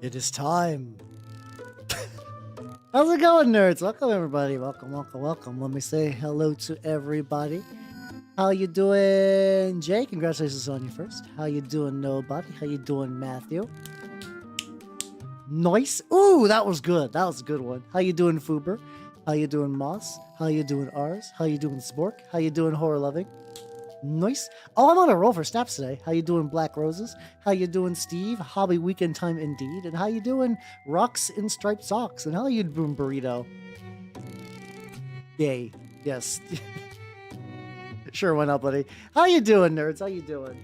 It is time. How's it going, nerds? Welcome, everybody. Welcome, welcome, welcome. Let me say hello to everybody. How you doing, Jay? Congratulations on you first. How you doing, nobody? How you doing, Matthew? Nice. Ooh, that was good. That was a good one. How you doing, Fuber? How you doing, Moss? How you doing, Ars? How you doing, Spork? How you doing, Horror Loving? Nice. Oh, I'm on a roll for snaps today. How you doing, Black Roses? How you doing, Steve? Hobby weekend time indeed. And how you doing, Rocks in Striped Socks? And how you doing, Burrito? Yay. Yes. Sure, why not, buddy? How you doing, nerds? How you doing?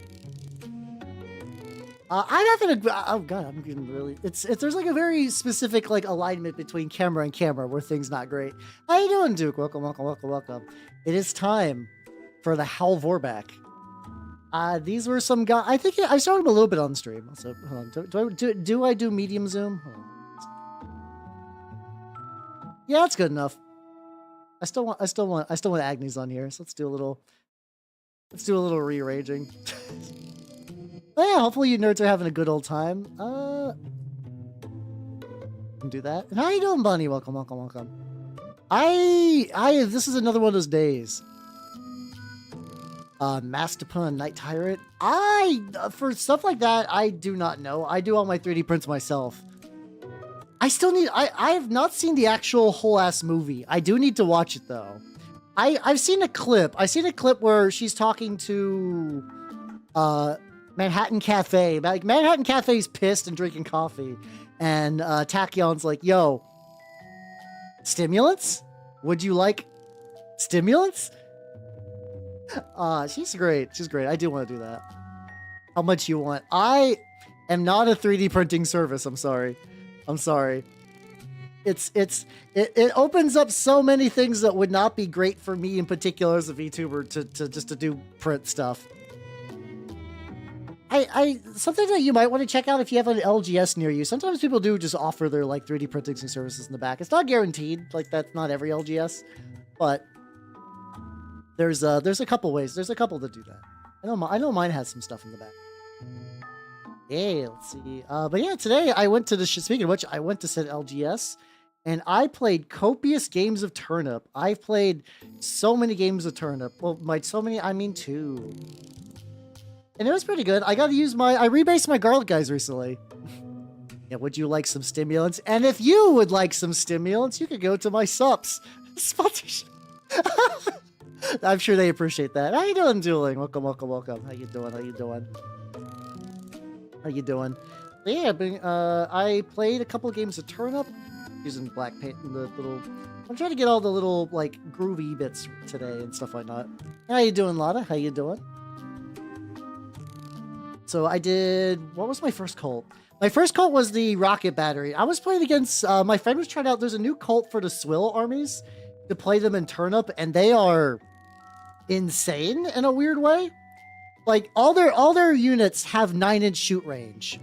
I'm having a... Oh, God, I'm getting really... It's there's like a very specific like alignment between camera and camera where things not great. How you doing, Duke? Welcome, welcome, welcome, welcome. It is time for the Gal Vorbak. These were some guys. I think I saw him a little bit on stream. So hold on. Do I do medium zoom? Hold on. Yeah, that's good enough. I still want Agnes on here. So let's do a little rearranging. But yeah, hopefully you nerds are having a good old time. Can do that. And how you doing, Bunny? Welcome, welcome, welcome. This is another one of those days. Mastopun, Night Tyrant. For stuff like that, I do not know. I do all my 3D prints myself. I still need, I have not seen the actual whole ass movie. I do need to watch it though. I've seen a clip. I've seen a clip where she's talking to, Manhattan Cafe. Like, Manhattan Cafe's pissed and drinking coffee. And, Tachyon's like, yo, stimulants? Would you like stimulants? She's great. She's great. I do want to do that. How much you want? I am not a 3D printing service. I'm sorry. I'm sorry. It opens up so many things that would not be great for me in particular as a VTuber to do print stuff. Something that you might want to check out if you have an LGS near you. Sometimes people do just offer their like 3D printing services in the back. It's not guaranteed. Like, that's not every LGS, but there's a couple ways. There's a couple that do that. I know mine has some stuff in the back. Hey, let's see. But yeah, today I went to speaking of which, I went to said LGS and I played copious games of Turnip. I've played so many games of Turnip. Well, I mean two. And it was pretty good. I got to use I rebased my garlic guys recently. Yeah, would you like some stimulants? And if you would like some stimulants, you could go to my subs. Sponsorship. I'm sure they appreciate that. How you doing, Dueling? Welcome, welcome, welcome. How you doing? How you doing? How you doing? But yeah, I played a couple of games of Turnip using black paint and the little... I'm trying to get all the little, like, groovy bits today and stuff like that. How you doing, Lotta? How you doing? So I did... What was my first cult? My first cult was the rocket battery. I was playing against... my friend was trying out... There's a new cult for the Swill armies to play them in Turnip, and they are insane in a weird way. Like, all their units have 9-inch shoot range,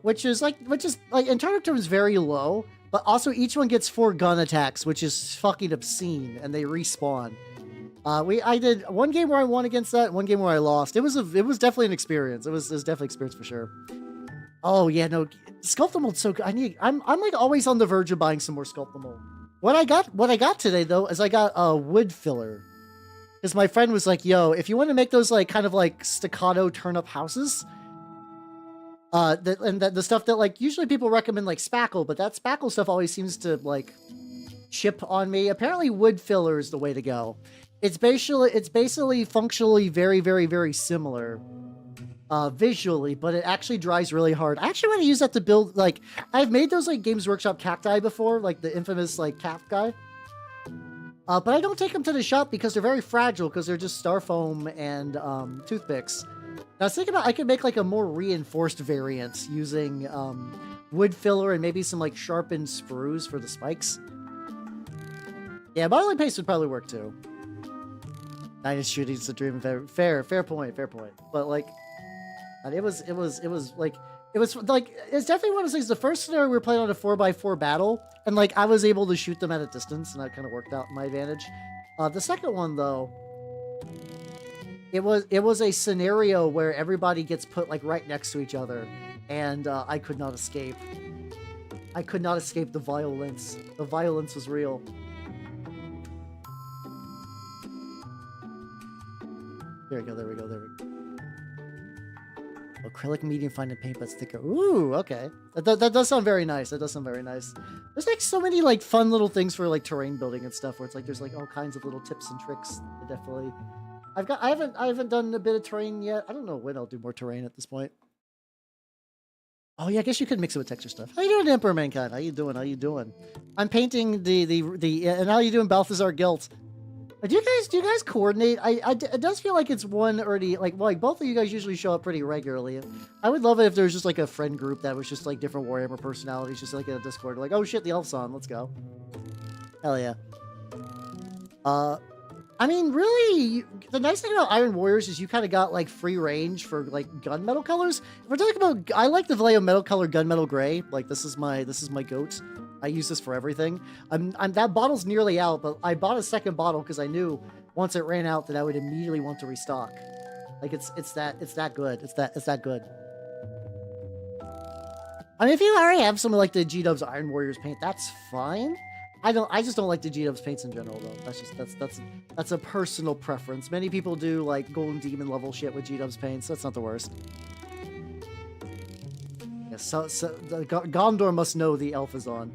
which is like in Turnip terms very low, but also each one gets 4 gun attacks, which is fucking obscene, and they respawn. I did one game where I won against that, one game where I lost. It was definitely an experience. It was definitely an experience for sure. Oh yeah, no, Sculpt Mold's so good. I'm like always on the verge of buying some more Sculpt Mold. What I got today though is I got a wood filler. Because my friend was like, yo, if you want to make those like kind of like staccato Turnip houses, the stuff that like usually people recommend like spackle, but that spackle stuff always seems to like chip on me. Apparently wood filler is the way to go. It's basically functionally very, very, very similar visually, but it actually dries really hard. I actually want to use that to build, like, I've made those like Games Workshop cacti before, like the infamous like calf guy. But I don't take them to the shop because they're very fragile because they're just styrofoam and toothpicks. And I was thinking about I could make like a more reinforced variant using wood filler and maybe some like sharpened sprues for the spikes. Yeah, modeling paste would probably work too. 9-inch shooting's the dream. Fair point. But like, it was definitely one of those things. The first scenario we were playing on a 4x4 battle, and like I was able to shoot them at a distance, and that kind of worked out in my advantage. The second one though, it was a scenario where everybody gets put like right next to each other, and I could not escape. I could not escape the violence. The violence was real. There we go, there we go, there we go. Acrylic medium fine and paint, but sticker. Ooh, okay. That does sound very nice. That does sound very nice. There's like so many like fun little things for like terrain building and stuff where it's like there's like all kinds of little tips and tricks. Definitely. I haven't done a bit of terrain yet. I don't know when I'll do more terrain at this point. Oh yeah, I guess you could mix it with texture stuff. How you doing, Emperor Mankind? How you doing? How you doing? I'm painting the and how you doing, Balthazar Guilt? Do you guys coordinate? It does feel like it's one already, like both of you guys usually show up pretty regularly. I would love it if there was just like a friend group that was just like different Warhammer personalities, just like in a Discord, like, oh shit, the elf's on, let's go. Hell yeah. I mean, really, the nice thing about Iron Warriors is you kind of got like free range for like gunmetal colors. If we're talking about, I like the Vallejo metal color gunmetal gray. Like this is my goat. I use this for everything. That bottle's nearly out, but I bought a second bottle because I knew once it ran out that I would immediately want to restock. Like it's that good. It's that good. I mean, if you already have some of like the G-Dubs Iron Warriors paint, that's fine. I just don't like the G-Dubs paints in general though. That's a personal preference. Many people do like Golden Demon level shit with G-Dubs paints. That's not the worst. Yeah, so the Gondor must know the elf is on.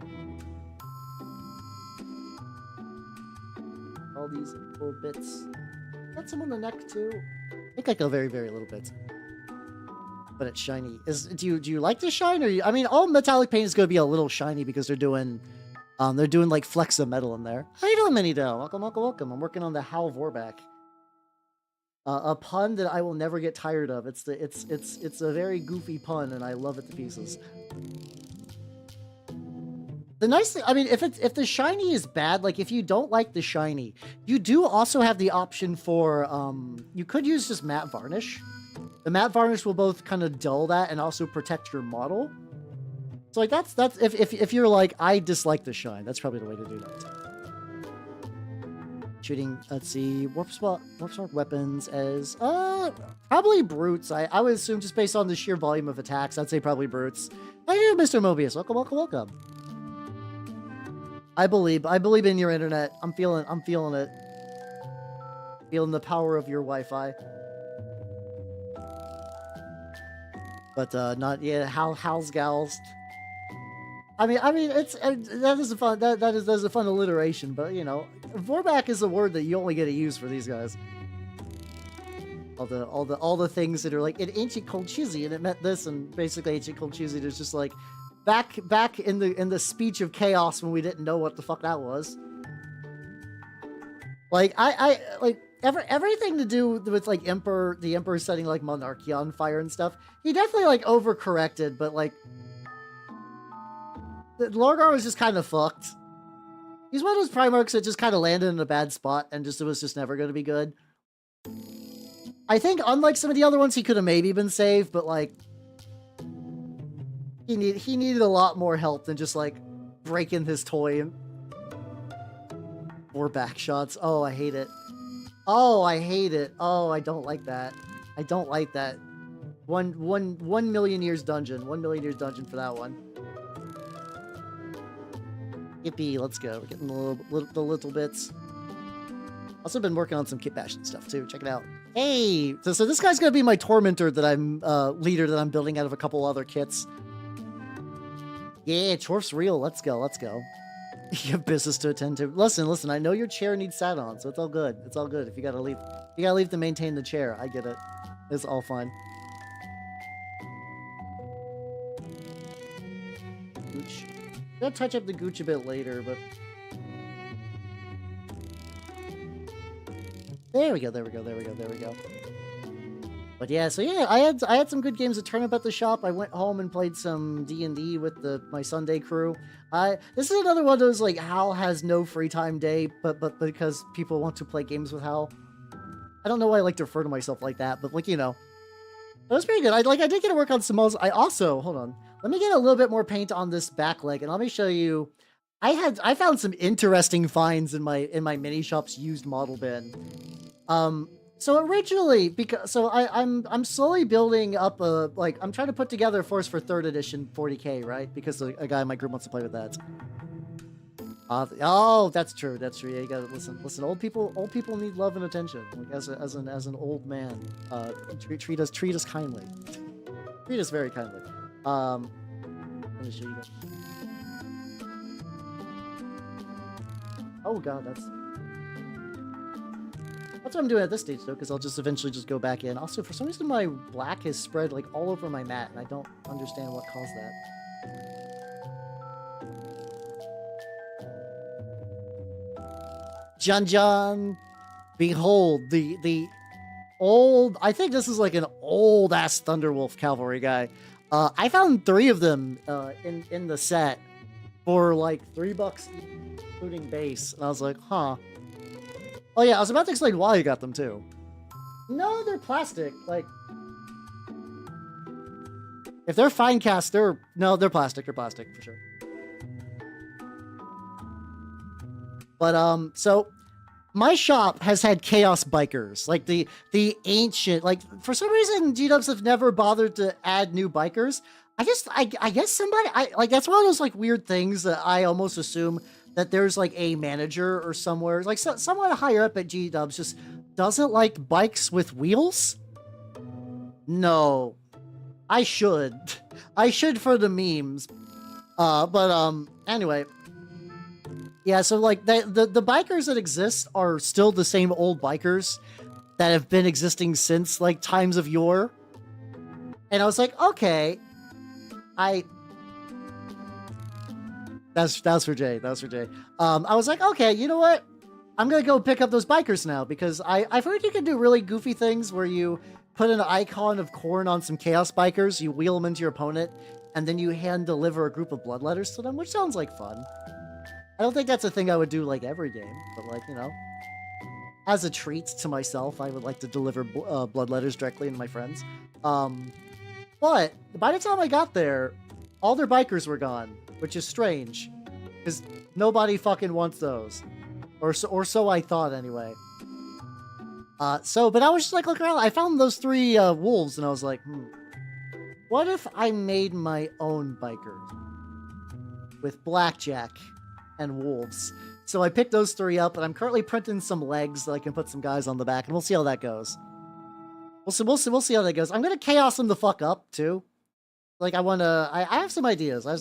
All these little bits. Got some on the neck too. I think like a very, very little bit. But it's shiny. Do you like the shine? Or I mean, all metallic paint is going to be a little shiny because they're doing like flecks of metal in there. How you doing, Mini Dell? Welcome, welcome, welcome. I'm working on the Gal Vorbak. A pun that I will never get tired of. It's a very goofy pun, and I love it to pieces. The nice thing, I mean, if the shiny is bad, like if you don't like the shiny, you do also have the option for you could use just matte varnish. The matte varnish will both kind of dull that and also protect your model. So like that's if you're like, I dislike the shine, that's probably the way to do that. Shooting, let's see, warp spark weapons as probably brutes. I would assume just based on the sheer volume of attacks, I'd say probably brutes. How you doing, Mr. Mobius? Welcome, welcome, welcome. I believe in your internet. I'm feeling it. Feeling the power of your Wi-Fi. But not yet. How's gals? I mean, that is a fun that is a fun alliteration, but you know, Vorbak is a word that you only get to use for these guys. All the things that are like in ancient Colchisi, and it meant this, and basically ancient Colchisi is just like back in the speech of chaos when we didn't know what the fuck that was. Like I like everything to do with like the Emperor setting like monarchy on fire and stuff. He definitely like overcorrected, but like Lorgar was just kind of fucked. He's one of those Primarchs that just kind of landed in a bad spot and it was just never going to be good. I think unlike some of the other ones, he could have maybe been saved, but like he needed a lot more help than just like breaking his toy. Or back shots. Oh, I hate it. Oh, I hate it. Oh, I don't like that. I don't like that. 1 million years dungeon. 1 million years dungeon for that one. Yippee, let's go. We're getting the little bits. Also been working on some kitbashing stuff too. Check it out. Hey, so this guy's gonna be my tormentor that I'm leader that I'm building out of a couple other kits. Yeah, Chorf's real. Let's go. Let's go. You have business to attend to. Listen. I know your chair needs sat on, so it's all good. It's all good. If you gotta leave to maintain the chair. I get it. It's all fine. Gooch. I'll touch up the gooch a bit later, but there we go. But yeah, so yeah, I had some good games of Turnip at the shop. I went home and played some D&D with my Sunday crew. This is another one of those like Hal has no free time day, but because people want to play games with Hal. I don't know why I like to refer to myself like that, but like, you know, it was pretty good. I did get to work on some models. I also, hold on, let me get a little bit more paint on this back leg, and let me show you. I found some interesting finds in my mini shop's used model bin. So originally, I'm slowly building up a, like, I'm trying to put together a force for 3rd edition 40k, right? Because a guy in my group wants to play with that. Oh, that's true. That's true. Yeah, you gotta listen. Listen, old people need love and attention. Like as an old man, treat us kindly. Treat us very kindly. Let me show you guys. Oh god, that's what I'm doing at this stage though, because I'll just eventually just go back in. Also, for some reason, my black is spread like all over my mat, and I don't understand what caused that. John, behold the old. I think this is like an old ass Thunderwolf cavalry guy. I found 3 of them in the set for like $3 including base, and I was like, huh. Oh yeah, I was about to explain why you got them too. No, they're plastic. Like, if they're fine cast, they're plastic. They're plastic for sure. But so my shop has had chaos bikers, like the ancient, like for some reason G-dubs have never bothered to add new bikers. I guess somebody, like that's one of those like weird things that I almost assume that there's like a manager or somewhere, like someone higher up at G-dubs just doesn't like bikes with wheels. No, I should for the memes. But anyway. Yeah, so like the bikers that exist are still the same old bikers that have been existing since like times of yore. And I was like, okay, that's for Jay. That was for Jay. I was like, okay, you know what? I'm gonna go pick up those bikers now because I've heard you can do really goofy things where you put an icon of corn on some chaos bikers, you wheel them into your opponent, and then you hand deliver a group of bloodletters to them, which sounds like fun. I don't think that's a thing I would do like every game, but like, you know, as a treat to myself, I would like to deliver bloodletters directly to my friends. But by the time I got there, all their bikers were gone, which is strange, because nobody fucking wants those, or so I thought anyway. But I was just like looking around. I found those 3 wolves, and I was like, what if I made my own bikers with blackjack and wolves? So I picked those 3 up, and I'm currently printing some legs that I can put some guys on the back, and we'll see how that goes. We'll see how that goes. I'm gonna chaos them the fuck up too. Like I have some ideas. A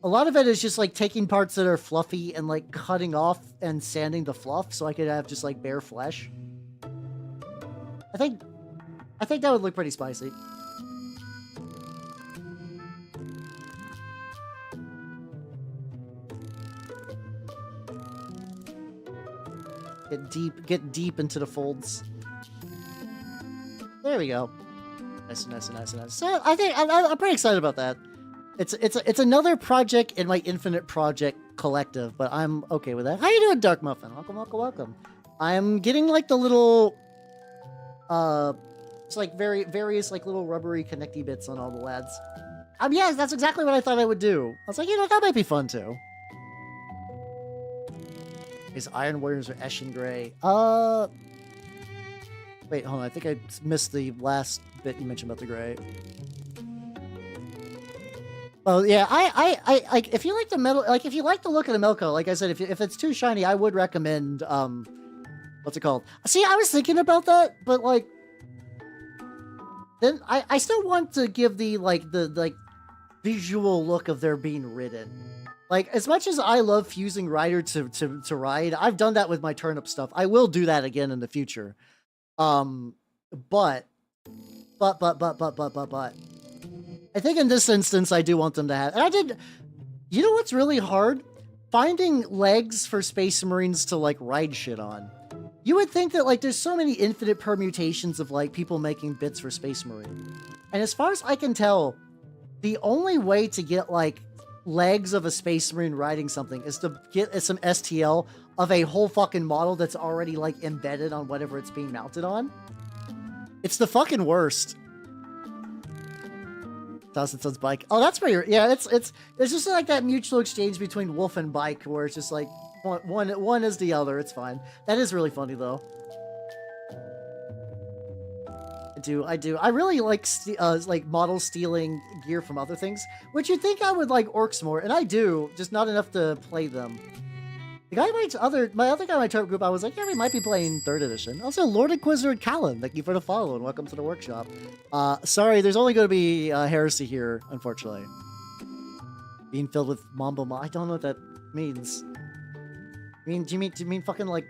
lot of it is just like taking parts that are fluffy and like cutting off and sanding the fluff, so I could have just like bare flesh. I think that would look pretty spicy. Get deep into the folds. There we go. Nice. So I think I'm pretty excited about that. It's another project in my infinite project collective, but I'm okay with that. How you doing, Dark Muffin? Welcome. I'm getting like the little, it's like various like little rubbery connecty bits on all the lads. Yeah, that's exactly what I thought I would do. I was like, you know, that might be fun too. His Iron Warriors are Eshin Gray. Wait, hold on. I think I missed the last bit you mentioned about the gray. Oh yeah, I if you like the metal, like if you like the look of the Melco, like I said, if it's too shiny, I would recommend what's it called? See, I was thinking about that, but like, then I still want to give the visual look of there being ridden. Like, as much as I love fusing rider to ride, I've done that with my Turnip stuff. I will do that again in the future. But I think in this instance, I do want them to have, and I did, you know what's really hard? Finding legs for Space Marines to, like, ride shit on. You would think that, like, there's so many infinite permutations of, like, people making bits for Space Marine. And as far as I can tell, the only way to get, like, legs of a Space Marine riding something is to get some STL of a whole fucking model that's already, like, embedded on whatever it's being mounted on. It's the fucking worst. Dawson's bike. Oh, that's pretty. Yeah, it's just like that mutual exchange between wolf and bike, where it's just like one is the other. It's fine. That is really funny though. do. I really like model stealing gear from other things, which you'd think I would like orcs more, and I do, just not enough to play them. The guy my other guy in my Turnip group, I was like, yeah, we might be playing 3rd edition. Also, Lord Inquisitor Callan, thank you for the follow and welcome to the workshop. Sorry, there's only going to be heresy here, unfortunately. Being filled with Mambo. I don't know what that means. Do you mean fucking like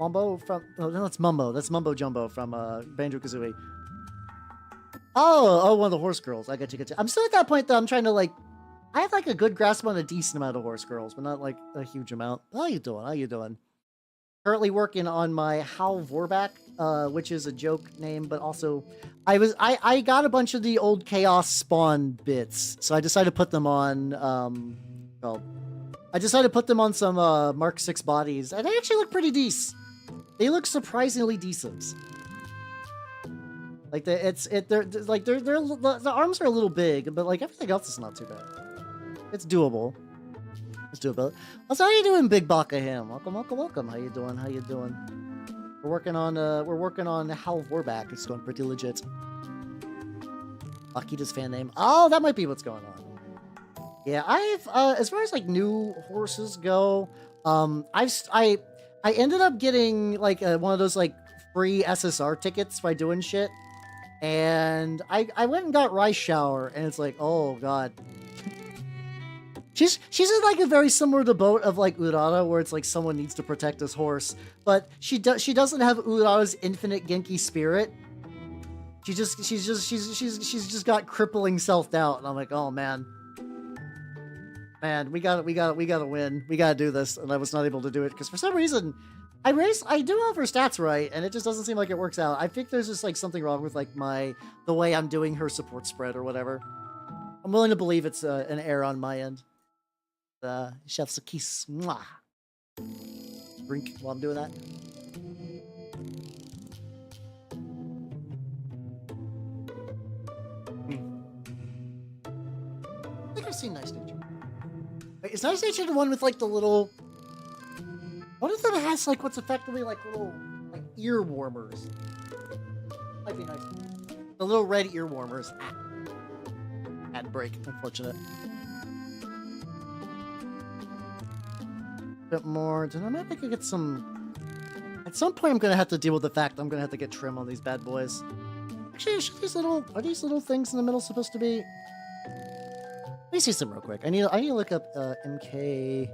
Mambo from? Oh, no, that's Mumbo. That's Mumbo Jumbo from Banjo-Kazooie. Oh, one of the horse girls. I got you. I'm still at that point though. I'm trying to like. I have like a good grasp on a decent amount of horse girls, but not like a huge amount. How you doing? Currently working on my Gal Vorbak, which is a joke name, but also I got a bunch of the old Chaos Spawn bits, so I decided to put them on I decided to put them on some Mark 6 bodies, and they actually look pretty decent. They look surprisingly decent. Like the arms are a little big, but like everything else is not too bad. It's doable. It's doable. Also, how you doing, Big Baka Him? Welcome. How you doing? We're working on Gal Vorbak. It's going pretty legit. Akita's fan name. Oh, that might be what's going on. Yeah, I've as far as like new horses go, I ended up getting like one of those like free SSR tickets by doing shit, and I went and got Rice Shower, and it's like, oh god. She's in like a very similar to boat of like Urara, where it's like someone needs to protect this horse, but she doesn't have Urara's infinite Genki spirit. She's just got crippling self-doubt, and I'm like, oh man, we gotta win. We gotta do this, and I was not able to do it because for some reason I do have her stats right, and it just doesn't seem like it works out. I think there's just like something wrong with like the way I'm doing her support spread or whatever. I'm willing to believe it's an error on my end. Chef's a kiss. Mwah. Drink while I'm doing that. I think I've seen Nice Nature. Wait, is Nice Nature the one with like the little... What if that has like what's effectively like little like ear warmers? Might be nice. The little red ear warmers. Ad break, unfortunate. Bit more. Then I might get some. At some point, I'm gonna have to deal with the fact I'm gonna have to get trim on these bad boys. Actually, are these little things in the middle supposed to be? Let me see some real quick. I need to look up MK6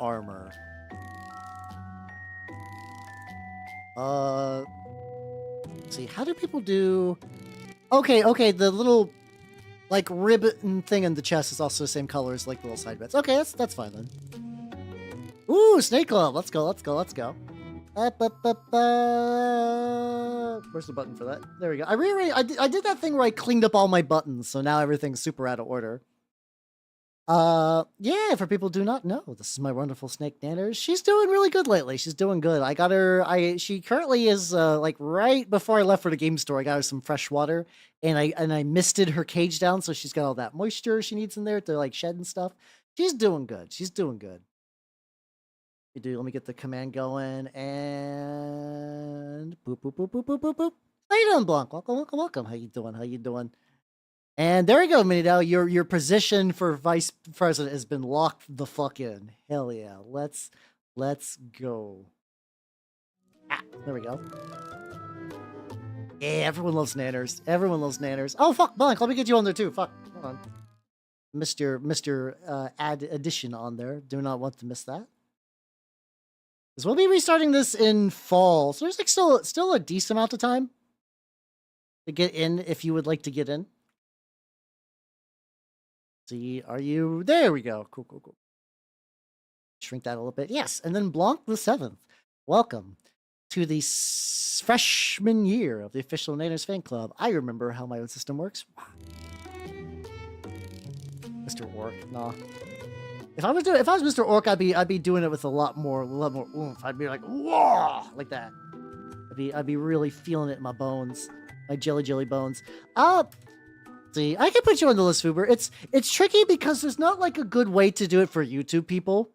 armor. Let's see. How do people do? Okay. The little like ribbon thing in the chest is also the same color as like the little side bits. Okay, that's fine then. Ooh, Snake Club. Let's go. Where's the button for that? There we go. I did that thing where I cleaned up all my buttons, so now everything's super out of order. Yeah, for people who do not know, this is my wonderful Snake Nanners. She's doing really good lately. She's doing good. I got her, she currently is, like, right before I left for the game store, I got her some fresh water, and I misted her cage down, so she's got all that moisture she needs in there to, like, shed and stuff. She's doing good. Let me get the command going, and boop, boop, boop, boop, boop, boop, boop. How you doing, Blanc? Welcome. How you doing? And there we go, Minidao. Your position for vice president has been locked the fuck in. Hell yeah. Let's go. There we go. Yeah, everyone loves Nanners. Oh fuck, Blanc, let me get you on there too. Fuck. Hold on. Mr. Add addition on there. Do not want to miss that. Because we'll be restarting this in fall. So there's like still a decent amount of time to get in if you would like to get in. See, are you... There we go. Cool. Shrink that a little bit. Yes, and then Blanc the 7th. Welcome to the freshman year of the official Nanners fan club. I remember how my own system works. Mr. Orc, nah. If I was Mr. Orc, I'd be doing it with a lot more oomph. I'd be like, whoa, like that. I'd be really feeling it in my bones, my jelly bones. See, I can put you on the list, Vtuber. It's tricky because there's not like a good way to do it for YouTube people.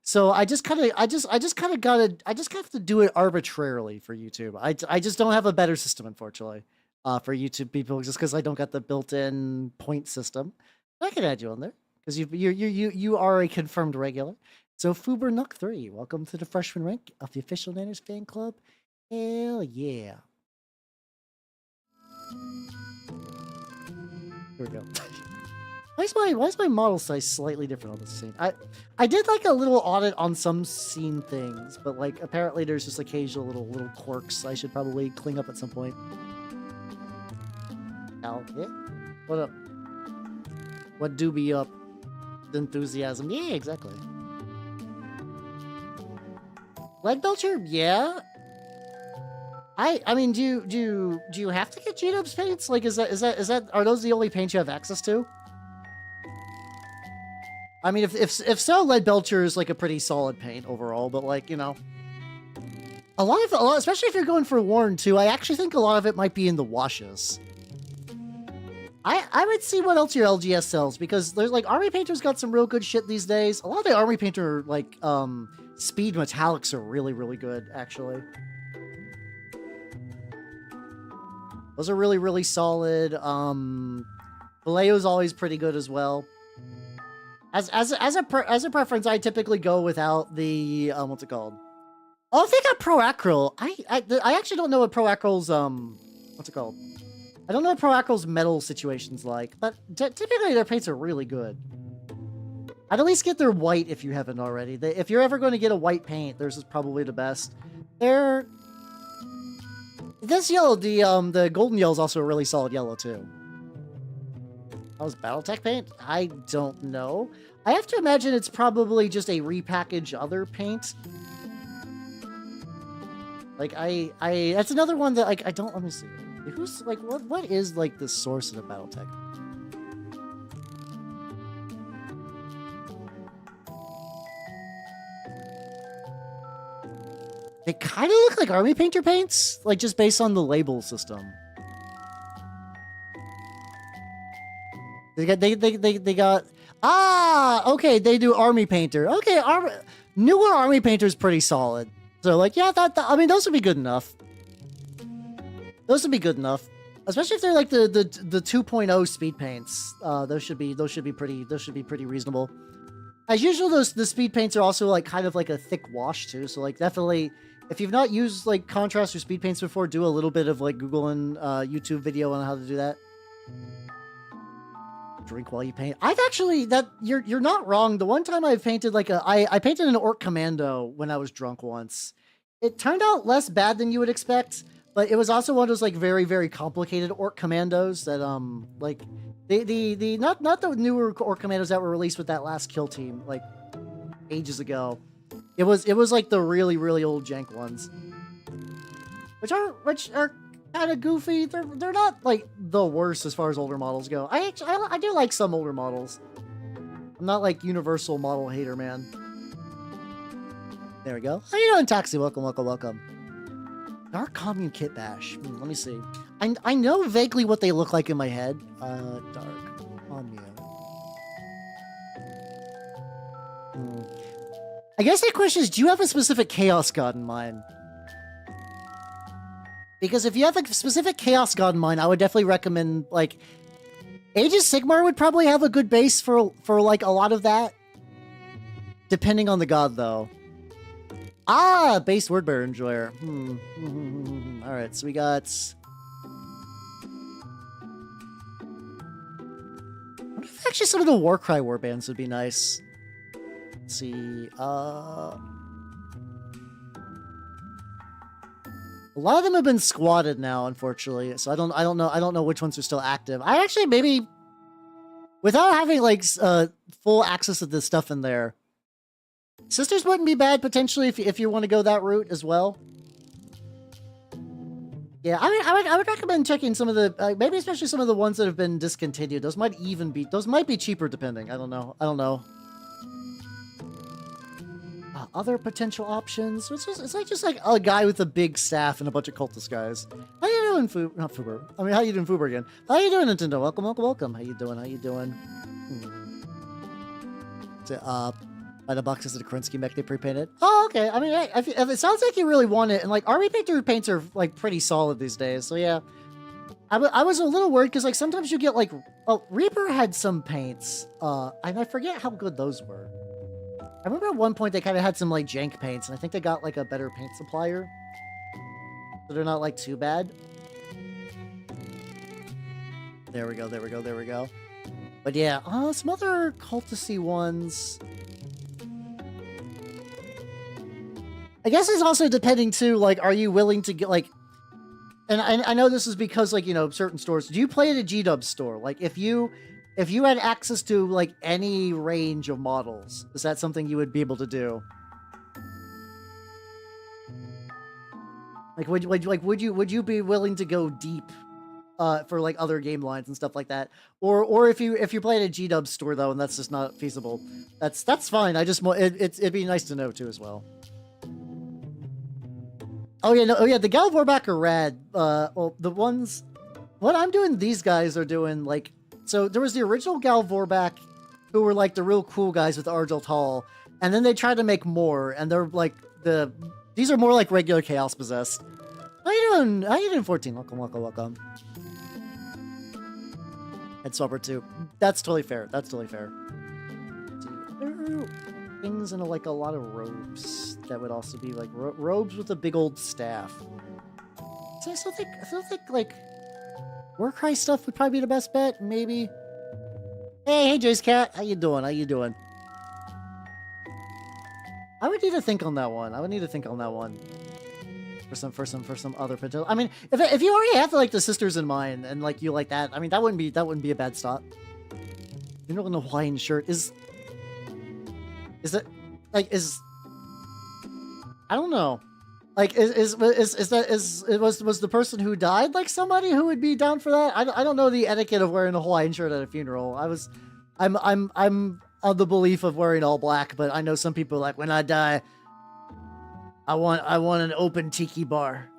So I just kind of have to do it arbitrarily for YouTube. I just don't have a better system, unfortunately, for YouTube people, just because I don't got the built-in point system. I can add you on there because you are a confirmed regular. So Fuber Nuck 3, welcome to the freshman rank of the official Nanners fan club. Hell yeah! Here we go. Why is my model size slightly different on this scene? I did like a little audit on some scene things, but like apparently there's just occasional little quirks I should probably clean up at some point. Al, yeah? What up? What do be up? Enthusiasm. Yeah, exactly. Lead Belcher? Yeah. I mean, do you have to get G-Dubs paints? Like, are those the only paints you have access to? I mean, if so, Lead Belcher is like a pretty solid paint overall, but like, you know, a lot, especially if you're going for Warren too, I actually think a lot of it might be in the washes. I would see what else your LGS sells, because there's like Army Painter's got some real good shit these days. A lot of the Army Painter like speed metallics are really good actually. Those are really solid. Valeo's always pretty good as well. As a preference, I typically go without the what's it called? Oh, if they got Pro Acryl, I actually don't know what Pro Acryl's what's it called? I don't know what Pro Acryl's metal situation's like, but typically their paints are really good. I'd at least get their white if you haven't already. If you're ever going to get a white paint, theirs is probably the best. This yellow, the golden yellow is also a really solid yellow too. How's BattleTech paint? I don't know. I have to imagine it's probably just a repackaged other paint. Like that's another one that like I don't. Let me see. Who's like what is like the source of the BattleTech? They kind of look like Army Painter paints, like just based on the label system. They got okay, they do Army Painter. Okay, newer Army Painter is pretty solid. So like yeah, I mean those would be good enough. Those would be good enough, especially if they're like the 2.0 speed paints. Those should be pretty reasonable. As usual, the speed paints are also like kind of like a thick wash too. So like definitely, if you've not used like contrast or speed paints before, do a little bit of like Google and YouTube video on how to do that. Drink while you paint. I've actually you're not wrong. The one time I've painted like I painted an Orc Commando when I was drunk once. It turned out less bad than you would expect, but it was also one of those like very complicated Orc Commandos that like the not the newer Orc Commandos that were released with that last kill team like ages ago. It was like the really old Jank ones, which are kind of goofy. They're not like the worst as far as older models go. I do like some older models. I'm not like universal model hater, man. There we go. How you doing, Taxi? Welcome. Dark Commune Kit Bash. Let me see. I know vaguely what they look like in my head. Dark Commune. I guess the question is, do you have a specific Chaos God in mind? Because if you have a specific Chaos God in mind, I would definitely recommend, like, Age of Sigmar would probably have a good base for like, a lot of that. Depending on the god, though. Ah, base Wordbearer Enjoyer. Alright, so we got... I wonder if actually some of the Warcry warbands would be nice. Let's see, a lot of them have been squatted now, unfortunately. So I don't know which ones are still active. I actually maybe, without having like full access to this stuff in there, Sisters wouldn't be bad potentially if you want to go that route as well. Yeah, I mean, I would recommend checking some of the maybe especially some of the ones that have been discontinued. Those might be cheaper depending. I don't know. Other potential options. It's like just like a guy with a big staff and a bunch of cultist guys. How you doing, not Fuber? I mean, how you doing, Fuber again? How you doing, Nintendo? Welcome. How you doing? By the boxes of the Krinsky mech they pre-painted. Oh, okay. I mean, if it sounds like you really want it, and like army painter paints are like pretty solid these days. So yeah, I was a little worried because like sometimes you get like, well, Reaper had some paints, and I forget how good those were. I remember at one point they kind of had some like jank paints, and I think they got like a better paint supplier, so they're not like too bad. There we go. There we go. There we go. But yeah, some other cultisty ones. I guess it's also depending too, like, are you willing to get, like, and I know this is because, like, you know, certain stores, do you play at a G-Dub store? Like, if you had access to, like, any range of models, is that something you would be able to do? Like, would you be willing to go deep, for, like, other game lines and stuff like that? Or if you play at a G-Dub store, though, and that's just not feasible, that's fine. I just, it'd be nice to know, too, as well. Oh yeah, no, oh yeah, the Gal Vorbak are rad. Well, the ones, what I'm doing, these guys are doing, like, so there was the original Gal Vorbak, who were like the real cool guys with Argel Tall, and then they tried to make more, and they're like these are more like regular Chaos Possessed. How you doing? How you doing, 14? Welcome, welcome, welcome. Head swapper too. That's totally fair. That's totally fair. Things and like a lot of robes that would also be like robes with a big old staff. So I still think like Warcry stuff would probably be the best bet. Maybe. Hey, Jace Cat, how you doing? How you doing? I would need to think on that one. I would need to think on that one for some other potential. I mean, if you already have like the sisters in mind and like you like that, I mean that wouldn't be a bad stop. You know, in the Hawaiian shirt is it like I don't know, like was the person who died like somebody who would be down for that? I don't know the etiquette of wearing a Hawaiian shirt at a funeral. I'm of the belief of wearing all black, but I know some people like, when I die, I want an open tiki bar,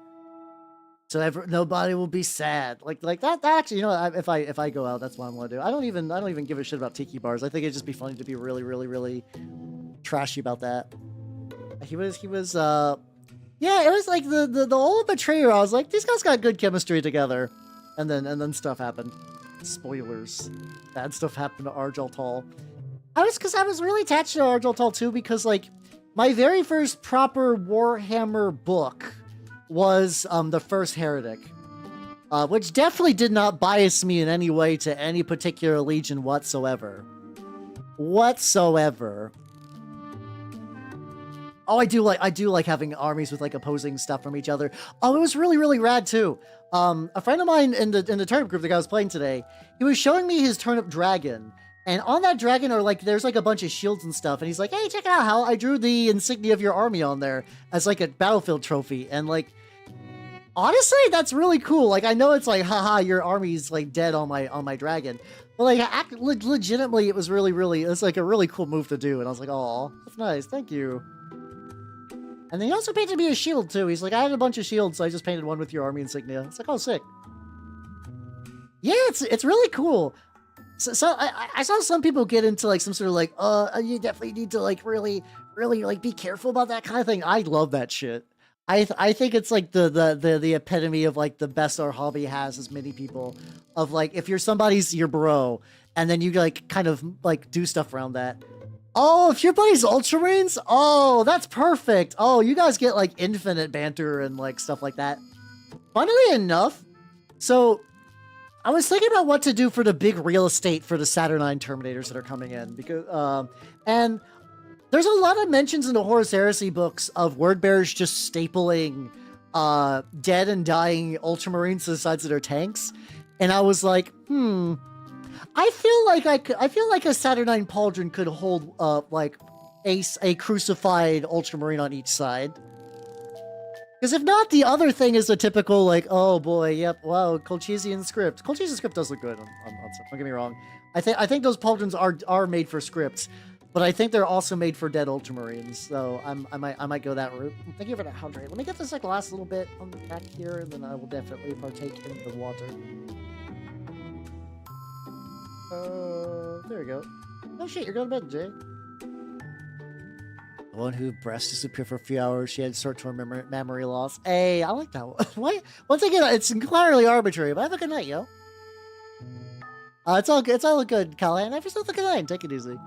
so nobody will be sad. Like that actually, you know, if I go out, that's what I'm gonna do. I don't even give a shit about tiki bars. I think it'd just be funny to be really trashy about that. He was yeah, it was like the old betrayer. I was like, these guys got good chemistry together, and then stuff happened. Spoilers. Bad stuff happened to Argel Tall. I was really attached to Argel Tall too, because like my very first proper Warhammer book was the First Heretic, which definitely did not bias me in any way to any particular legion whatsoever. Oh, I do like having armies with like opposing stuff from each other. Oh, it was really rad too. A friend of mine in the Turnip group that I was playing today, he was showing me his Turnip dragon, and on that dragon are like, there's like a bunch of shields and stuff, and he's like, hey, check it out how I drew the insignia of your army on there as like a battlefield trophy. And like, honestly, that's really cool. Like, I know it's like, haha, your army's like dead on my dragon, but like legitimately, it was it's like a really cool move to do. And I was like, oh, that's nice, thank you. And then he also painted me a shield too. He's like, I had a bunch of shields, so I just painted one with your army insignia. It's like, oh, sick. Yeah, it's really cool. So I saw some people get into like some sort of like, you definitely need to like really like be careful about that kind of thing. I love that shit. I think it's like the epitome of like the best our hobby has as many people, of like, if you're somebody's your bro, and then you like kind of like do stuff around that. Oh, if your buddy's Ultramarines, oh, that's perfect. Oh, you guys get like infinite banter and like stuff like that. Funnily enough, so I was thinking about what to do for the big real estate for the Saturnine Terminators that are coming in, because and there's a lot of mentions in the Horus Heresy books of wordbearers just stapling dead and dying Ultramarines to the sides of their tanks, and I was like, I feel like a Saturnine Pauldron could hold like a crucified Ultramarine on each side. Because if not, the other thing is a typical like, oh boy, yep, wow, Colchisian script. Colchisian script does look good on stuff. Don't get me wrong. I think those Pauldrons are made for scripts, but I think they're also made for dead Ultramarines. So I might go that route. Thank you for that, Andre. Let me get this like last little bit on the back here, and then I will definitely partake in the water. There we go. Oh shit, you're going to bed, Jay. One who breast disappeared for a few hours. She had short-term memory loss. Hey, I like that one. Why? Once again, it's entirely arbitrary, but have a good night, yo. It's all good. It's all good, Callahan. Have yourself a good night. Take it easy.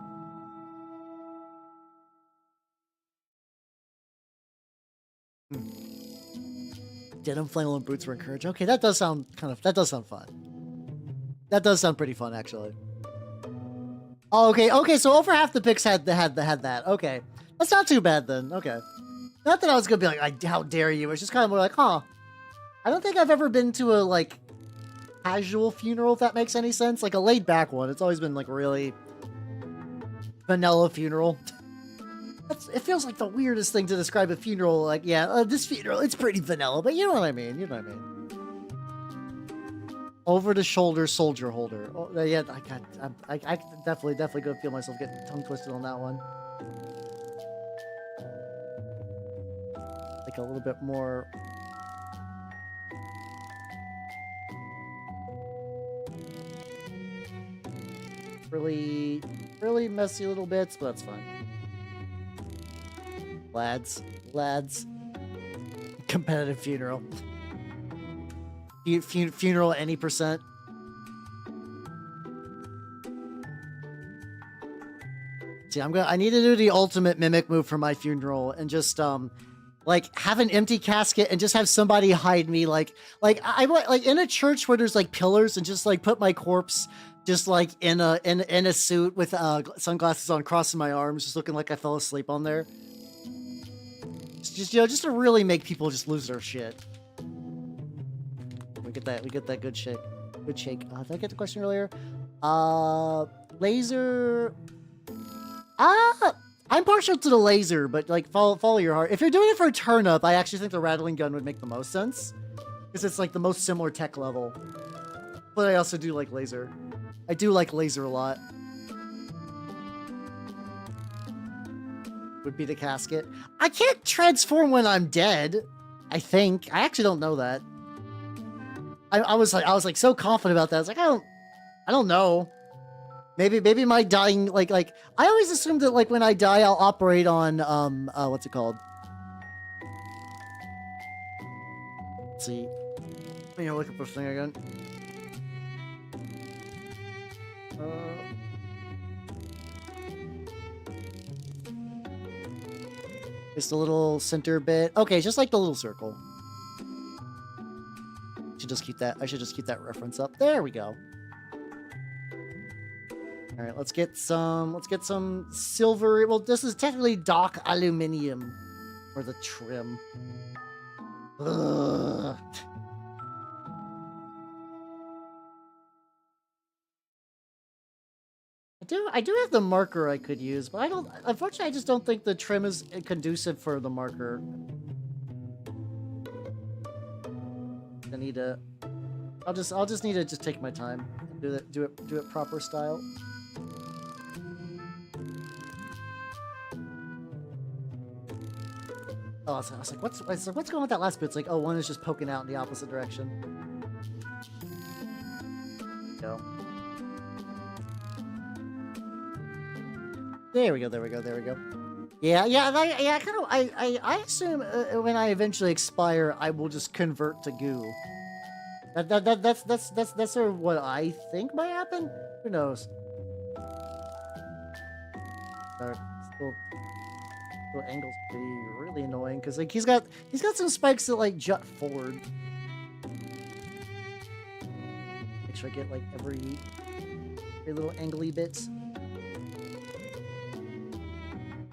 Denim flannel and boots were encouraged. Okay, that does sound fun. That does sound pretty fun, actually. Oh, okay, so over half the picks had that. Okay. That's not too bad then. Okay. Not that I was gonna be like, how dare you? It's just kind of more like, huh. I don't think I've ever been to a, like, casual funeral, if that makes any sense. Like a laid back one. It's always been like really vanilla funeral. It feels like the weirdest thing to describe a funeral. Like, yeah, this funeral, it's pretty vanilla, but you know what I mean. You know what I mean. Over the shoulder soldier holder. Oh, yeah, I definitely gonna feel myself getting tongue twisted on that one. Like a little bit more. Really messy little bits, but that's fine. Lads. Competitive funeral. Funeral any percent. See, I need to do the ultimate mimic move for my funeral and just like have an empty casket and just have somebody hide me like I like in a church where there's like pillars and just like put my corpse just like in a suit with sunglasses on, crossing my arms, just looking like I fell asleep on there. Just, you know, just to really make people just lose their shit. We get that good shake. Did I get the question earlier? Laser. I'm partial to the laser, but like follow your heart. If you're doing it for a Turnip, I actually think the rattling gun would make the most sense, because it's like the most similar tech level. But I also do like laser. I do like laser a lot. Would be the casket. I can't transform when I'm dead. I think. I actually don't know that. I was like so confident about that. I was like, I don't know. Maybe my dying like I always assume that like when I die I'll operate on what's it called? Let's see. You know, looking for this thing again. Just a little center bit. Okay, just like the little circle. I should just keep that reference up. There we go. All right, let's get some silver. Well, this is technically dark aluminum for the trim. Ugh. I do have the marker I could use, but I don't. Unfortunately, I just don't think the trim is conducive for the marker. I need to. I'll just need to just take my time and do it proper style. Oh, I was like, what's going on with that last bit? It's like, oh, one is just poking out in the opposite direction. Go. There we go. Yeah. I assume when I eventually expire, I will just convert to goo. That's sort of what I think might happen. Who knows? Little angle's really annoying because like he's got some spikes that like jut forward. Make sure I get like every little angly bits.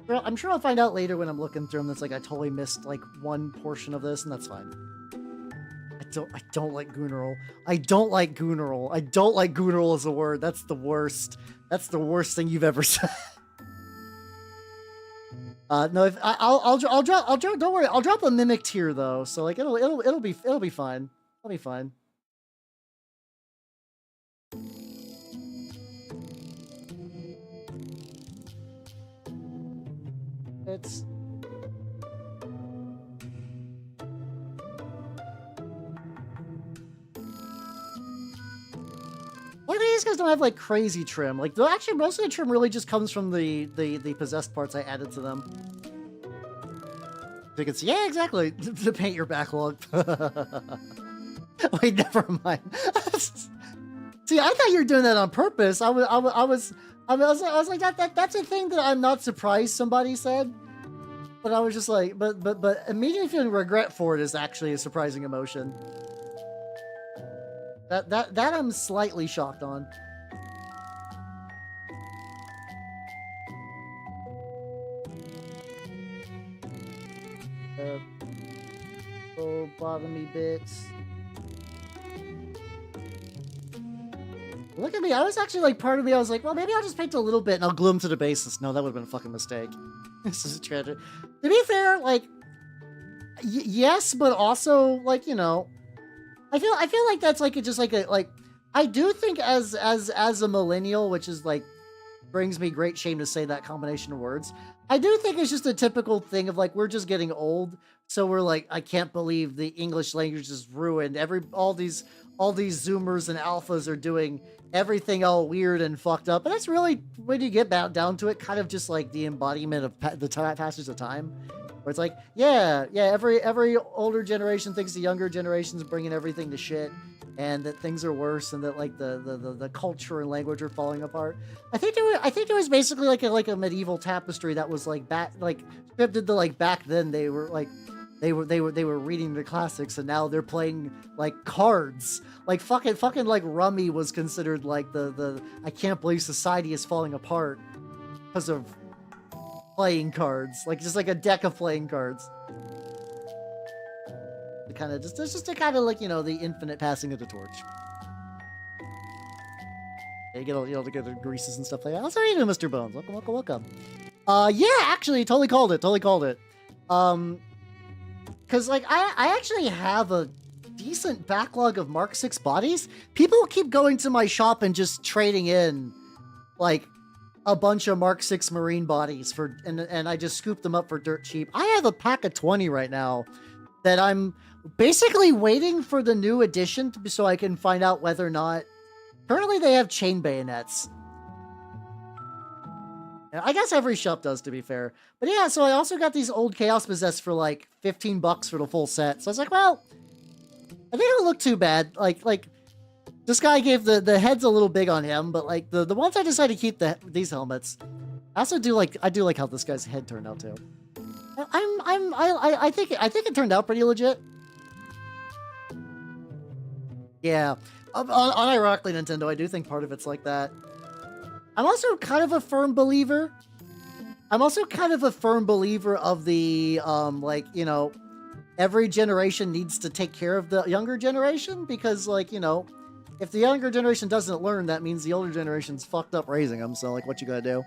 Well, I'm sure I'll find out later when I'm looking through them that's like I totally missed like one portion of this, and that's fine. I don't like Gooneral. I don't like Gooneral. I don't like Gooneral as a word. That's the worst. That's the worst thing you've ever said. No, if I'll drop. Don't worry. I'll drop a mimic tier though, so like it'll be fine. It'll be fine. It's. Like these guys don't have like crazy trim. Like actually most of the trim really just comes from the possessed parts I added to them. You can see, yeah, exactly. To paint your backlog. Wait, never mind. See, I thought you were doing that on purpose. I was like that's a thing that I'm not surprised somebody said. But I was just like, but immediately feeling regret for it is actually a surprising emotion. That I'm slightly shocked on. Oh, bottomy bits. Look at me. I was actually like, part of me, I was like, well, maybe I'll just paint a little bit and I'll glue them to the basis. No, that would have been a fucking mistake. This is a tragedy. To be fair, like, yes, but also, like, you know, I feel like that's like just like I do think as a millennial, which is like brings me great shame to say that combination of words. I do think it's just a typical thing of like we're just getting old, so we're like, I can't believe the English language is ruined. All these Zoomers and alphas are doing everything all weird and fucked up, and that's really, when you get down to it, kind of just like the embodiment of the passage of time. Where it's like, yeah, every older generation thinks the younger generation's bringing everything to shit, and that things are worse, and that like the culture and language are falling apart. I think there was basically like a medieval tapestry that was like scripted to like back then they were reading the classics, and now they're playing like cards. Like fucking like Rummy was considered like the I can't believe society is falling apart because of playing cards, like just like a deck of playing cards. To kind of just to kind of like, you know, the infinite passing of the torch. Yeah, you get the greases and stuff like that. How's you doing, Mr. Bones? Welcome. Yeah, actually, totally called it. Cause like I actually have a decent backlog of Mark 6 bodies. People keep going to my shop and just trading in like a bunch of Mark 6 Marine bodies for, and I just scoop them up for dirt cheap. I have a pack of 20 right now that I'm basically waiting for the new edition so I can find out whether or not, currently they have chain bayonets. I guess every shop does, to be fair. But yeah, so I also got these old Chaos Possessed for like $15 for the full set. So I was like, well, I think it'll look too bad. Like this guy gave the head's a little big on him, but like the ones I decided to keep these helmets. I also do like how this guy's head turned out too. I think it turned out pretty legit. Yeah, unironically, Nintendo, I do think part of it's like that. I'm also kind of a firm believer. Of the like, you know, every generation needs to take care of the younger generation, because like, you know, if the younger generation doesn't learn, that means the older generation's fucked up raising them. So like, what you gotta do?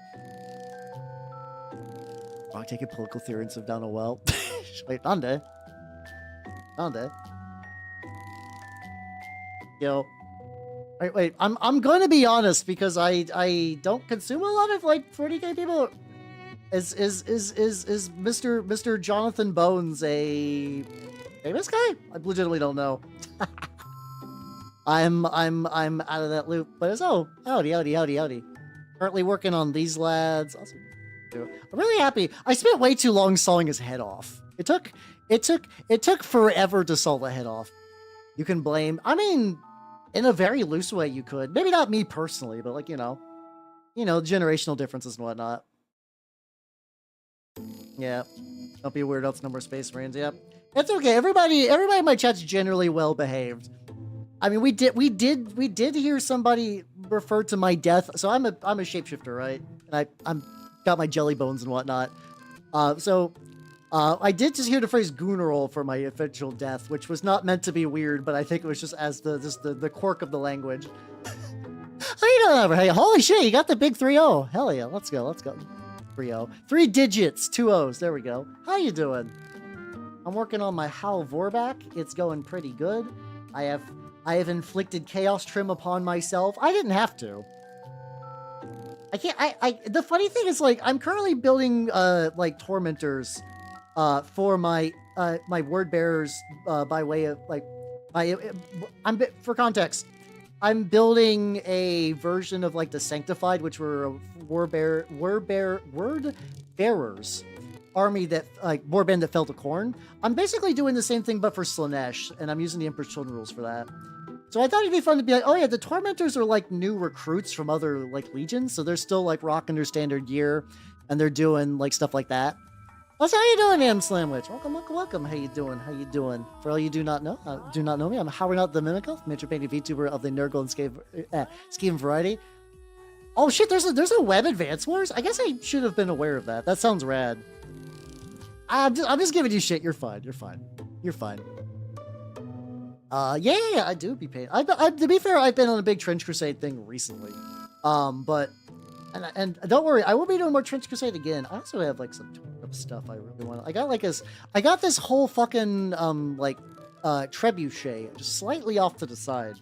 Oh, I take it political theorists have done a well. Wait, Nande. Yo. Wait, I'm going to be honest, because I don't consume a lot of like 40k people. Is Mr. Jonathan Bones a famous guy? I legitimately don't know. I'm out of that loop, but it's howdy. Currently working on these lads. Also, I'm really happy. I spent way too long sawing his head off. It took forever to saw the head off. You can blame, I mean, in a very loose way you could. Maybe not me personally, but like, you know, generational differences and whatnot. Yeah. Don't be weird, else no more Space Marines. Yep. It's okay. Everybody in my chat's generally well behaved. I mean, we did hear somebody refer to my death. So I'm a shapeshifter, right? And I'm got my jelly bones and whatnot. I did just hear the phrase "goonerol" for my eventual death, which was not meant to be weird, but I think it was just as the quirk of the language. How you doing? Hey, holy shit, you got the big 3-0. Hell yeah, let's go. 3-0. 3 digits, 2 O's. There we go. How you doing? I'm working on my Gal Vorbak. It's going pretty good. I have inflicted chaos trim upon myself. I didn't have to. I can't. The funny thing is, like, I'm currently building like tormentors for my word bearers by way of like for context. I'm building a version of like the Sanctified, which were word bearers, army that like warband that fell to Khorne. I'm basically doing the same thing but for Slaanesh, and I'm using the Emperor's Children rules for that. So I thought it'd be fun to be like, oh yeah, the Tormentors are like new recruits from other like legions, so they're still like rocking their standard gear, and they're doing like stuff like that. What's how you doing, Am Slamwich? Welcome, welcome, welcome. How you doing? How you doing? For all you do not know me, I'm Howard Out the Mimico, miniature painting VTuber of the Nurgle and Scheme variety. Oh shit, there's a web Advance Wars? I guess I should have been aware of that. That sounds rad. I'm just giving you shit. You're fine. You're fine. You're fine. Yeah, I do be paid. To be fair, I've been on a big Trench Crusade thing recently. But and don't worry, I will be doing more Trench Crusade again. I also have like some stuff I really want. I got this whole fucking trebuchet just slightly off to the side.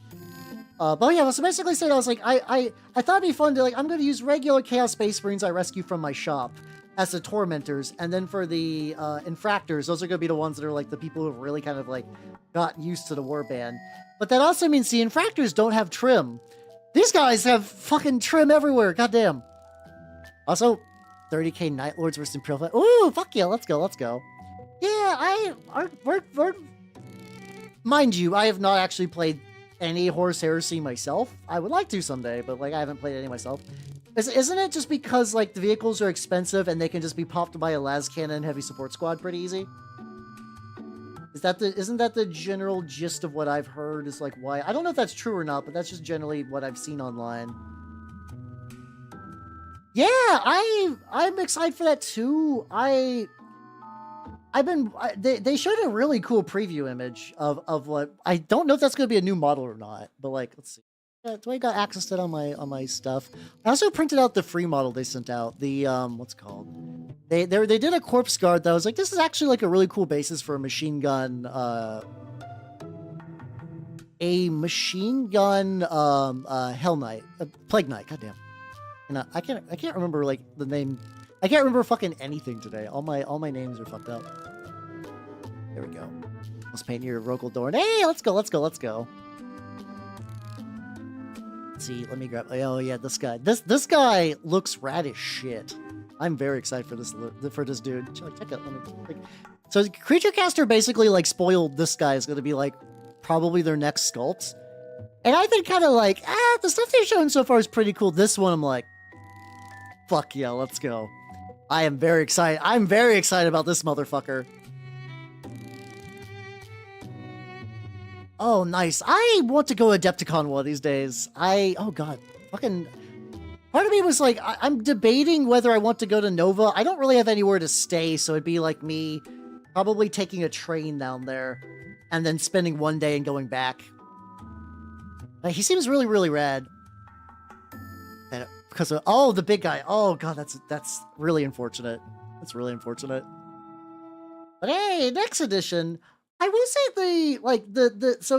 But yeah, so basically saying I was like, I thought it'd be fun to like, I'm going to use regular Chaos Space Marines I rescue from my shop as the Tormentors, and then for the Infractors, those are going to be the ones that are like the people who've really kind of like got used to the warband. But that also means the Infractors don't have trim. These guys have fucking trim everywhere, goddamn. Also, 30k Night Lords versus Imperial. Ooh, fuck yeah, let's go, let's go. Yeah, we're mind you, I have not actually played any Horus Heresy myself. I would like to someday, but like I haven't played any myself. Isn't it just because like the vehicles are expensive and they can just be popped by a las cannon heavy support squad pretty easy? Isn't that the general gist of what I've heard is like why? I don't know if that's true or not, but that's just generally what I've seen online. Yeah, I'm excited for that too. They showed a really cool preview image of what, I don't know if that's going to be a new model or not, but like, let's see. Do I got access to that on my stuff? I also printed out the free model they sent out. The what's it called? They did a corpse guard that I was like, this is actually like a really cool basis for a machine gun. Hell Knight, Plague Knight. Goddamn. And I can't remember like the name. I can't remember fucking anything today. All my names are fucked up. There we go. Let's paint your Rogel Dorn. Hey, let's go. Let's see, let me grab. Oh yeah, this guy. This guy looks rad as shit. I'm very excited for this dude. Check out. So Creature Caster basically like spoiled this guy is going to be like probably their next sculpt, and I've been kind of like, the stuff they've shown so far is pretty cool. This one, I'm like, fuck yeah, let's go. I am very excited. I'm very excited about this motherfucker. Oh, nice. I want to go Adepticon one of these days. Oh god. Fucking... Part of me was like, I'm debating whether I want to go to Nova. I don't really have anywhere to stay, so it'd be like me probably taking a train down there and then spending one day and going back. He seems really, really rad. And because of, oh, the big guy. Oh god, that's really unfortunate. That's really unfortunate. But hey, next edition... I will say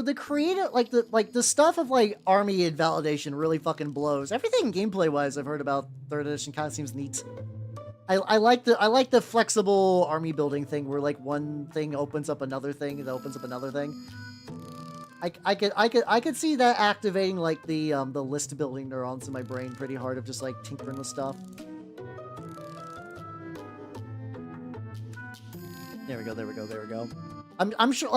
the creative the stuff of like army invalidation really fucking blows. Everything gameplay wise I've heard about 3rd edition kind of seems neat. I like the flexible army building thing where like one thing opens up another thing that opens up another thing. I could see that activating like the list building neurons in my brain pretty hard of just like tinkering with stuff. There we go. I'm sure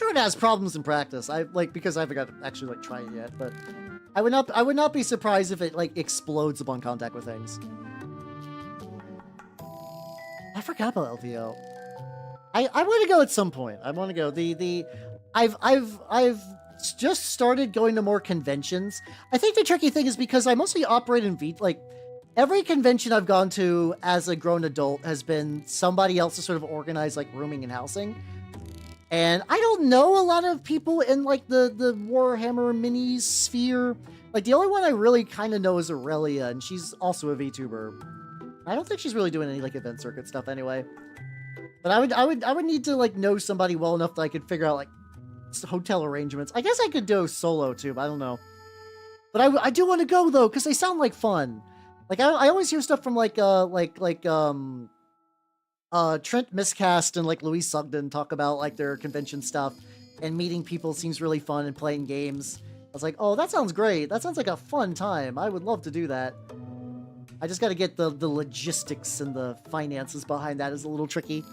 it has problems in practice. Because I haven't got to actually like try it yet, but I would not be surprised if it like explodes upon contact with things. I forgot about LVO. I want to go at some point. I want to go. I've just started going to more conventions. I think the tricky thing is because I mostly operate in every convention I've gone to as a grown adult has been somebody else to sort of organize like rooming and housing. And I don't know a lot of people in like the Warhammer mini sphere. Like the only one I really kind of know is Aurelia, and she's also a VTuber. I don't think she's really doing any like event circuit stuff anyway. But I would need to like know somebody well enough that I could figure out like hotel arrangements. I guess I could do solo too, but I don't know. But I do want to go though because they sound like fun. Like I always hear stuff from Trent Miscast and like Louise Sugden talk about like their convention stuff, and meeting people seems really fun and playing games. I was like, oh, that sounds great. That sounds like a fun time. I would love to do that. I just got to get the logistics and the finances behind that is a little tricky.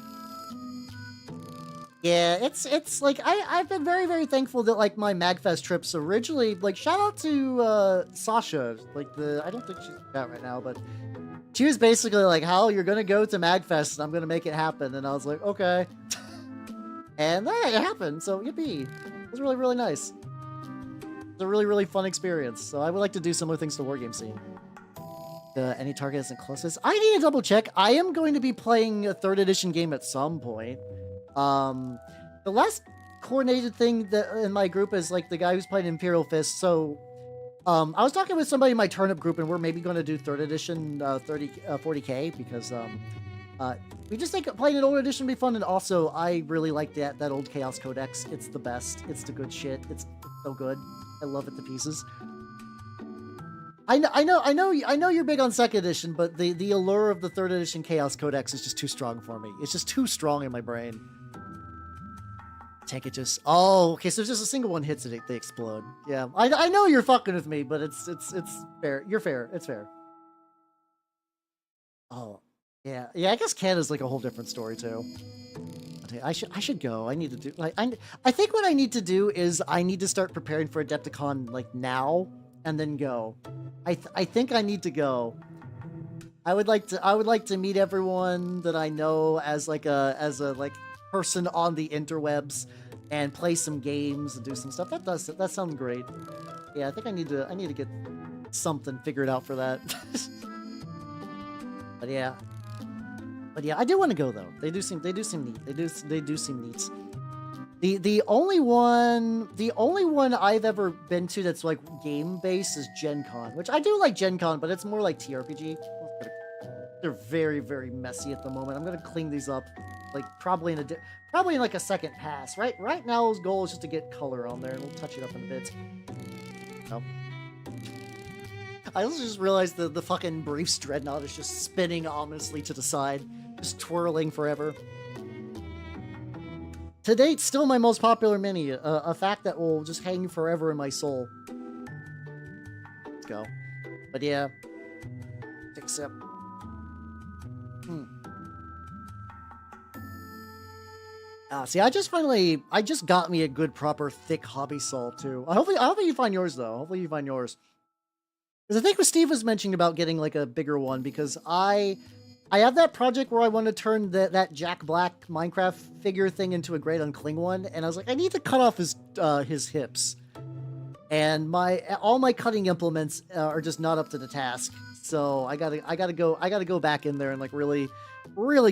Yeah, it's like I've been very, very thankful that like my MagFest trips originally, like shout out to Sasha, like I don't think she's out right now, but she was basically like, "Hal, you're gonna go to MagFest and I'm gonna make it happen," and I was like, "Okay," and it happened. So yippee! It was really, really nice. It's a really, really fun experience. So I would like to do similar things to Wargame Scene. Any target isn't closest. I need to double check. I am going to be playing a 3rd edition game at some point. The last coordinated thing that in my group is like the guy who's playing Imperial Fist. So, I was talking with somebody in my Turnip group, and we're maybe going to do 3rd edition, 40K because we just think playing an old edition would be fun. And also, I really like that old Chaos Codex. It's the best. It's the good shit. It's so good. I love it to pieces. I know you're big on 2nd edition, but the allure of the 3rd edition Chaos Codex is just too strong for me. It's just too strong in my brain. Tank it just... Oh, okay, so if just a single one hits it, they explode. Yeah, I know you're fucking with me, but it's fair. You're fair. It's fair. Oh, yeah. Yeah, I guess Canada's like a whole different story, too. I should go. I need to do... I think what I need to do is I need to start preparing for Adepticon, like, now, and then go. I think I need to go. I would like to meet everyone that I know as a person on the interwebs and play some games and do some stuff. That sounds great. Yeah, I think I need to get something figured out for that. But yeah, I do want to go though. They do seem neat. They do seem neat. The only one I've ever been to that's like game based is Gen Con, which I do like Gen Con, but it's more like TRPG. They're very, very messy at the moment. I'm gonna clean these up, like probably in like a second pass. Right now, his goal is just to get color on there, and we'll touch it up in a bit. Oh. I also just realized the fucking Briefs Dreadnought is just spinning ominously to the side, just twirling forever. To date, still my most popular mini, a fact that will just hang forever in my soul. Let's go. But yeah. Except... see, I just got me a good, proper, thick hobby saw, too. Hopefully you find yours, though. Hopefully you find yours. Because I think what Steve was mentioning about getting, like, a bigger one, because I have that project where I want to turn that Jack Black Minecraft figure thing into a Great Uncling one, and I was like, I need to cut off his hips. And all my cutting implements are just not up to the task. So I gotta go back in there and like really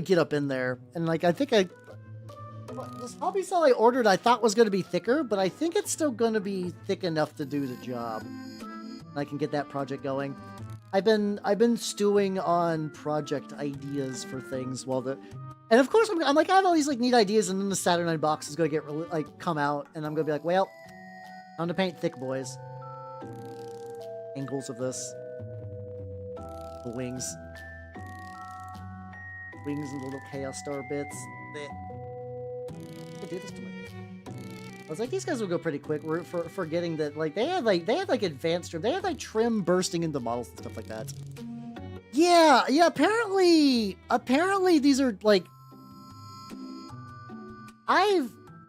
get up in there. And like I think this hobby saw I ordered I thought was gonna be thicker, but I think it's still gonna be thick enough to do the job. And I can get that project going. I've been stewing on project ideas for things and of course I'm like I have all these like neat ideas, and then the Saturnine box is gonna get come out, and I'm gonna be like, well, time to paint thick, boys. Angles of this. The wings. Wings and the little Chaos Star bits. I did this to my... I was like, these guys will go pretty quick. We're forgetting that like they had advanced trim. They had like trim bursting into models and stuff like that. Yeah. Apparently these are like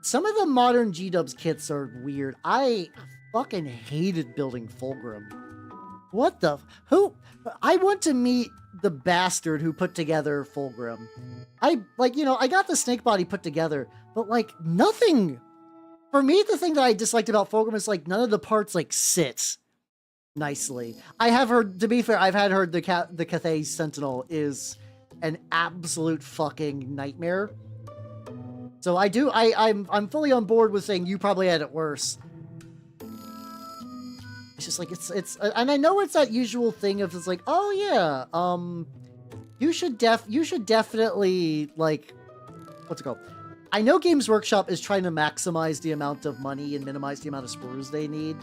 some of the modern G-Dubs kits are weird. I fucking hated building Fulgrim. What the... I want to meet the bastard who put together Fulgrim. I got the snake body put together, but like nothing... For me, the thing that I disliked about Fulgrim is like none of the parts like sit nicely. I have heard, to be fair, I've heard the Cathay Sentinel is an absolute fucking nightmare. So I'm fully on board with saying you probably had it worse. It's just like it's and I know it's that usual thing of it's like, oh yeah, you should definitely like, what's it called? I know Games Workshop is trying to maximize the amount of money and minimize the amount of sprues they need,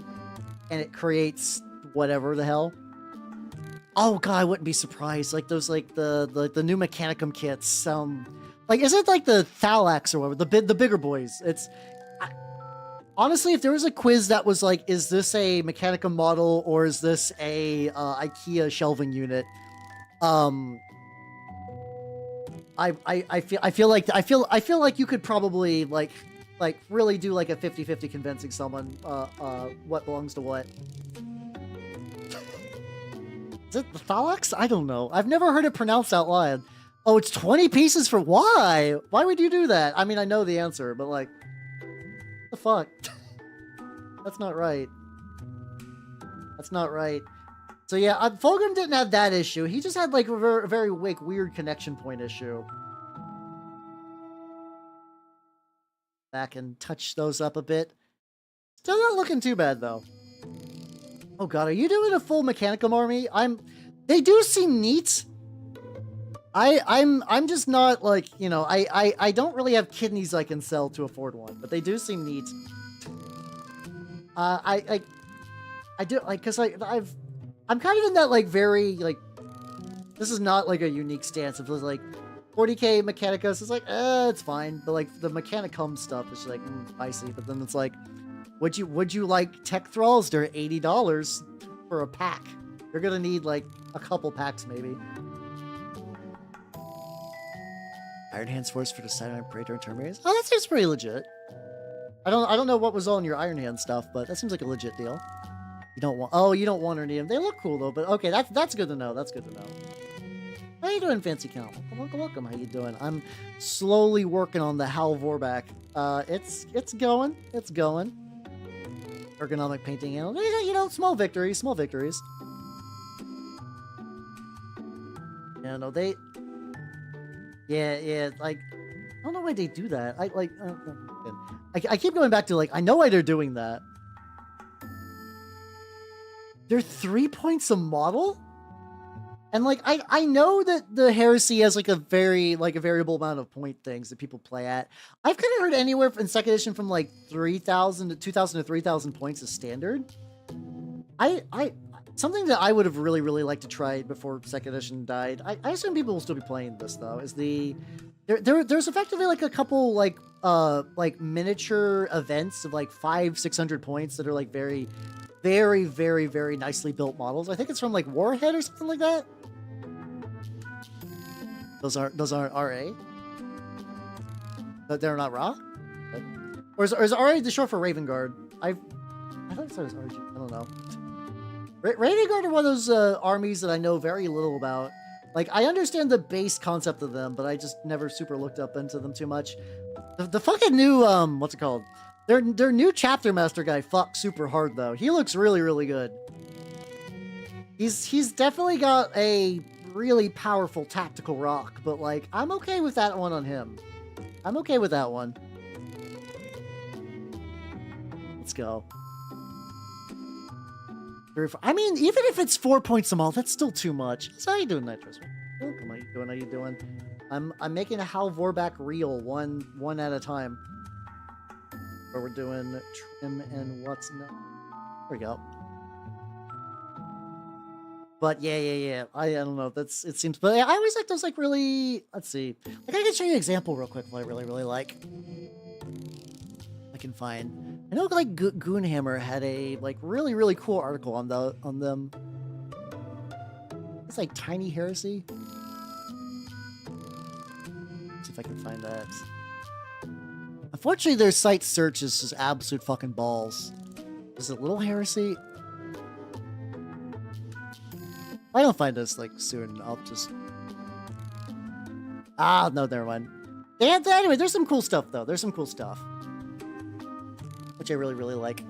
and it creates whatever the hell. Oh god, I wouldn't be surprised. Like those, like the new Mechanicum kits. Like is it like the Thalax or whatever? The bigger boys. Honestly, if there was a quiz that was like, is this a Mechanicum model or is this a IKEA shelving unit? I feel like you could probably like really do like a 50-50 convincing someone what belongs to what. Is it the Thalax? I don't know. I've never heard it pronounced out loud. Oh, it's 20 pieces for why? Why would you do that? I mean, I know the answer, but like, what the fuck? That's not right. That's not right. So yeah, Fulgrim didn't have that issue. He just had like a very like, weird connection point issue. Back and touch those up a bit. Still not looking too bad though. Oh god, are you doing a full Mechanicum army? They do seem neat. I'm just not like, you know, I don't really have kidneys I can sell to afford one, but they do seem neat. I do like, cause I'm kind of in that like very like, this is not like a unique stance. It was like 40k Mechanicus is like, it's fine, but like the Mechanicum stuff is like icy. But then it's like, would you like tech thralls? They're $80 for a pack. You're gonna need like a couple packs maybe. Iron Hands Force for the Sidearm Praetor and Terminators. Oh, that seems pretty legit. I don't know what was on your Iron Hand stuff, but that seems like a legit deal. You don't want any of them. They look cool though, but okay, that's good to know. That's good to know. How you doing, Fancy Count? Welcome. How you doing? I'm slowly working on the Gal Vorbak. It's going. Ergonomic painting, you know, small victories. Yeah, no, yeah, like, I don't know why they do that. I keep going back to, like, I know why they're doing that. They're 3 points a model? And, like, I know that the Heresy has, like, a variable amount of point things that people play at. I've kind of heard anywhere in 2nd edition from, like, 3,000 to 2,000 to 3,000 points is standard. Something that I would have really liked to try before 2nd edition died. I assume people will still be playing this though. There's effectively like a couple like miniature events of like 500-600 points that are like very nicely built models. I think it's from like Warhead or something like that. Those aren't RA. But they're not raw. Or is RA the short for Raven Guard? I thought it was RG. I don't know. Raven Guard are one of those armies that I know very little about. Like, I understand the base concept of them, but I just never super looked up into them too much. The fucking new, what's it called? Their new chapter master guy fucks super hard, though. He looks really good. He's definitely got a really powerful tactical rock, but, like, I'm okay with that one on him. I'm okay with that one. Let's go. I mean, even if it's 4 points a model, that's still too much. So how you doing, Nitrous? Welcome. How you doing? I'm making a Gal Vorbak reel one at a time. Where we're doing trim and what's not. There we go. But yeah. I don't know. It seems. But I always like those like really. Let's see. Like I can show you an example real quick. What I really like. I can find. I know like Goonhammer had a like really cool article on them. It's like Tiny Heresy. Let's see if I can find that. Unfortunately, their site search is just absolute fucking balls. Is it Little Heresy? If I don't find this like soon, I'll just. Ah, no, never mind. Anyway, there's some cool stuff though. There's some cool stuff. Which I really like.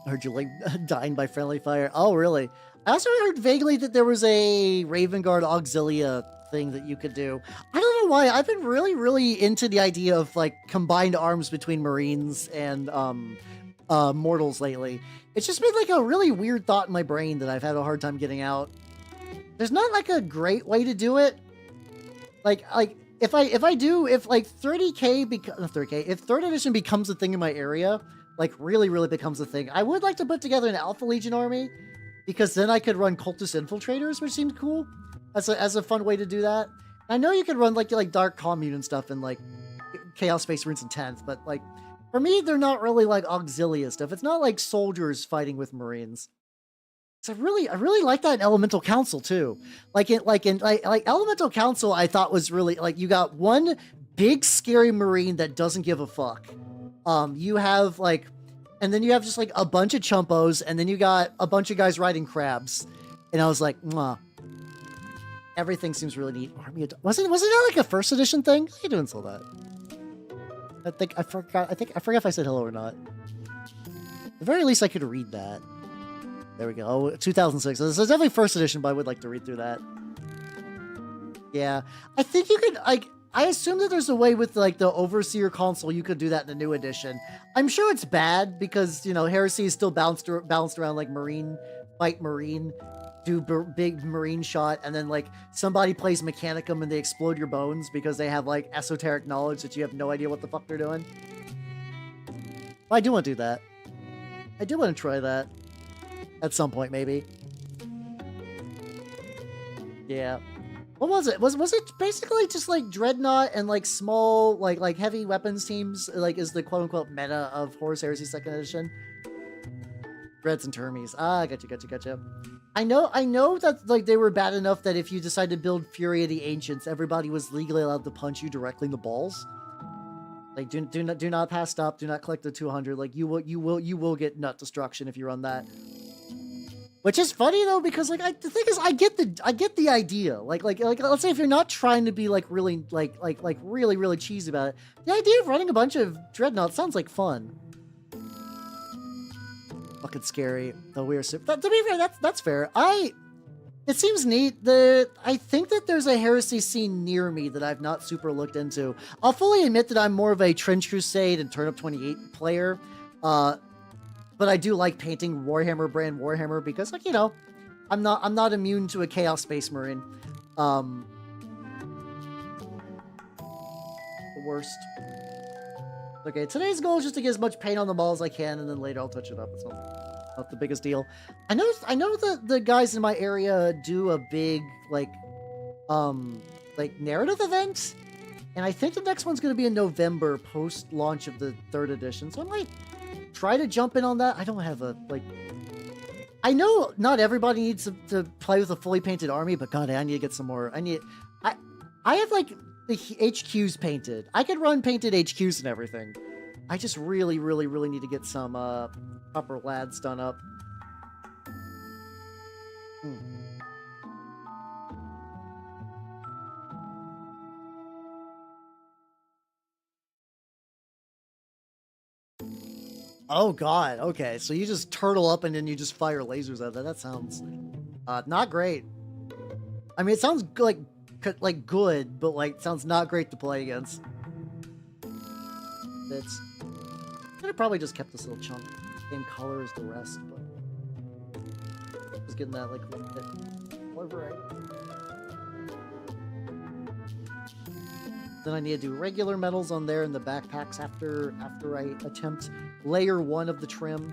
I heard you like dying by friendly fire. Oh, really? I also heard vaguely that there was a Raven Guard Auxilia thing that you could do. I don't know why. I've been really into the idea of like combined arms between Marines and mortals lately. It's just been like a really weird thought in my brain that I've had a hard time getting out. There's not like a great way to do it. Like if like 30k if 3rd edition becomes a thing in my area, like really becomes a thing, I would like to put together an Alpha Legion army, because then I could run Cultist Infiltrators, which seems cool as a fun way to do that. I know you could run like Dark Commune and stuff and like Chaos Space Marines and 10th, but like for me they're not really like Auxilia stuff. It's not like soldiers fighting with Marines. So I really like that in Elemental Council too. Like Elemental Council, I thought was really like you got one big scary marine that doesn't give a fuck. You have like, and then you have just like a bunch of chumpos, and then you got a bunch of guys riding crabs, and I was like, mwah. Everything seems really neat. Army wasn't that like a first edition thing? How you doing, so that? I forgot if I said hello or not. At the very least, I could read that. There we go. 2006. This is definitely first edition, but I would like to read through that. Yeah, I think you could like. I assume that there's a way with like the Overseer console you could do that in the new edition. I'm sure it's bad because you know Heresy is still bounced around like Marine, fight Marine, do big Marine shot, and then like somebody plays Mechanicum and they explode your bones because they have like esoteric knowledge that you have no idea what the fuck they're doing. I do want to do that. I do want to try that. At some point, maybe. Yeah. What was it? Was it basically just like Dreadnought and like small like heavy weapons teams like is the quote unquote meta of Horus Heresy 2nd edition? Dreads and Termies. Ah, gotcha. I know that like they were bad enough that if you decided to build Fury of the Ancients, everybody was legally allowed to punch you directly in the balls. Like do not pass up, do not collect the 200. Like you will get nut destruction if you run that. Which is funny though, because like the thing is, I get the idea. Like let's say if you're not trying to be like really really cheesy about it, the idea of running a bunch of Dreadnoughts sounds like fun. Fucking scary. Though we are to be fair, that's fair. It seems neat. I think that there's a Heresy scene near me that I've not super looked into. I'll fully admit that I'm more of a Trench Crusade and Turnip 28 player. But I do like painting Warhammer brand Warhammer because, like, you know, I'm not immune to a Chaos Space Marine. The worst. Okay, today's goal is just to get as much paint on the ball as I can, and then later I'll touch it up. It's not the biggest deal. I know that the guys in my area do a big like narrative event, and I think the next one's going to be in November post launch of the 3rd edition. So I might try to jump in on that. I don't have a like. I know not everybody needs to play with a fully painted army, but God, I need to get some more. I have like the HQs painted. I could run painted HQs and everything. I just really need to get some upper lads done up. Oh God, okay. So you just turtle up and then you just fire lasers at that. That sounds not great. I mean, it sounds like good, but like sounds not great to play against. It's could have probably just kept this little chunk same color as the rest, but just getting that like little bit whatever. Then I need to do regular metals on there in the backpacks after I attempt layer 1 of the trim.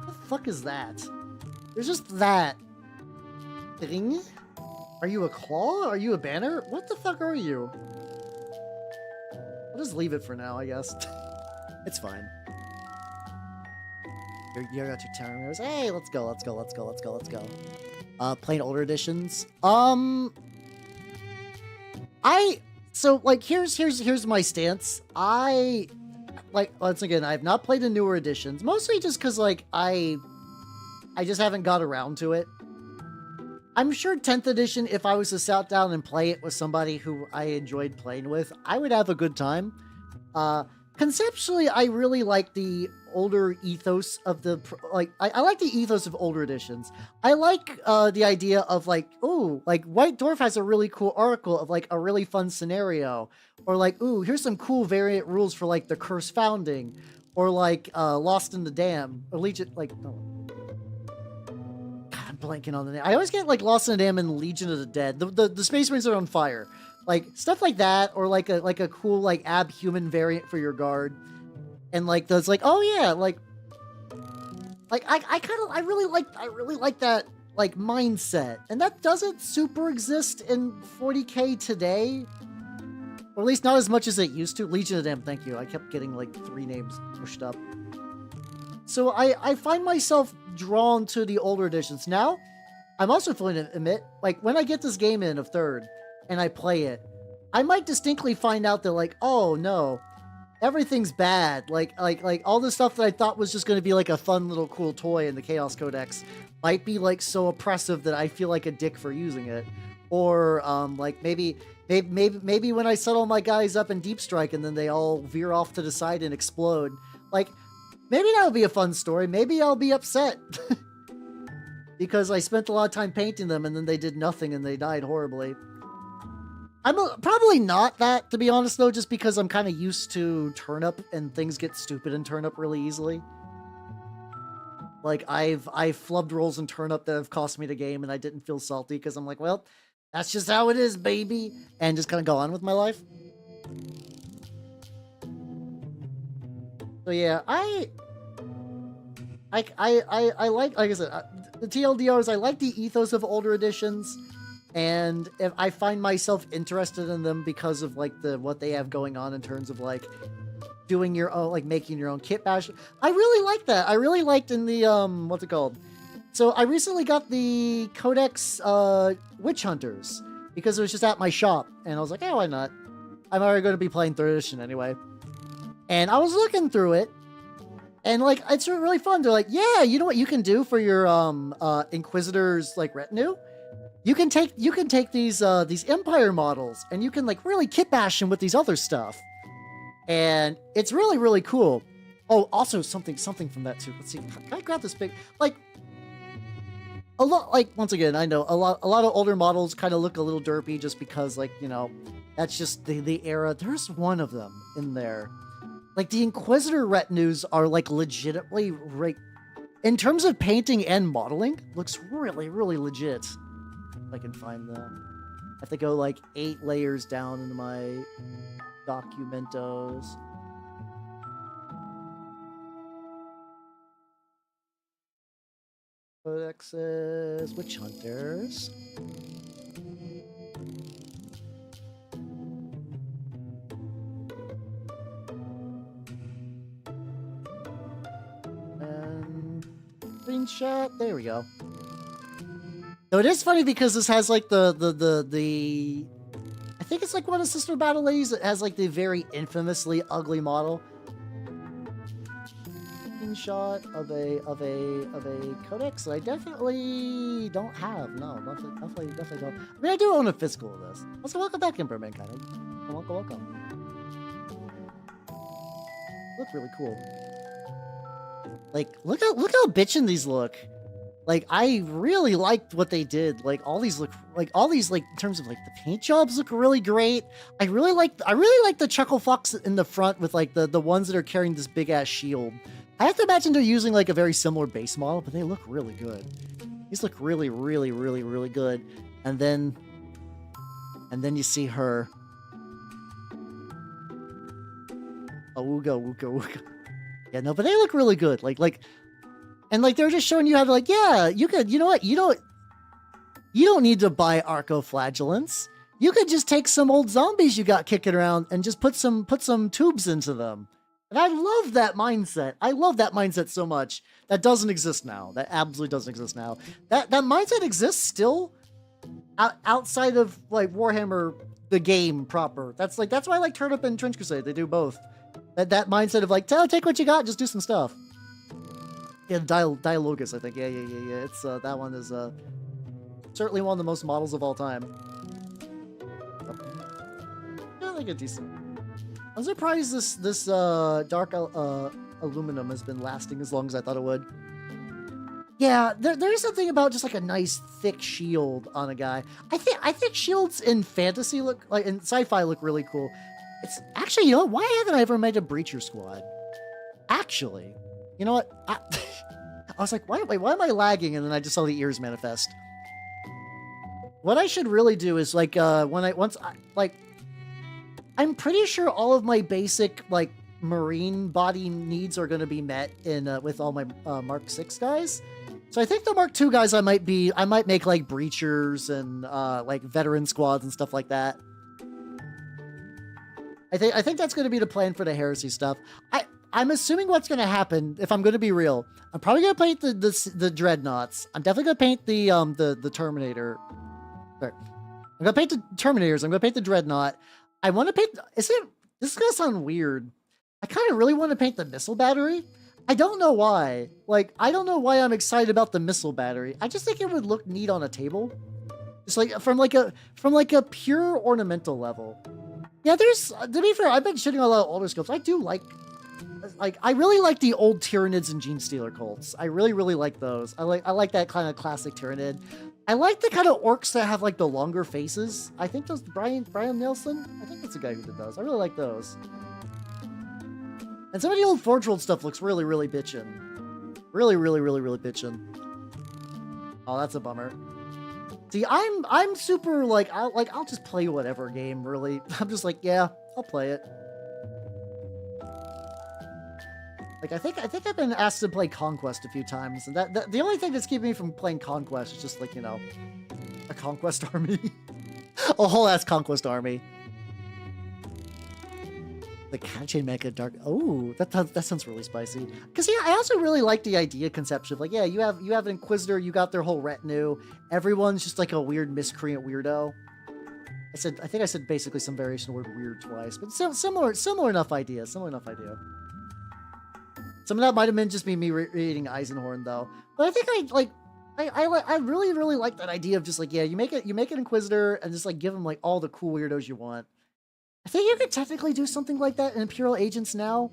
What the fuck is that? There's just that thing. Are you a claw? Are you a banner? What the fuck are you? I'll just leave it for now, I guess. It's fine. You got your town mirrors. Hey, let's go. Playing older editions. So like here's my stance. I like once again I have not played the newer editions, mostly just because like I just haven't got around to it. I'm sure 10th edition, if I was to sit down and play it with somebody who I enjoyed playing with, I would have a good time. Conceptually, I really like the older ethos of the, like, I like the ethos of older editions. I like the idea of, like, ooh, like, White Dwarf has a really cool article of, like, a really fun scenario. Or, like, ooh, here's some cool variant rules for, like, the Curse Founding. Or, like, Lost in the Dam. Or Legion, like, no. God, I'm blanking on the name. I always get, like, Lost in the Dam and Legion of the Dead. The Space Marines are on fire. Like, stuff like that, or like a cool, like, ab-human variant for your guard. And, like, those, like, oh, yeah, like, I really like that, like, mindset. And that doesn't super exist in 40k today. Or at least not as much as it used to. Legion of Damn, thank you. I kept getting, like, 3 names pushed up. So I find myself drawn to the older editions. Now, I'm also willing to admit, like, when I get this game in of 3rd and I play it, I might distinctly find out that, like, oh no, everything's bad. Like all the stuff that I thought was just going to be like a fun little cool toy in the Chaos Codex might be like so oppressive that I feel like a dick for using it. Or like maybe when I settle my guys up in Deep Strike and then they all veer off to the side and explode, like maybe that'll be a fun story. Maybe I'll be upset because I spent a lot of time painting them and then they did nothing and they died horribly. I'm probably not that, to be honest, though, just because I'm kind of used to Turnip and things get stupid in Turnip really easily. Like, I've flubbed rolls in Turnip that have cost me the game, and I didn't feel salty because I'm like, well, that's just how it is, baby, and just kind of go on with my life. So yeah, I like I said, the TLDRs. I like the ethos of older editions. And if I find myself interested in them because of like what they have going on in terms of like doing your own, like making your own kit bash. I really like that. I really liked in the what's it called? So I recently got the Codex Witch Hunters because it was just at my shop, and I was like, oh, why not? I'm already going to be playing 3rd edition anyway. And I was looking through it, and like it's really fun. They're like, yeah, you know what you can do for your Inquisitors like retinue? You can take these Empire models and you can like really kit bash them with these other stuff, and it's really, really cool. Oh, also something from that too. Let's see. Can I grab this big? Like a lot. Like once again, I know a lot of older models kind of look a little derpy just because like that's just the era. There's one of them in there. Like the Inquisitor retinues are like legitimately in terms of painting and modeling, looks really, really legit. If I can find them. I have to go like 8 layers down into my documentos. Codexes, Witch Hunters. And screenshot. There we go. So it is funny because this has like the I think it's like one of the Sister Battle Ladies that has like the very infamously ugly model. Screenshot of a codex that I definitely don't have. No, definitely don't. I mean, I do own a physical of this. Also, welcome back, Emperor Mankind. Welcome. Look really cool. Like, look how bitchin' these look. Like, I really liked what they did. Like, all these in terms of like the paint jobs look really great. I really like the Chuckle Fox in the front with like the ones that are carrying this big ass shield. I have to imagine they're using like a very similar base model, but they look really good. These look really, really, really, really good. And then you see her. Oh, Wooga. Yeah, no, but they look really good. And like they're just showing you how to like, yeah, you could, you know what? You don't need to buy Arcoflagellants. You could just take some old zombies you got kicking around and just put some tubes into them. And I love that mindset. I love that mindset so much. That doesn't exist now. That absolutely doesn't exist now. That mindset exists still outside of like Warhammer the game proper. That's why I like Turnip and Trench Crusade. They do both. That mindset of like, take what you got, just do some stuff. Yeah, Dialogus, I think. Yeah. It's that one is certainly one of the most models of all time. Yeah, like a decent. I'm surprised this dark aluminum has been lasting as long as I thought it would. Yeah, there's something about just like a nice thick shield on a guy. I think shields in fantasy look like in sci-fi look really cool. It's actually, why haven't I ever made a Breacher squad? Actually, you know what? I was like, why am I lagging? And then I just saw the ears manifest. What I should really do is like I'm pretty sure all of my basic like marine body needs are going to be met in with all my Mark 6 guys. So I think the Mark 2 guys I might make like breachers and like veteran squads and stuff like that. I think that's going to be the plan for the heresy stuff. I'm assuming what's gonna happen, if I'm gonna be real, I'm probably gonna paint the dreadnoughts. I'm definitely gonna paint the Terminator. Sorry. I'm gonna paint the Terminators. I'm gonna paint the dreadnought. I want to paint. This is gonna sound weird. I kind of really want to paint the missile battery. I don't know why. Like, I don't know why I'm excited about the missile battery. I just think it would look neat on a table. Just like from like a pure ornamental level. Yeah, to be fair, I've been shooting a lot of older sculpts. I do like, I really like the old Tyranids and Gene Stealer cults. I really, really like those. I like that kind of classic Tyranid. I like the kind of orcs that have like the longer faces. I think those Brian Nelson. I think that's the guy who did those. I really like those. And some of the old Forge World stuff looks really, really bitchin'. Really, really, really, really bitchin'. Oh, that's a bummer. See, I'm super like I'll just play whatever game. Really, I'm just like, yeah, I'll play it. Like, I think I've been asked to play Conquest a few times, and that the only thing that's keeping me from playing Conquest is just like, you know, a Conquest army. A whole ass Conquest army. The Catchain Mecha Dark. Oh, that sounds really spicy. Because yeah, I also really like the idea conception of like, yeah, you have an Inquisitor, you got their whole retinue. Everyone's just like a weird miscreant weirdo. I think I said basically some variation of the word weird twice, but similar enough idea. Similar enough idea. Some of that might have been just me reading Eisenhorn though. But I think I really, really like that idea of just like, yeah, you make an Inquisitor and just like give them like all the cool weirdos you want. I think you could technically do something like that in Imperial Agents now.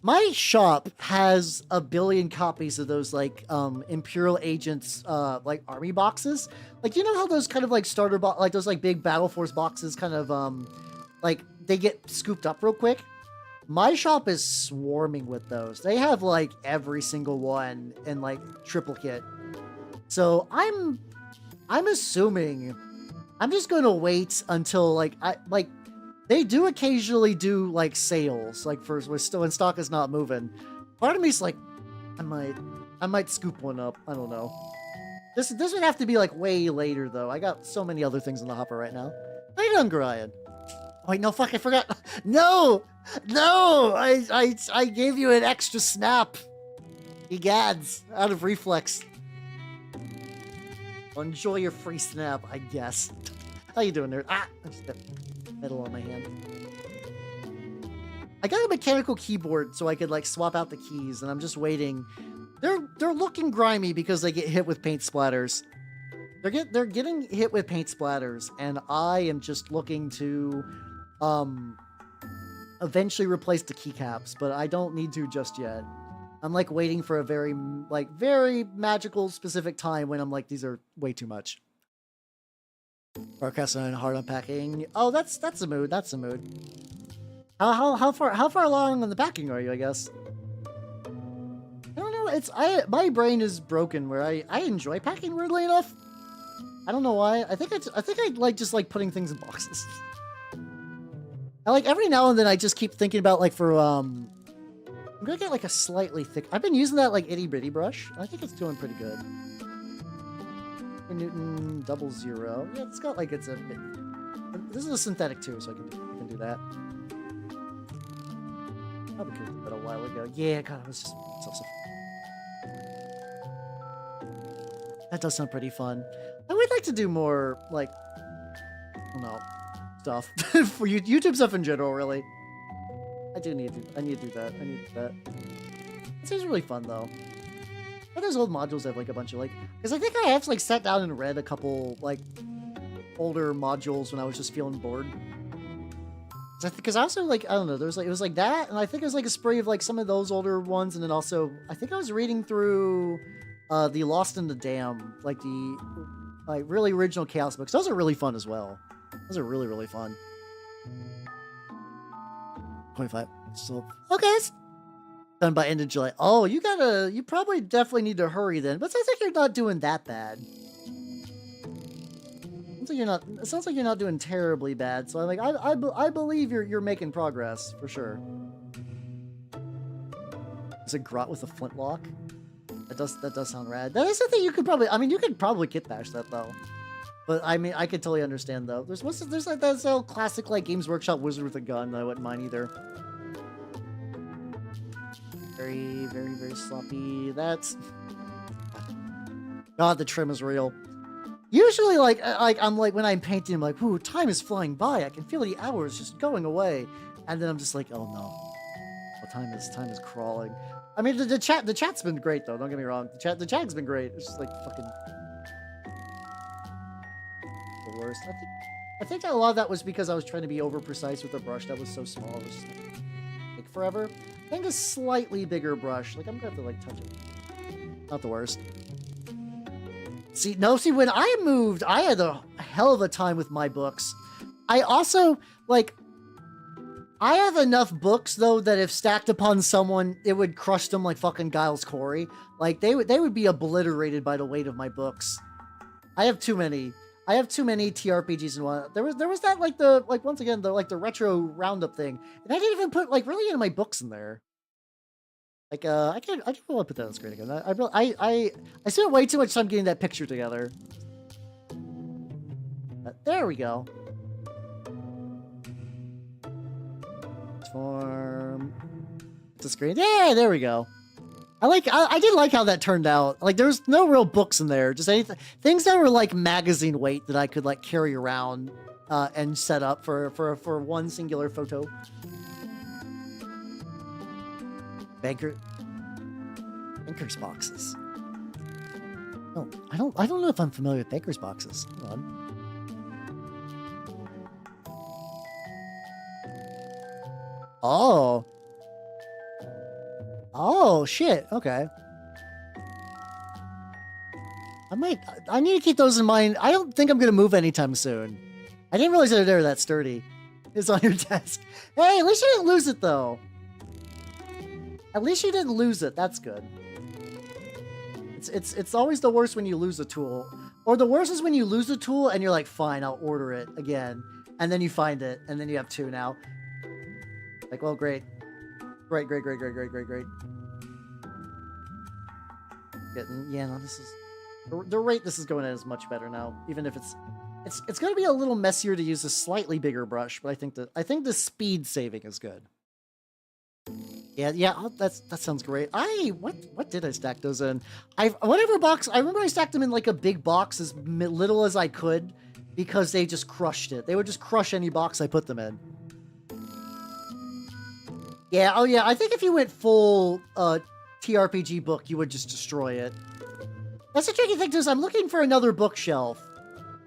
My shop has 1 billion copies of those like Imperial Agents like army boxes. Like, you know how those kind of like starter like those like big Battle Force boxes kind of like they get scooped up real quick. My shop is swarming with those. They have like every single one in like triplicate. So I'm assuming I'm just going to wait until they do occasionally do like sales, like when stock is not moving. Part of me's like, I might scoop one up. I don't know. This would have to be like way later though. I got so many other things in the hopper right now. How you doing, Gorion? Wait, no, fuck, I forgot. No, I gave you an extra snap. Egads, out of reflex. Enjoy your free snap, I guess. How you doing there? Ah, I just got metal on my hand. I got a mechanical keyboard so I could like swap out the keys, and I'm just waiting. They're looking grimy because they get hit with paint splatters. They're getting hit with paint splatters, and I am just looking to eventually replace the keycaps, but I don't need to just yet. I'm like waiting for a very magical specific time when I'm like, these are way too much. Broadcast and hard unpacking. Oh, that's a mood. That's a mood. How far along in the packing are you? I guess. I don't know. My brain is broken where I enjoy packing weirdly enough. I don't know why. I think I like just like putting things in boxes. I like every now and then I just keep thinking about like for I'm gonna get like a slightly thick. I've been using that like itty bitty brush. I think it's doing pretty good. Newton 00. Yeah, it's got like it's a bit. This is a synthetic too, so I can do that. Probably could have done that a while ago. Yeah, God, it was just so. That does sound pretty fun. I would like to do more like I don't know stuff for YouTube stuff in general. Really, I need to do that. I need to do that. It seems really fun though. All those old modules have like a bunch of like, because I think I have like sat down and read a couple like older modules when I was just feeling bored. Because I also like, I don't know, there was like, it was like that, and I think it was like a spree of like some of those older ones, and then also I think I was reading through the Lost in the Dam, like the like really original Chaos books. Those are really fun as well. Those are really, really fun. 25. So okay, it's done by end of July. Oh, you probably definitely need to hurry then. But it sounds like you're not doing that bad. It sounds like you're not doing terribly bad. So I'm like, I believe you're making progress for sure. Is it grot with a flintlock? That does sound rad. That is something you could probably. I mean, you could probably kitbash that though. But I mean, I could totally understand though. There's like that old classic like Games Workshop wizard with a gun that I wouldn't mind either. Very, very, very sloppy. That's... God, the trim is real. Usually, I'm like, when I'm painting, I'm like, ooh, time is flying by. I can feel the hours just going away. And then I'm just like, oh no. Well, time is crawling. I mean, the chat's been great, though. Don't get me wrong. The chat's been great. It's just like fucking... the worst. I think a lot of that was because I was trying to be over precise with the brush that was so small. It was just like, take forever. I think a slightly bigger brush. Like, I'm gonna have to like touch it. Not the worst. See, when I moved, I had a hell of a time with my books. I also, like, I have enough books, though, that if stacked upon someone, it would crush them like fucking Giles Corey. Like, they would be obliterated by the weight of my books. I have too many. I have too many TRPGs in one. There was that, like, once again, the retro roundup thing. And I didn't even put, like, really any of my books in there. Like, I can't really put that on the screen again. I spent way too much time getting that picture together. There we go. Transform the screen. Yeah, there we go. I did like how that turned out. Like, there was no real books in there. Just anything, things that were like magazine weight that I could like carry around and set up for one singular photo. Banker's boxes. Oh, I don't know if I'm familiar with Banker's boxes. Hold on. Oh. Oh shit. Okay. I need to keep those in mind. I don't think I'm gonna move anytime soon. I didn't realize that they're that sturdy. It's on your desk. Hey, at least you didn't lose it though. At least you didn't lose it. That's good. It's always the worst when you lose a tool. Or the worst is when you lose a tool and you're like, fine, I'll order it again. And then you find it, and then you have two now. Like, well, great. Great. Yeah, no, this is... The rate this is going at is much better now. Even if it's going to be a little messier to use a slightly bigger brush, but I think the speed saving is good. Yeah, that sounds great. What did I stack those in? Whatever box, I remember I stacked them in like a big box as little as I could because they just crushed it. They would just crush any box I put them in. Yeah, oh yeah, I think if you went full TRPG book, you would just destroy it. That's the tricky thing too, is I'm looking for another bookshelf.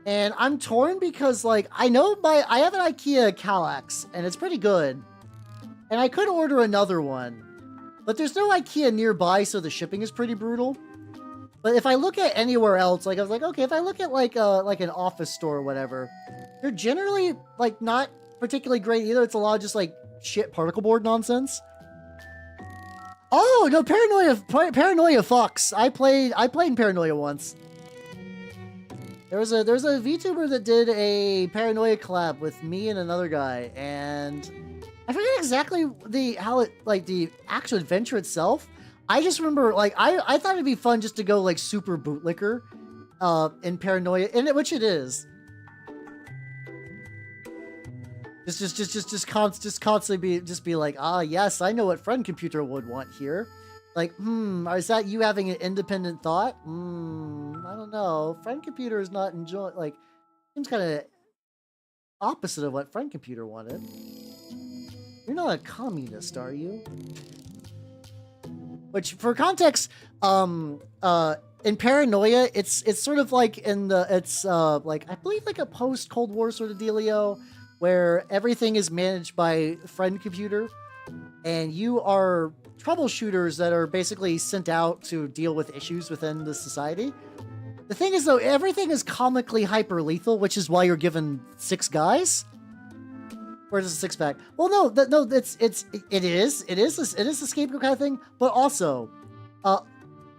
And I'm torn because like, I have an IKEA Kallax and it's pretty good. And I could order another one, but there's no IKEA nearby, so the shipping is pretty brutal. But if I look at anywhere else, like I was like, okay, if I look at like an office store or whatever, they're generally like not particularly great either. It's a lot of just like shit particle board nonsense. Oh no, Paranoia fucks. I played in Paranoia once. There was a VTuber that did a Paranoia collab with me and another guy, and I forget exactly the actual adventure itself. I just remember like I thought it'd be fun just to go like super bootlicker in Paranoia, which it is. Just constantly be like, ah yes, I know what Friend Computer would want here. Like, is that you having an independent thought? I don't know. Friend Computer is not seems kind of opposite of what Friend Computer wanted. You're not a communist, are you? Which, for context, in Paranoia, it's sort of like I believe like a post-Cold War sort of dealio, where everything is managed by Friend Computer, and you are troubleshooters that are basically sent out to deal with issues within the society. The thing is, though, everything is comically hyper-lethal, which is why you're given 6 guys. Or is it a 6-pack? Well, no, it is a scapegoat kind of thing, but also,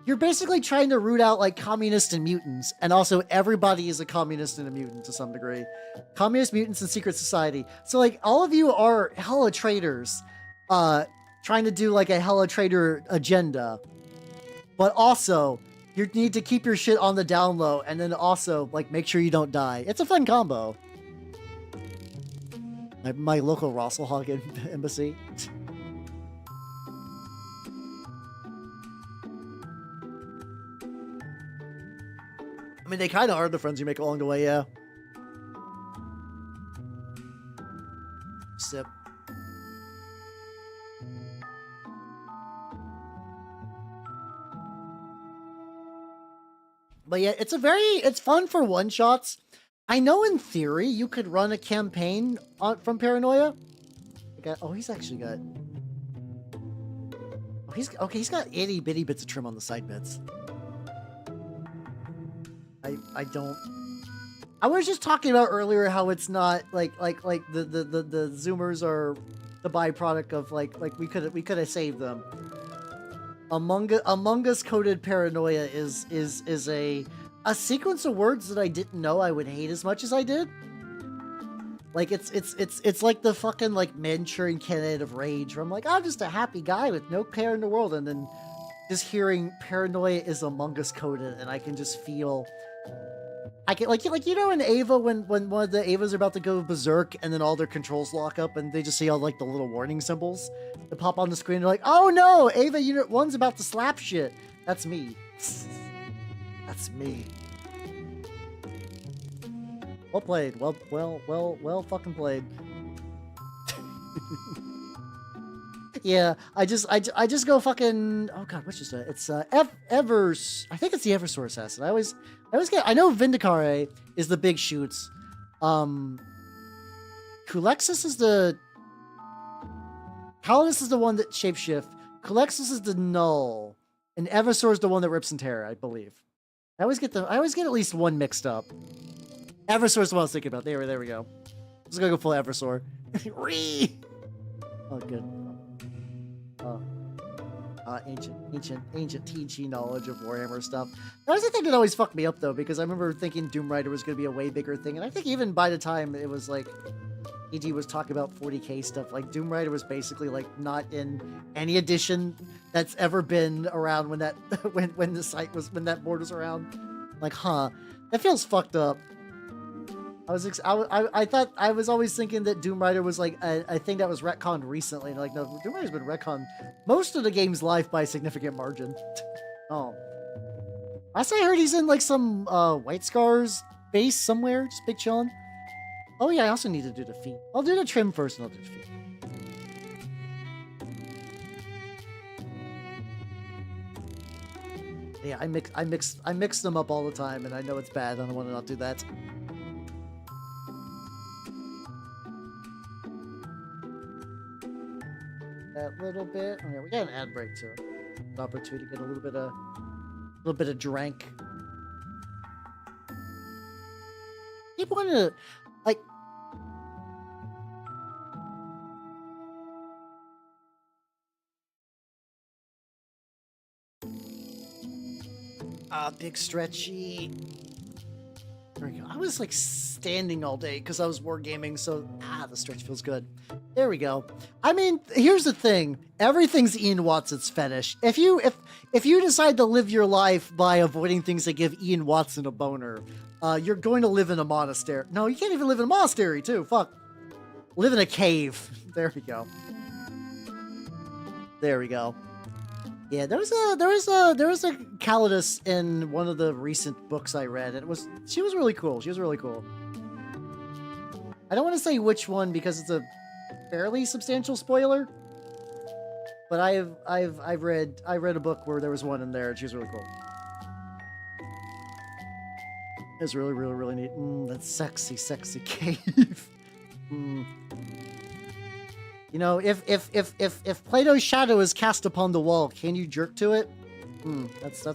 you're basically trying to root out like communists and mutants, and also everybody is a communist and a mutant to some degree. Communist, mutants, and secret society. So like all of you are hella traitors, trying to do like a hella traitor agenda, but also you need to keep your shit on the down low, and then also like make sure you don't die. It's a fun combo. My local Rosselhog embassy. I mean, they kind of are the friends you make along the way, yeah. Sip. But yeah, it's fun for one-shots. I know in theory you could run a campaign from Paranoia. Oh, he's actually got... Oh, he's got itty bitty bits of trim on the side bits. I don't... I was just talking about earlier how it's not like the zoomers are the byproduct of like we could have saved them. Among Us coded Paranoia is a sequence of words that I didn't know I would hate as much as I did. Like it's like the fucking like Manchurian Candidate of Rage, where I'm like, I'm just a happy guy with no care in the world, and then just hearing Paranoia is Among Us coded, and I can just feel. I can like you know in Ava when one of the Avas are about to go berserk and then all their controls lock up and they just see all like the little warning symbols that pop on the screen. They're like, oh no, Ava Unit 1's about to slap shit. That's me. That's me. Well played. Well fucking played. Yeah, I just go fucking. Oh god, what's just a? It's Evers. I think it's the Eversor assassin. I always get. I know Vindicare is the big shoots. Kulexis is the. Paladus is the one that shapeshift. Kulexis is the null, and Eversor is the one that rips and tear. I believe. I always get at least one mixed up. Eversor is the one I was thinking about. There we go. I'm just gonna go full Eversor. Ree. Oh good. Ancient TG knowledge of Warhammer stuff. That was the thing that always fucked me up though, because I remember thinking Doom Rider was going to be a way bigger thing, and I think even by the time it was like EG was talking about 40k stuff, like Doom Rider was basically like not in any edition that's ever been around when that when that board was around. Like, huh, that feels fucked up. I thought I was always thinking that Doom Rider was like a thing that was retconned recently. And like, no, Doom Rider's been retconned most of the game's life by a significant margin. Oh, last I heard he's in like some White Scars base somewhere, just big chillin'. Oh yeah, I also need to do the feet. I'll do the trim first, and I'll do the feet. Yeah, I mix them up all the time, and I know it's bad. I don't want to not do that. That little bit. Oh yeah, we got an ad break too. An opportunity to get a little bit of drink. Keep wanting to like. Big stretchy. There we go. I was like standing all day because I was wargaming, so the stretch feels good. There we go. I mean, here's the thing. Everything's Ian Watson's fetish. If you decide to live your life by avoiding things that give Ian Watson a boner, you're going to live in a monastery. No, you can't even live in a monastery too. Fuck. Live in a cave. There we go. There we go. Yeah, there was a Calidus in one of the recent books I read, and she was really cool. She was really cool. I don't want to say which one because it's a fairly substantial spoiler, but I've read a book where there was one in there, and she was really cool. It's really neat. That's sexy cave. You know, if Plato's shadow is cast upon the wall, can you jerk to it? That's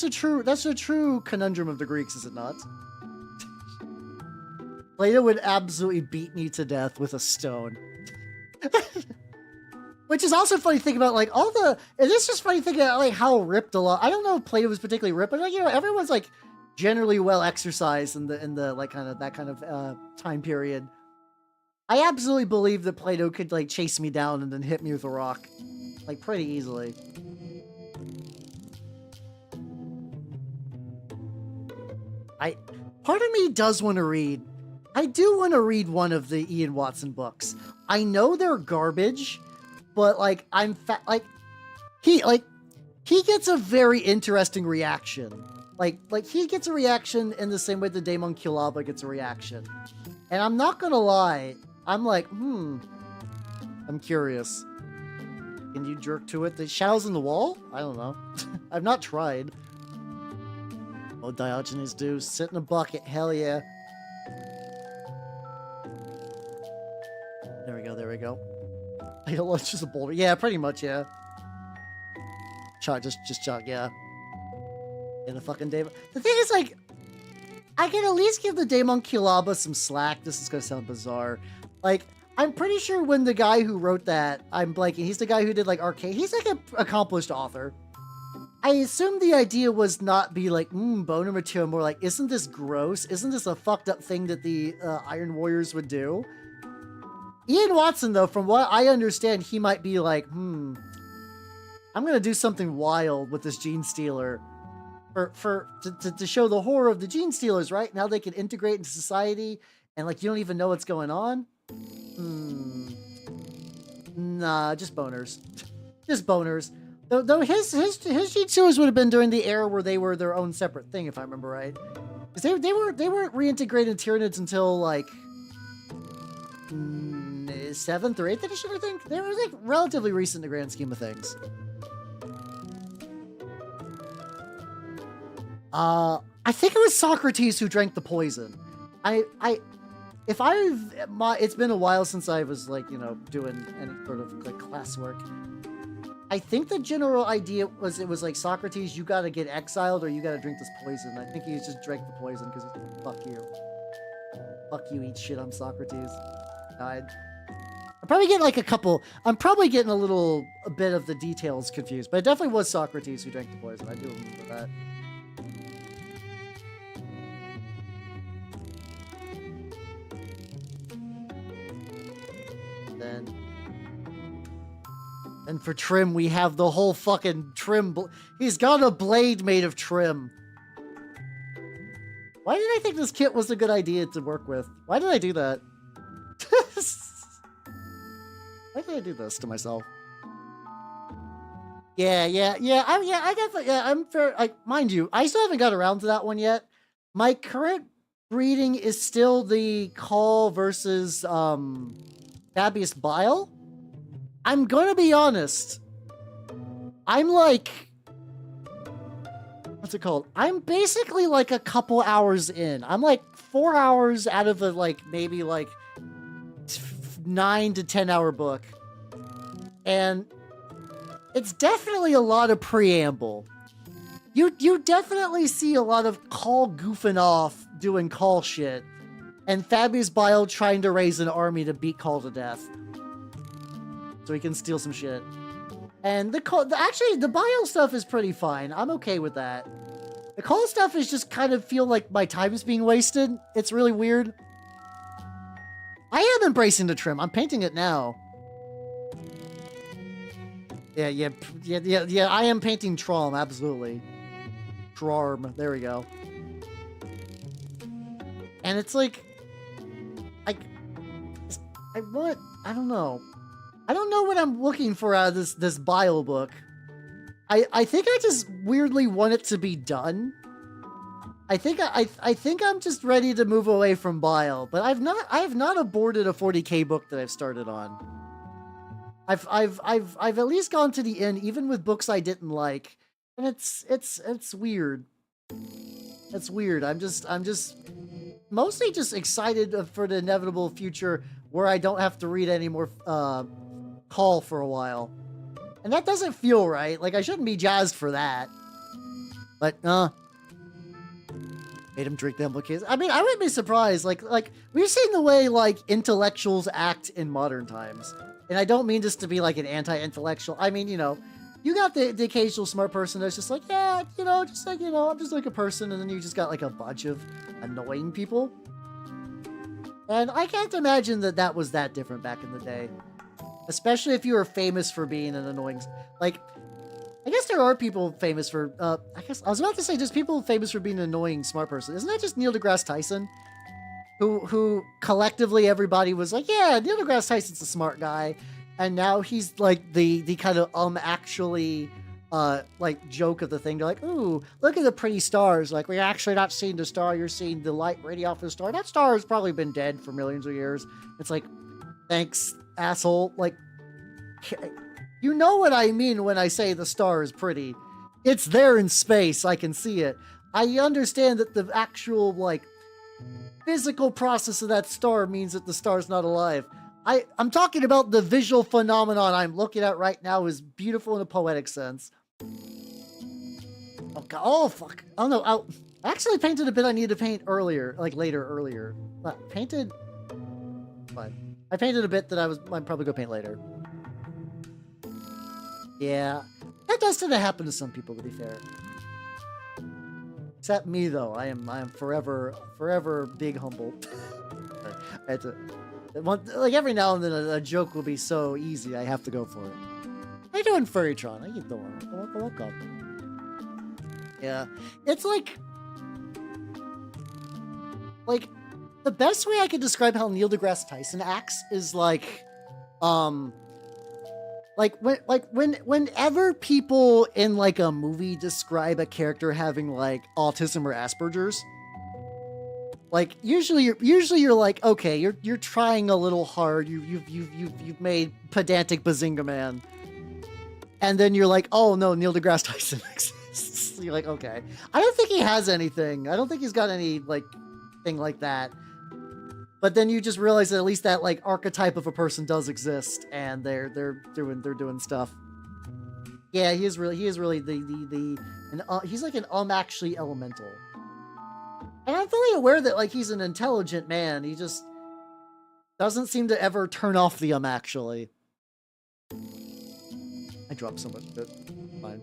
a true conundrum of the Greeks, is it not? Plato would absolutely beat me to death with a stone. Which is also funny to think about, like, it's just funny thinking about, like, how ripped a lot. I don't know if Plato was particularly ripped, but, like, you know, everyone's, like, generally well exercised in the like, kind of, that kind of, time period. I absolutely believe that Plato could, like, chase me down and then hit me with a rock. Like, pretty easily. Part of me does want to read. I do want to read one of the Ian Watson books. I know they're garbage, but, like, he gets a very interesting reaction Like he gets a reaction in the same way the Daemon Kulaba gets a reaction. And I'm not gonna lie, I'm like, I'm curious. Can you jerk to it? The shadows in the wall? I don't know. I've not tried. Oh, Diogenes do. Sit in a bucket. Hell yeah. There we go, there we go. I don't want just a boulder. Yeah, pretty much, yeah. Just chug, yeah. In the fucking Daemon. The thing is, like, I can at least give the Daemon Kulaba some slack. This is gonna sound bizarre. Like, I'm pretty sure when the guy who wrote that, I'm blanking, he's the guy who did, like, Arcane. He's, like, an accomplished author. I assume the idea was not be like, boner material, more like, isn't this gross? Isn't this a fucked up thing that the Iron Warriors would do? Ian Watson, though, from what I understand, he might be like, I'm gonna do something wild with this Gene Stealer to show the horror of the Gene Stealers, right? Now they can integrate into society and, like, you don't even know what's going on. Nah, just boners. Just boners. Though his Gene Stealers would have been during the era where they were their own separate thing, if I remember right. Because they weren't reintegrated Tyranids until, like, 7th or 8th edition, I think. They were, like, relatively recent in the grand scheme of things. I think it was Socrates who drank the poison. It's been a while since I was, like, you know, doing any sort of, like, classwork. I think the general idea was, it was like, Socrates, you gotta get exiled or you gotta drink this poison. I think he just drank the poison because he's like, fuck you. Fuck you, eat shit, I'm Socrates. I'm probably getting like I'm probably getting a bit of the details confused, but it definitely was Socrates who drank the poison. I do remember that. And for Trim, we have the whole fucking Trim. He's got a blade made of Trim. Why did I think this kit was a good idea to work with? Why did I do that? Why did I do this to myself? Yeah. I definitely, I'm fair. Like, mind you, I still haven't got around to that one yet. My current breeding is still the Call versus Fabius Bile. I'm gonna be honest. I'm like, what's it called? I'm basically like a couple hours in. I'm like 4 hours out of a, like, maybe like 9 to 10 hour book. And it's definitely a lot of preamble. You definitely see a lot of Call goofing off doing Call shit, and Fabius Bile trying to raise an army to beat Call to death. So he can steal some shit. And actually, the Bile stuff is pretty fine. I'm okay with that. The Call stuff is just kind of feel like my time is being wasted. It's really weird. I am embracing the Trim. I'm painting it now. Yeah, I am painting Trom, absolutely. Trarm, there we go. And it's like, I don't know. I don't know what I'm looking for out of this Bile book. I think I just weirdly want it to be done. I think I'm just ready to move away from Bile, but I have not aborted a 40k book that I've started on. I've at least gone to the end, even with books I didn't like, and it's weird. It's weird. I'm just mostly just excited for the inevitable future where I don't have to read any more Call for a while. And that doesn't feel right. Like, I shouldn't be jazzed for that. But, made him drink the implications. I mean, I wouldn't be surprised. Like, we've seen the way, like, intellectuals act in modern times. And I don't mean this to be, like, an anti-intellectual. I mean, you know, you got the occasional smart person that's just like, yeah, you know, just like, you know, I'm just like a person. And then you just got, like, a bunch of annoying people. And I can't imagine that was that different back in the day. Especially if you were famous for being an annoying... Like, I guess there are people famous for... I guess I was about to say just people famous for being an annoying smart person. Isn't that just Neil deGrasse Tyson? Who collectively everybody was like, yeah, Neil deGrasse Tyson's a smart guy. And now he's like the kind of actually like joke of the thing. They're like, ooh, look at the pretty stars. Like, we're actually not seeing the star. You're seeing the light radiating off the star. That star has probably been dead for millions of years. It's like, thanks, asshole. Like, you know what I mean when I say the star is pretty. It's there in space. I can see it. I understand that the actual, like, physical process of that star means that the star's not alive. I'm talking about the visual phenomenon I'm looking at right now is beautiful in a poetic sense. Oh, God. Oh, fuck. Oh, no. I actually painted a bit I needed to paint earlier, like earlier. But painted... Fine. I painted a bit that I'm probably going to paint later. Yeah. That does tend to happen to some people, to be fair. Except me, though. I am forever big humble. I had to... Like, every now and then a joke will be so easy, I have to go for it. How you doing, Furrytron? How you doing? Welcome. Yeah. It's like, the best way I could describe how Neil deGrasse Tyson acts is whenever people in, like, a movie describe a character having, like, autism or Asperger's, like, usually you're like, okay, you're trying a little hard. You've made pedantic Bazinga Man, and then you're like, oh no, Neil deGrasse Tyson exists. You're like, okay, I don't think he has anything. I don't think he's got any like thing like that. But then you just realize that at least that like archetype of a person does exist, and they're doing stuff. Yeah, he is really he's like an actually elemental. And I'm fully aware that, like, he's an intelligent man. He just doesn't seem to ever turn off the actually. I dropped so much, but fine.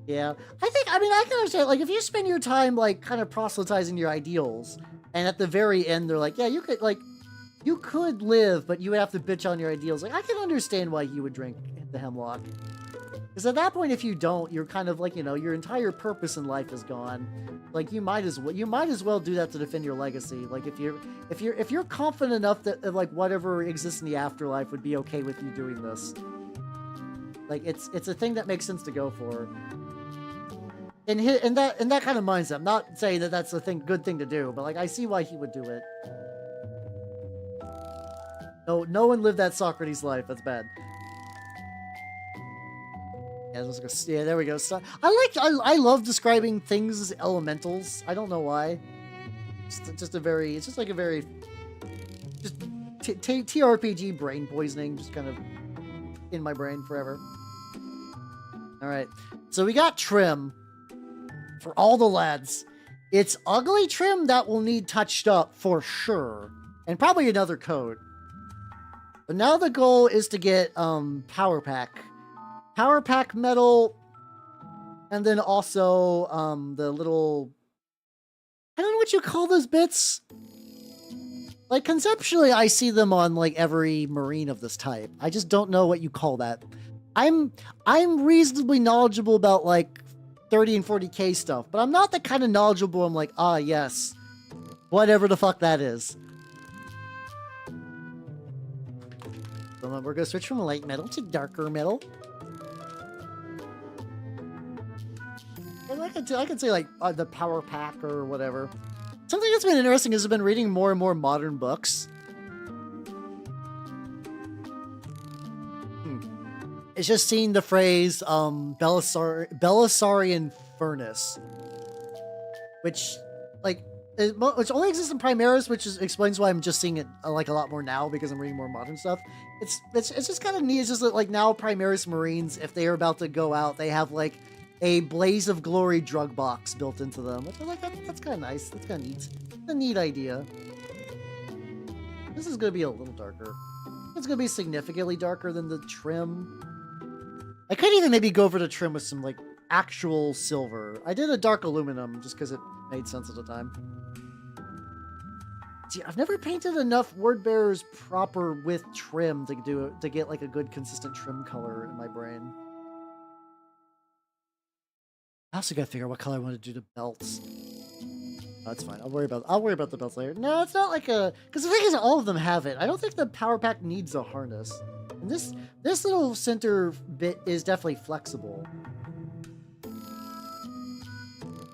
Yeah. I can understand, like, if you spend your time, like, kind of proselytizing your ideals, and at the very end, they're like, yeah, you could live, but you would have to bitch on your ideals. Like, I can understand why you would drink the hemlock. Because at that point, if you don't, you're kind of like, you know, your entire purpose in life is gone. Like, you might as well do that to defend your legacy. Like, if you're confident enough that like whatever exists in the afterlife would be okay with you doing this, like it's a thing that makes sense to go for. In that kind of mindset, I'm not saying that that's a good thing to do, but like I see why he would do it. No one lived that Socrates life. That's bad. Yeah, there we go. So, I love describing things as elementals. I don't know why. It's just like a very TRPG brain poisoning, just kind of in my brain forever. All right, so we got trim for all the lads. It's ugly trim that will need touched up for sure, and probably another coat. But now the goal is to get power pack metal, and then also the little, I don't know what you call those bits. Like, conceptually I see them on like every marine of this type. I just don't know what you call that. I'm reasonably knowledgeable about like 30 and 40k stuff, but I'm not the kind of knowledgeable I'm like, ah yes, whatever the fuck that is. So we're gonna switch from light metal to darker metal. I could say like the power pack or whatever. Something that's been interesting is I've been reading more and more modern books. It's just seeing the phrase Belisarian furnace, which only exists in Primaris, which explains why I'm just seeing it like a lot more now because I'm reading more modern stuff. It's just kind of neat. It's just that like now Primaris Marines, if they are about to go out, they have like a Blaze of Glory drug box built into them. Which I'm like, that's kind of nice. That's kind of neat. It's a neat idea. This is going to be a little darker. It's going to be significantly darker than the trim. I could even maybe go over the trim with some like actual silver. I did a dark aluminum just because it made sense at the time. See, I've never painted enough word bearers proper with trim to get like a good consistent trim color in my brain. I also gotta figure out what color I want to do the belts. That's fine. I'll worry about the belts later. No, it's not like a, because the thing is, all of them have it. I don't think the power pack needs a harness. And this little center bit is definitely flexible.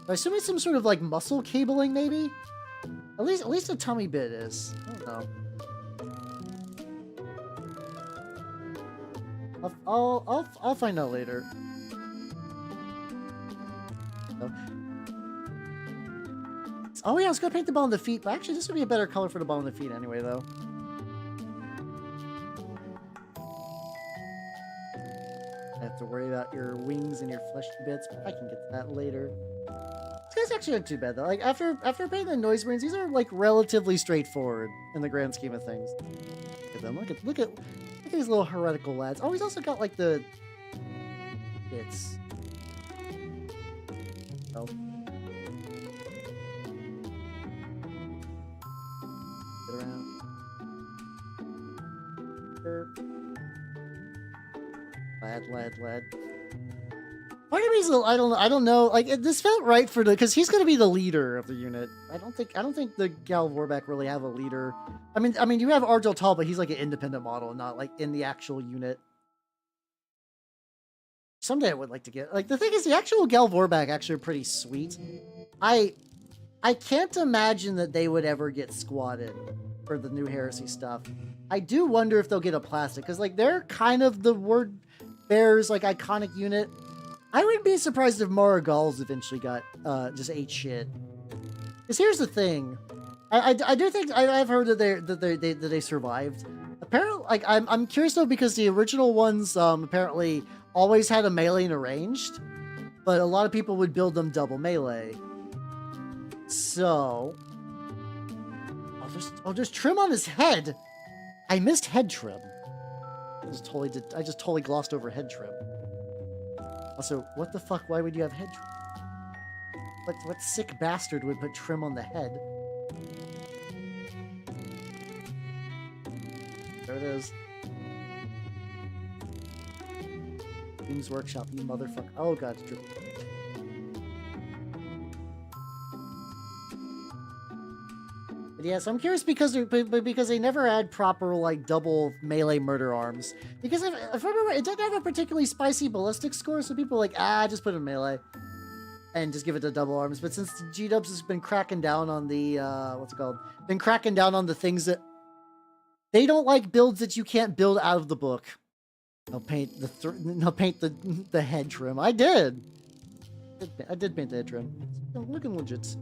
I assume it's some sort of like muscle cabling, maybe. At least the tummy bit is. I don't know. I'll find out later. Oh yeah, I was gonna paint the bottom of the feet, but actually this would be a better color for the bottom of the feet anyway, though. I have to worry about your wings and your fleshy bits, but I can get to that later. This guy's actually not too bad though. Like after painting the noise brains, these are like relatively straightforward in the grand scheme of things. Look at them. Look at these little heretical lads. Oh, he's also got like the bits. Oh. Get around. Lad. Part of me's I don't know. Like this felt right for because he's going to be the leader of the unit. I don't think the Gal Vorbak really have a leader. I mean, you have Argel Tall, but he's like an independent model, not like in the actual unit. Someday I would like to get like the thing is the actual Gal Vorbak actually are pretty sweet. I can't imagine that they would ever get squatted for the new Heresy stuff. I do wonder if they'll get a plastic because like they're kind of the word bearers like iconic unit. I wouldn't be surprised if Mara Gauls eventually got just ate shit. Because here's the thing, I do think I've heard that they survived. Apparently, like I'm curious though because the original ones apparently always had a melee and a ranged, but a lot of people would build them double melee. So, there's trim on his head. I missed head trim. I just totally glossed over head trim. Also, what the fuck? Why would you have head trim? What sick bastard would put trim on the head? There it is. Games Workshop, you motherfucker. Oh god, it's true. But yeah, so I'm curious because they never had proper like double melee murder arms. Because if I remember, it didn't have a particularly spicy ballistic score, so people were like, just put it in melee and just give it to double arms. But since G-Dubs has been cracking down on the what's it called? Been cracking down on the things that they don't like builds that you can't build out of the book. I'll paint the head trim. I did paint the head trim. It's looking legit.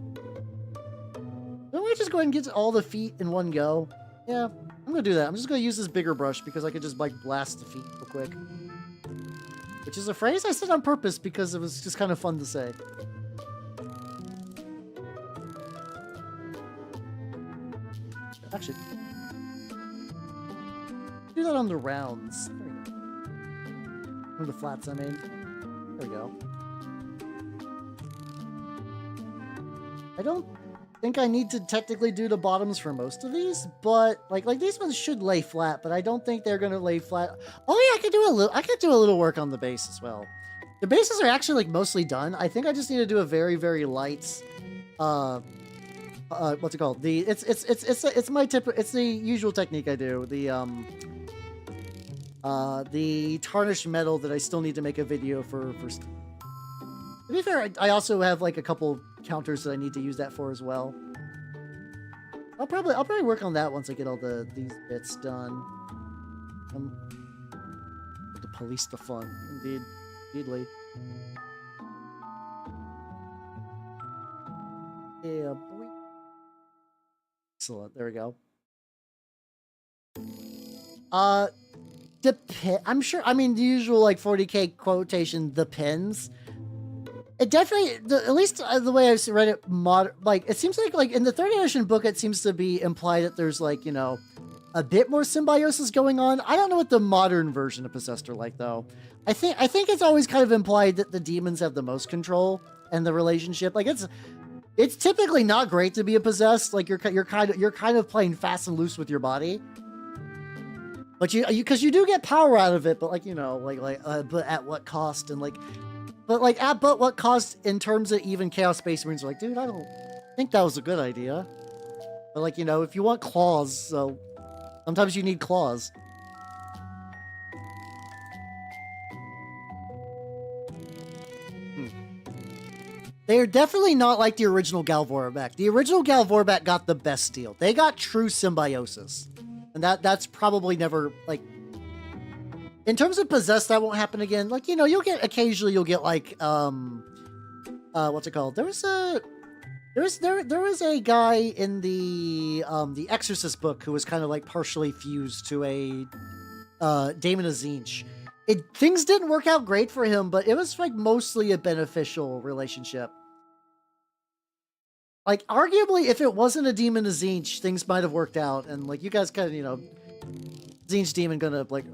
Don't we just go ahead and get all the feet in one go? Yeah, I'm gonna do that. I'm just gonna use this bigger brush because I could just like blast the feet real quick. Which is a phrase I said on purpose because it was just kind of fun to say. Actually, do that on the rounds. There we go. Or the flats, I mean. There we go. I don't think I need to technically do the bottoms for most of these, but like these ones should lay flat, but I don't think they're gonna lay flat. Oh yeah, I could do a little work on the base as well. The bases are actually like mostly done. I think I just need to do a very, very light what's it called? It's my tip. It's the usual technique I do. The tarnished metal that I still need to make a video for. To be fair, I also have like a couple counters that I need to use that for as well. I'll probably work on that once I get all these bits done. To police the fun, indeedly. Yeah, boy. Excellent. There we go. I'm sure. I mean, the usual like 40K quotation. The pins. It definitely, at least the way I've read it, like it seems like in the 3rd edition book, it seems to be implied that there's like a bit more symbiosis going on. I don't know what the modern version of Possessed are like though. I think it's always kind of implied that the demons have the most control and the relationship. Like it's typically not great to be a possessed. Like you're kind of playing fast and loose with your body. But because you do get power out of it, but but at what cost? And but what cost in terms of even Chaos Space Marines are like, dude, I don't think that was a good idea. But if you want claws, so sometimes you need claws. They are definitely not like the original Gal Vorbak. The original Gal Vorbak got the best deal. They got true symbiosis. And that's probably never, like... In terms of possessed, that won't happen again. Like, you know, occasionally you'll get, like, what's it called? There was a guy in the Exorcist book who was kind of, like, partially fused to a, Daemon of Tzeentch. Things didn't work out great for him, but it was like mostly a beneficial relationship. Like, arguably, if it wasn't a Demon of Tzeentch, things might have worked out, and like you guys kind of, you know, Tzeentch demon gonna like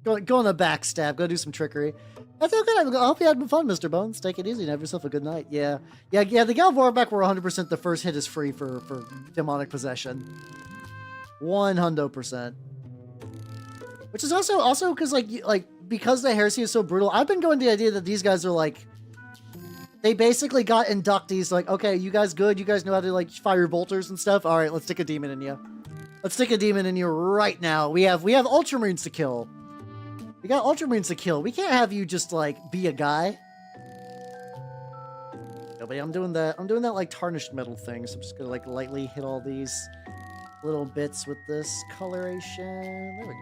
go on a backstab, go do some trickery. That's okay. I hope you had fun, Mr. Bones. Take it easy and have yourself a good night. Yeah. The Gal Vorbak were 100% the first hit is free for demonic possession. 100%. Which is also because like because the heresy is so brutal, I've been going to the idea that these guys are like, they basically got inductees. Like, okay, you guys good? You guys know how to like fire bolters and stuff. All right, let's stick a demon in you. Let's stick a demon in you right now. We have Ultramarines to kill. We got Ultramarines to kill. We can't have you just like be a guy. No, but I'm doing that like tarnished metal thing. So I'm just gonna like lightly hit all these little bits with this coloration. There we go.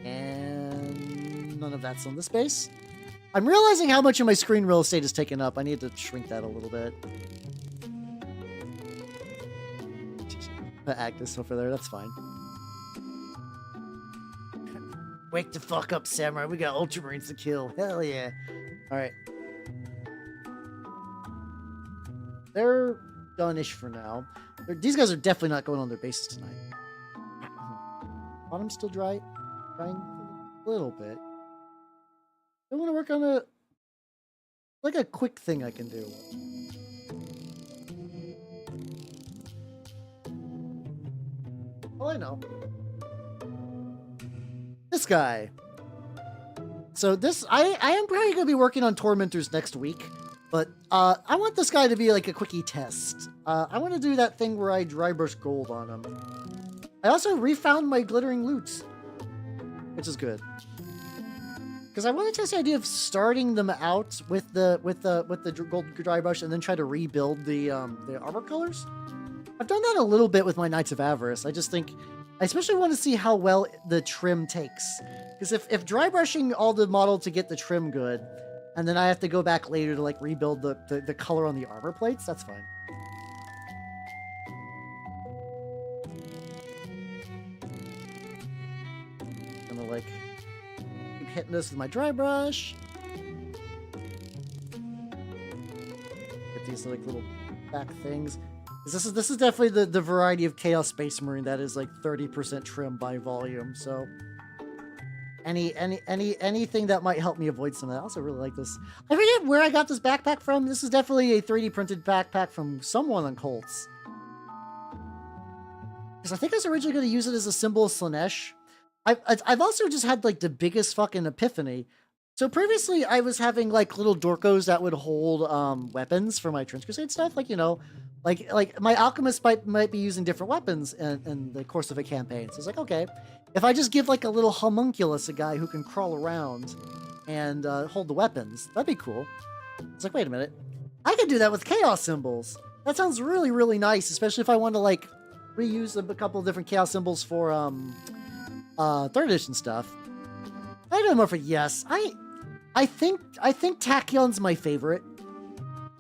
And none of that's on the space. I'm realizing how much of my screen real estate is taken up. I need to shrink that a little bit. Put Agnes over there, that's fine. Wake the fuck up, Samurai. We got Ultramarines to kill. Hell yeah. Alright. They're done-ish for now. These guys are definitely not going on their bases tonight. Bottom's still dry. Trying a little bit. I want to work on a quick thing I can do. Oh, I know. This guy. So this, I am probably going to be working on Tormentors next week, but I want this guy to be like a quickie test. I want to do that thing where I dry brush gold on him. I also refound my glittering loots, which is good. Because I want to test the idea of starting them out with the gold dry brush and then try to rebuild the armor colors. I've done that a little bit with my Knights of Avarice. I just think, I especially want to see how well the trim takes. Because if dry brushing all the model to get the trim good, and then I have to go back later to like rebuild the color on the armor plates, that's fine. I'm gonna like keep hitting this with my dry brush. Get these like little back things. This is definitely the variety of Chaos Space Marine that is like 30% trim by volume. So anything that might help me avoid some of that. I also really like this. I forget where I got this backpack from. This is definitely a 3D printed backpack from someone on Colts. Because I think I was originally going to use it as a symbol of Slanesh. I've also just had like the biggest fucking epiphany. So previously I was having like little Dorkos that would hold weapons for my Trench Crusade stuff. Like, you know, like my alchemist might be using different weapons in the course of a campaign. So it's like, okay, if I just give like a little homunculus a guy who can crawl around and hold the weapons, that'd be cool. It's like, wait a minute, I could do that with chaos symbols. That sounds really, really nice, especially if I want to like reuse a couple of different chaos symbols for 3rd edition stuff. I don't know for yes. I think Tachyon's my favorite.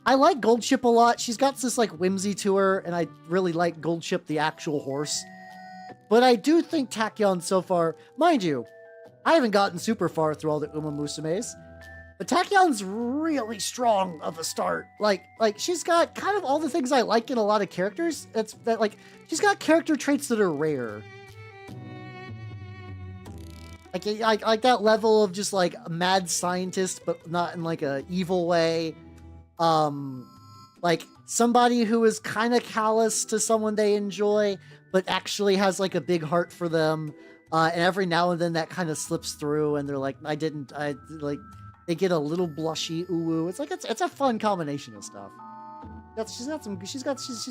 I like Goldship a lot. She's got this like whimsy to her, and I really like Goldship, the actual horse. But I do think Tachyon so far, mind you, I haven't gotten super far through all the Uma Musumes, but Tachyon's really strong of a start. Like she's got kind of all the things I like in a lot of characters. She's got character traits that are rare. Like that level of just like a mad scientist, but not in like a evil way. Like somebody who is kind of callous to someone they enjoy, but actually has like a big heart for them. And every now and then that kind of slips through and they're like, they get a little blushy ooh. It's like, it's a fun combination of stuff. She's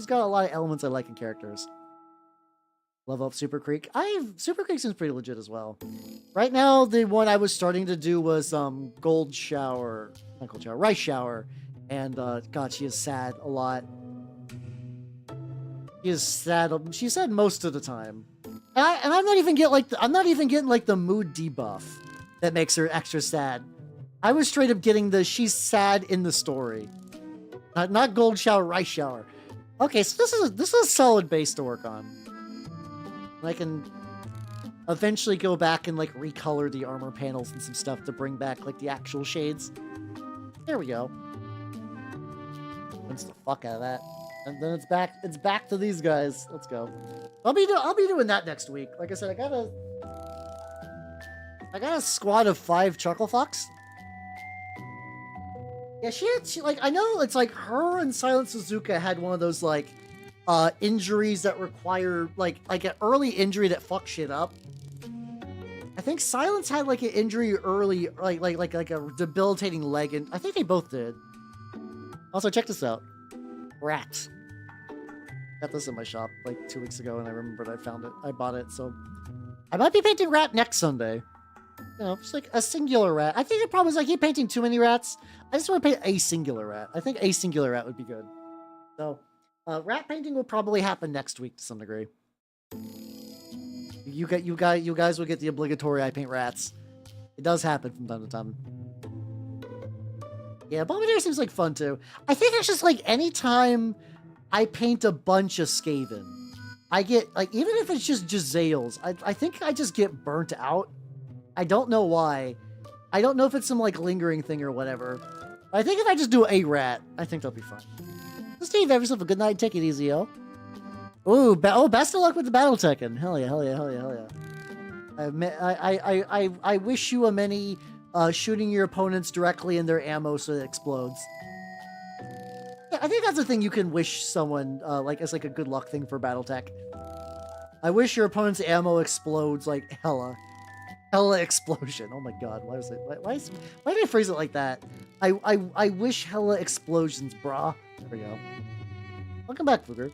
got a lot of elements I like in characters. Level up Super Creek. Super Creek seems pretty legit as well. Right now, the one I was starting to do was Gold Shower, not Gold Shower, Rice Shower, and God, she is sad a lot. She is sad. She's sad most of the time, and I'm not even getting like the mood debuff that makes her extra sad. I was straight up getting the she's sad in the story, not Gold Shower, Rice Shower. Okay, so this is a solid base to work on. I can eventually go back and like recolor the armor panels and some stuff to bring back like the actual shades. There we go. Rinse the fuck out of that. And then it's back to these guys. Let's go. I'll be doing that next week. Like I said, I got a squad of 5 Chuckle Fox. Yeah, she like, I know it's like her and Silent Suzuka had one of those like injuries that require like an early injury that fucks shit up. I think Silence had like an injury early, like a debilitating leg, and I think they both did. Also, check this out. Rats. Got this in my shop like 2 weeks ago, and I remembered I found it. I bought it, so I might be painting rat next Sunday. You know, just like a singular rat. I think the problem is I keep painting too many rats. I just want to paint a singular rat. I think a singular rat would be good. So, rat painting will probably happen next week to some degree. You guys will get the obligatory I paint rats. It does happen from time to time. Yeah, Bombardier seems like fun too. I think it's just like anytime I paint a bunch of Skaven, I get like, even if it's just Jezzails, I think I just get burnt out. I don't know why. I don't know if it's some like lingering thing or whatever. I think if I just do a rat, I think that'll be fun. So Steve, have yourself a good night. Take it easy, yo. Ooh, best of luck with the battle Tekken. Hell yeah, hell yeah, hell yeah, hell yeah. I wish you a many shooting your opponents directly in their ammo so it explodes. Yeah, I think that's a thing you can wish someone like as like a good luck thing for BattleTech. I wish your opponent's ammo explodes like hella explosion. Oh my god, why did I phrase it like that? I wish hella explosions, brah. There we go. Welcome back, Fugger.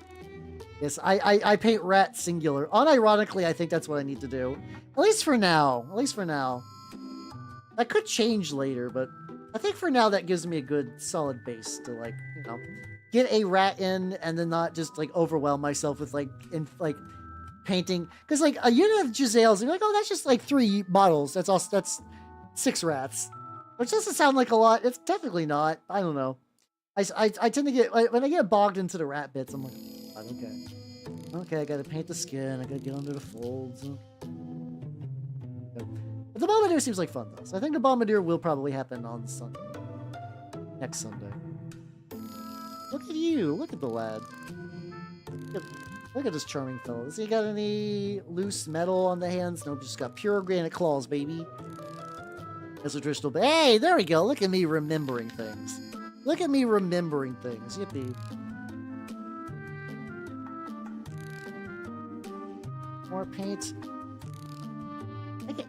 Yes, I paint rat singular. Unironically, I think that's what I need to do. At least for now. At least for now. That could change later, but I think for now that gives me a good solid base to like, you know, get a rat in and then not just like overwhelm myself with like painting. Because like a unit of Jezzails, you're like, oh, that's just like 3 models. That's 6 rats. Which doesn't sound like a lot. It's technically not. I don't know. I tend to get, when I get bogged into the rat bits, I'm like, okay. Okay, I gotta paint the skin. I gotta get under the folds. But the Bombardier seems like fun, though. So I think the Bombardier will probably happen on Sunday. Next Sunday. Look at you. Look at the lad. Look at this charming fellow. Has he got any loose metal on the hands? Nope, just got pure granite claws, baby. That's a traditional... Hey, there we go. Look at me remembering things. Look at me remembering things. Yippee. More paint.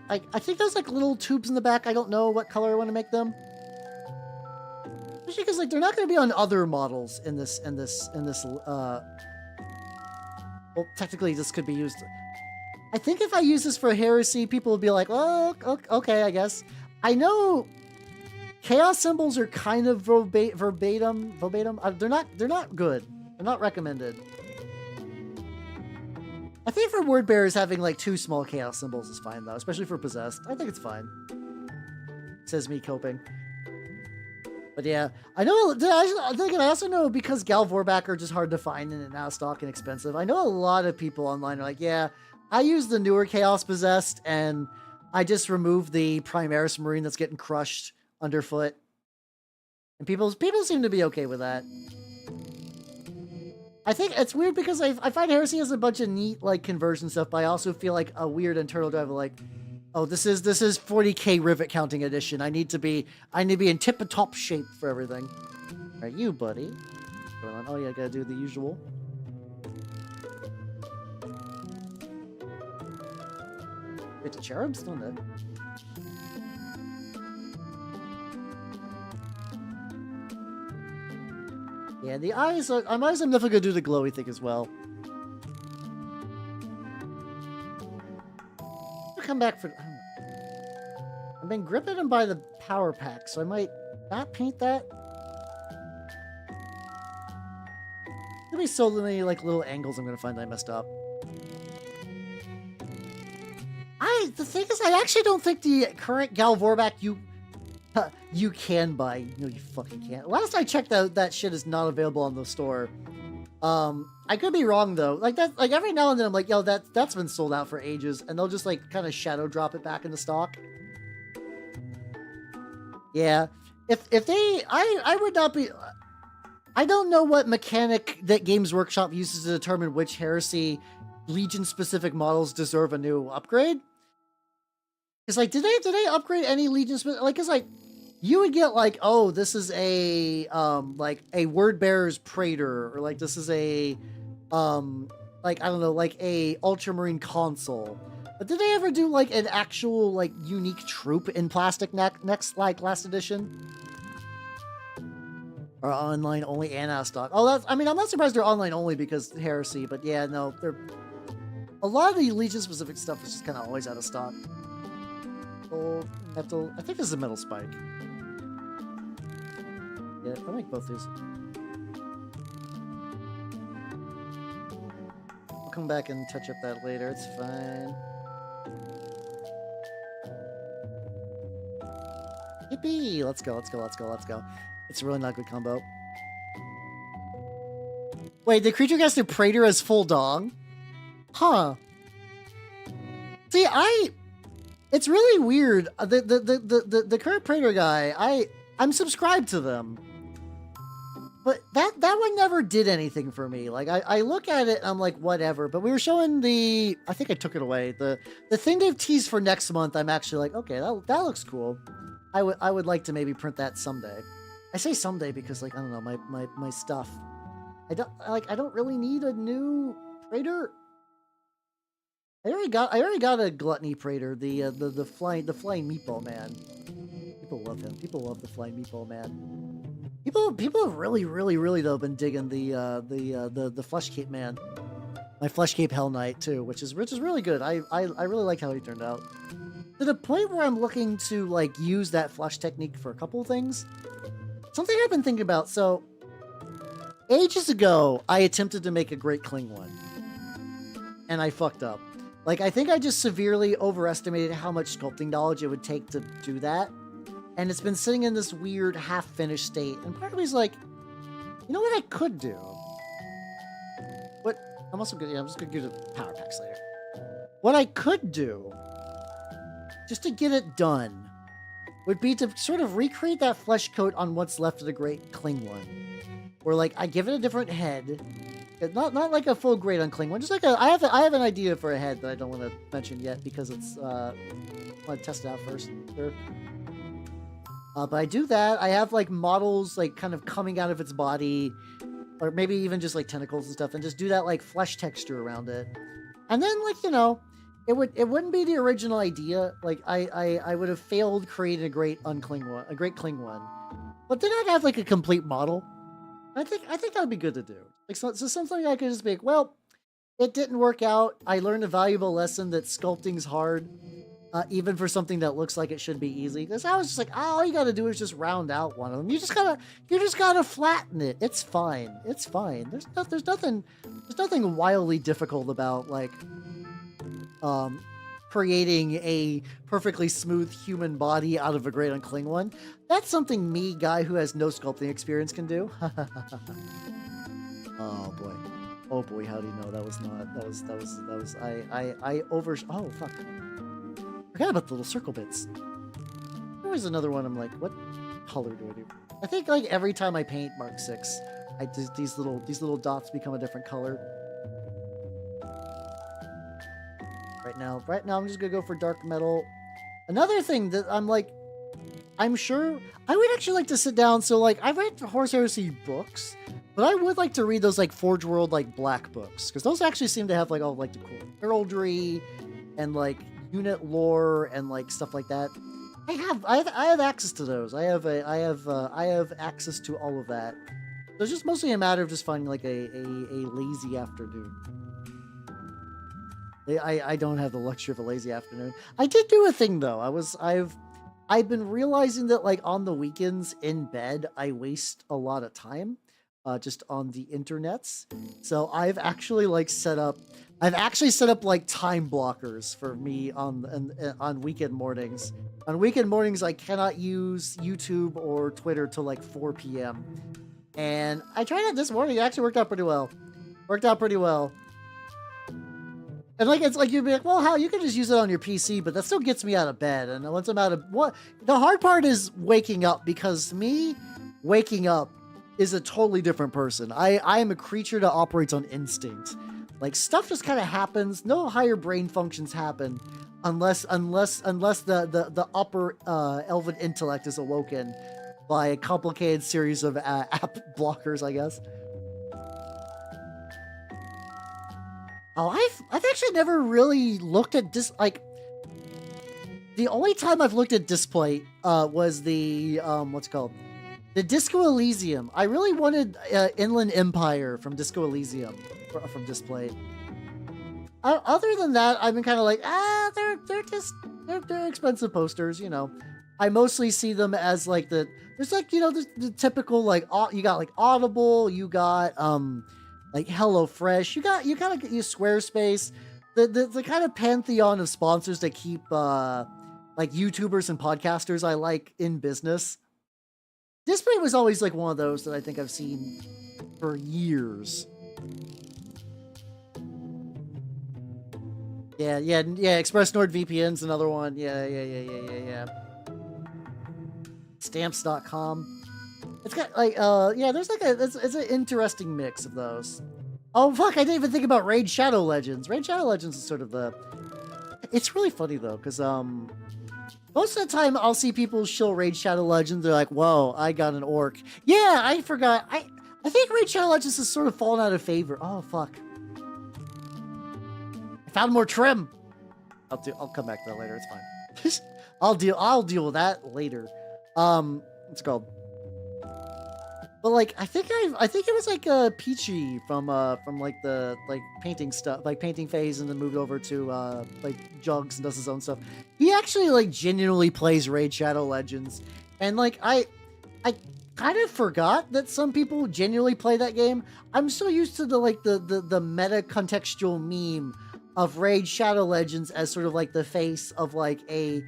I think there's like little tubes in the back. I don't know what color I want to make them. Especially because like they're not going to be on other models in this well, technically this could be used. I think if I use this for Heresy, people will be like, oh, okay, I guess. I know chaos symbols are kind of verbatim. They're not good. They're not recommended. I think for word bearers, having like 2 small chaos symbols is fine though, especially for possessed. I think it's fine. Says me coping. But yeah, I know. I also know because Gal Vorbak are just hard to find and out of stock and expensive. I know a lot of people online are like, yeah, I use the newer chaos possessed and I just removed the Primaris Marine that's getting crushed underfoot. And people seem to be okay with that. I think it's weird because I find Heresy has a bunch of neat like conversion stuff, but I also feel like a weird internal drive of like, oh, this is 40k rivet counting edition. I need to be in tip-top shape for everything. All right, you buddy. What's going on? Oh yeah, I gotta do the usual. Wait, the cherubs? Don't they? Yeah, the eyes. I'm definitely gonna do the glowy thing as well. come back for... I've been gripping him by the power pack, so I might not paint that. There'll be so many like little angles I'm gonna find that I messed up. The thing is, I actually don't think the current Gal Vorbak you can buy. No, you fucking can't. Last I checked, that shit is not available on the store. I could be wrong though. Like that, like every now and then I'm like, yo, that's been sold out for ages, and they'll just like kind of shadow drop it back into stock. Yeah, if they, I would not be. I don't know what mechanic that Games Workshop uses to determine which Heresy Legion-specific models deserve a new upgrade. Because, like, did they upgrade any Legion specific? Like, cause like, you would get like, oh, this is a like a Wordbearer's Praetor, or like this is a like I don't know, like a Ultramarine Consul. But did they ever do like an actual like unique troop in plastic next like last edition? Or online only and out of stock? Oh, that's, I mean, I'm not surprised they're online only because Heresy, but yeah, no, they're a lot of the Legion specific stuff is just kind of always out of stock. Gold, metal, I think this is a metal spike. Yeah, I'll make both these. I'll come back and touch up that later, it's fine. Yippee! Let's go, let's go, let's go, let's go. It's a really not good combo. Wait, the creature gets to Praetor as full dong? Huh. See, it's really weird. The current Praetor guy, I'm subscribed to them. But that one never did anything for me. Like, I look at it and I'm like, whatever. But we were showing the, I think I took it away. The thing they've teased for next month, I'm actually like, okay, that looks cool. I would like to maybe print that someday. I say someday because, like, I don't know, my stuff. I don't really need a new Praetor. I already got a Gluttony Praetor, the flying meatball man. People love him. People love the flying meatball man. People have really though been digging the Flesh Cape man. My Flesh Cape Hell Knight too, which is really good. I really like how he turned out. To the point where I'm looking to like use that flesh technique for a couple of things. Something I've been thinking about. So, ages ago, I attempted to make a Great Kling one, and I fucked up. Like, I think I just severely overestimated how much sculpting knowledge it would take to do that, and it's been sitting in this weird half-finished state. And part of me is like, you know what I could do? What I'm also good. Yeah, I'm just gonna give it power packs later. What I could do, just to get it done, would be to sort of recreate that flesh coat on what's left of the Great Kling one. Or like, I give it a different head. Not like a full grade on Kling one, just like I have an idea for a head that I don't want to mention yet because it's, I want to test it out first. Sure. But I do that, I have like models like kind of coming out of its body, or maybe even just like tentacles and stuff, and just do that like flesh texture around it. And then, like, you know, it wouldn't be the original idea. Like, I would have failed creating a great Kling one. But then I'd have like a complete model. I think that would be good to do. Like, so something I could just be like, well, it didn't work out. I learned a valuable lesson that sculpting's hard, even for something that looks like it should be easy. Because I was just like, oh, all you gotta do is just round out one of them. You just gotta flatten it. It's fine. It's fine. There's nothing wildly difficult about like creating a perfectly smooth human body out of a Great Uncling one. That's something me, guy who has no sculpting experience, can do. Oh boy, how do you know that was oh fuck. Forgot about the little circle bits. There was another one. I'm like, what color do I do? I think like every time I paint Mark 6, these little dots become a different color. Right now I'm just gonna go for dark metal. Another thing that I'm sure I would actually like to sit down. So like, I've read Horus Heresy books, but I would like to read those like Forge World like black books, because those actually seem to have like all like the cool heraldry and like unit lore and like stuff like that. I have access to those. I have access to all of that. So it's just mostly a matter of just finding like a lazy afternoon. I don't have the luxury of a lazy afternoon. I did do a thing though. I've been realizing that like on the weekends in bed, I waste a lot of time just on the internets. So I've actually set up like time blockers for me on weekend mornings. On weekend mornings, I cannot use YouTube or Twitter till like 4 p.m. And I tried it this morning. It actually worked out pretty well. And like it's like you'd be like, well, how you can just use it on your PC, but that still gets me out of bed. And once I'm out of the hard part is waking up, because me waking up is a totally different person. I am a creature that operates on instinct. Like stuff just kind of happens. No higher brain functions happen unless the upper elven intellect is awoken by a complicated series of app blockers, I guess. Oh, I've actually never really looked at the only time I've looked at display was the what's it called? The Disco Elysium. I really wanted Inland Empire from Disco Elysium from display. Other than that, I've been kind of like, they're expensive posters, you know. I mostly see them as like there's like, you know, the typical like you got like Audible, you got like HelloFresh, you got your Squarespace, the kind of pantheon of sponsors that keep like YouTubers and podcasters I like in business. Display was always like one of those that I think I've seen for years. Yeah. Express NordVPN's another one. Yeah. Stamps.com. It's got like there's like it's an interesting mix of those. Oh fuck, I didn't even think about Raid Shadow Legends. Raid Shadow Legends is sort of it's really funny though, because most of the time I'll see people shill Raid Shadow Legends, they're like, whoa, I got an orc. Yeah, I forgot. I think Raid Shadow Legends has sort of fallen out of favor. Oh fuck. I found more trim. I'll come back to that later, it's fine. I'll deal with that later. What's it called? But like I think it was like Peachy from like the painting stuff, like painting phase, and then moved over to like Jugs and does his own stuff. He actually like genuinely plays Raid Shadow Legends, and like I kind of forgot that some people genuinely play that game. I'm so used to the meta contextual meme of Raid Shadow Legends as sort of like the face of like a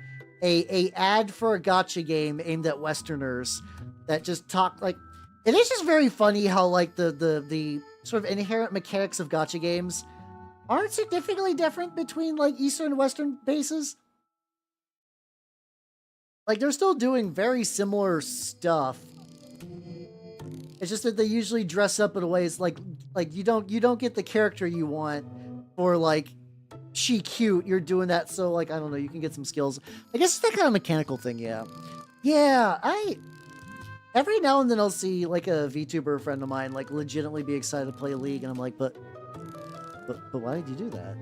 ad for a gacha game aimed at Westerners that just talk like. It is just very funny how like the sort of inherent mechanics of gacha games aren't significantly different between like Eastern and Western bases. Like they're still doing very similar stuff. It's just that they usually dress up in ways like you don't get the character you want for like she cute. You're doing that so like I don't know, you can get some skills. I guess it's that kind of mechanical thing, yeah. Yeah, every now and then I'll see like a VTuber friend of mine like legitimately be excited to play League, and I'm like, but why did you do that?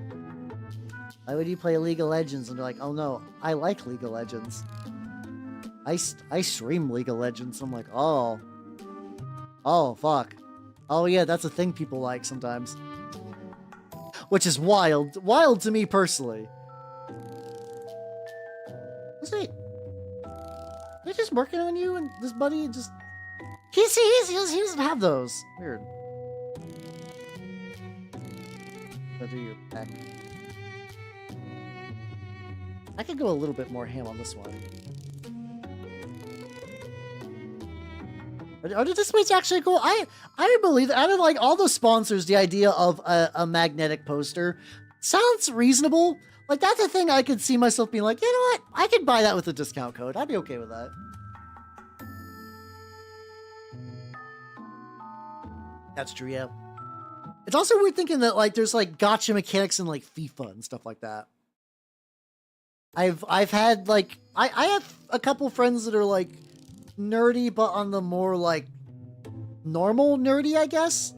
Why would you play League of Legends? And they're like, oh no, I like League of Legends. I stream League of Legends. I'm like, oh fuck. Oh yeah, that's a thing people like sometimes. Which is wild to me personally. Let's see. They're just working on you, and this buddy just... He doesn't have those. Weird. I'll do your back. I could go a little bit more ham on this one. Are the displays actually cool? I believe that out of like all the sponsors, the idea of a magnetic poster sounds reasonable. Like, that's a thing I could see myself being like, you know what? I could buy that with a discount code. I'd be okay with that. That's true, yeah. It's also weird thinking that, like, there's, like, gacha mechanics in, like, FIFA and stuff like that. I've had, like... I have a couple friends that are, like, nerdy, but on the more, like, normal nerdy, I guess?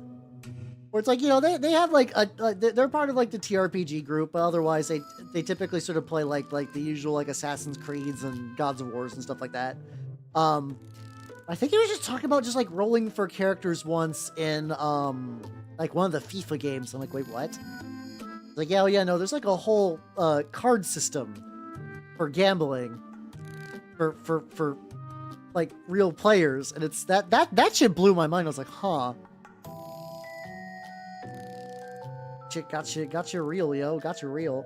Where it's like, you know, they have like they're part of like the TRPG group, but otherwise they typically sort of play like the usual like Assassin's Creeds and Gods of Wars and stuff like that. I think he was just talking about just like rolling for characters once in like one of the FIFA games. I'm like, wait, what? Like, yeah, oh yeah, no, there's like a whole card system for gambling for like real players, and it's that shit blew my mind. I was like, huh. Shit got you real, yo. Got you real.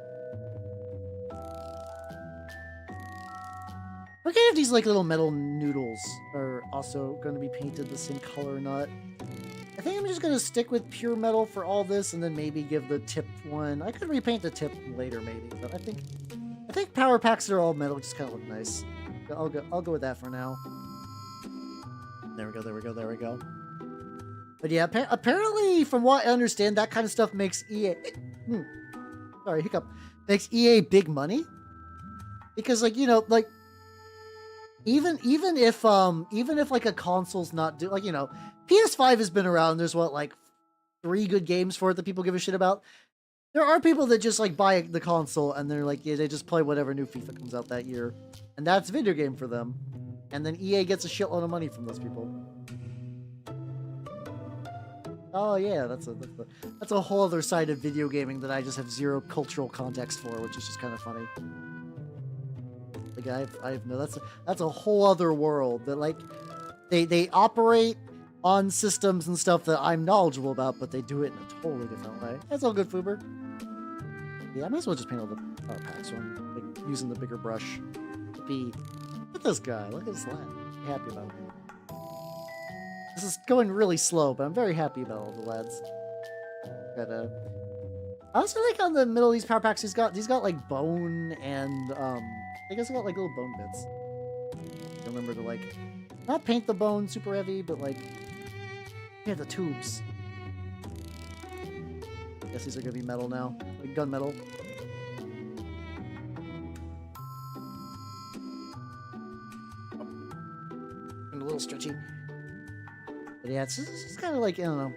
Okay, if these like little metal noodles are also going to be painted the same color or not. I think I'm just going to stick with pure metal for all this, and then maybe give the tip one. I could repaint the tip later, maybe, but I think power packs that are all metal just kind of look nice. I'll go with that for now. There we go. But yeah, apparently, from what I understand, that kind of stuff makes EA... sorry, hiccup. Makes EA big money. Because, like, you know, like... Even if like a console's not like, you know, PS5 has been around. There's what, like 3 good games for it that people give a shit about. There are people that just like buy the console and they're like, yeah, they just play whatever new FIFA comes out that year, and that's video game for them. And then EA gets a shitload of money from those people. Oh yeah, that's a whole other side of video gaming that I just have zero cultural context for, which is just kind of funny. Like I've no, that's a whole other world that like they operate on systems and stuff that I'm knowledgeable about, but they do it in a totally different way. That's all good, Fuber. Yeah, I might as well just paint all the power packs one, like using the bigger brush. Look at this guy. Look at this lad. I'm happy about it. This is going really slow, but I'm very happy about all the lads. Got I also like on the middle of these power packs, he's got like bone and I guess I got like little bone bits. Remember to like not paint the bone super heavy, but like yeah, the tubes. I guess these are gonna be metal now, like gunmetal. And a little stretchy. But yeah, it's just kind of like, I don't know.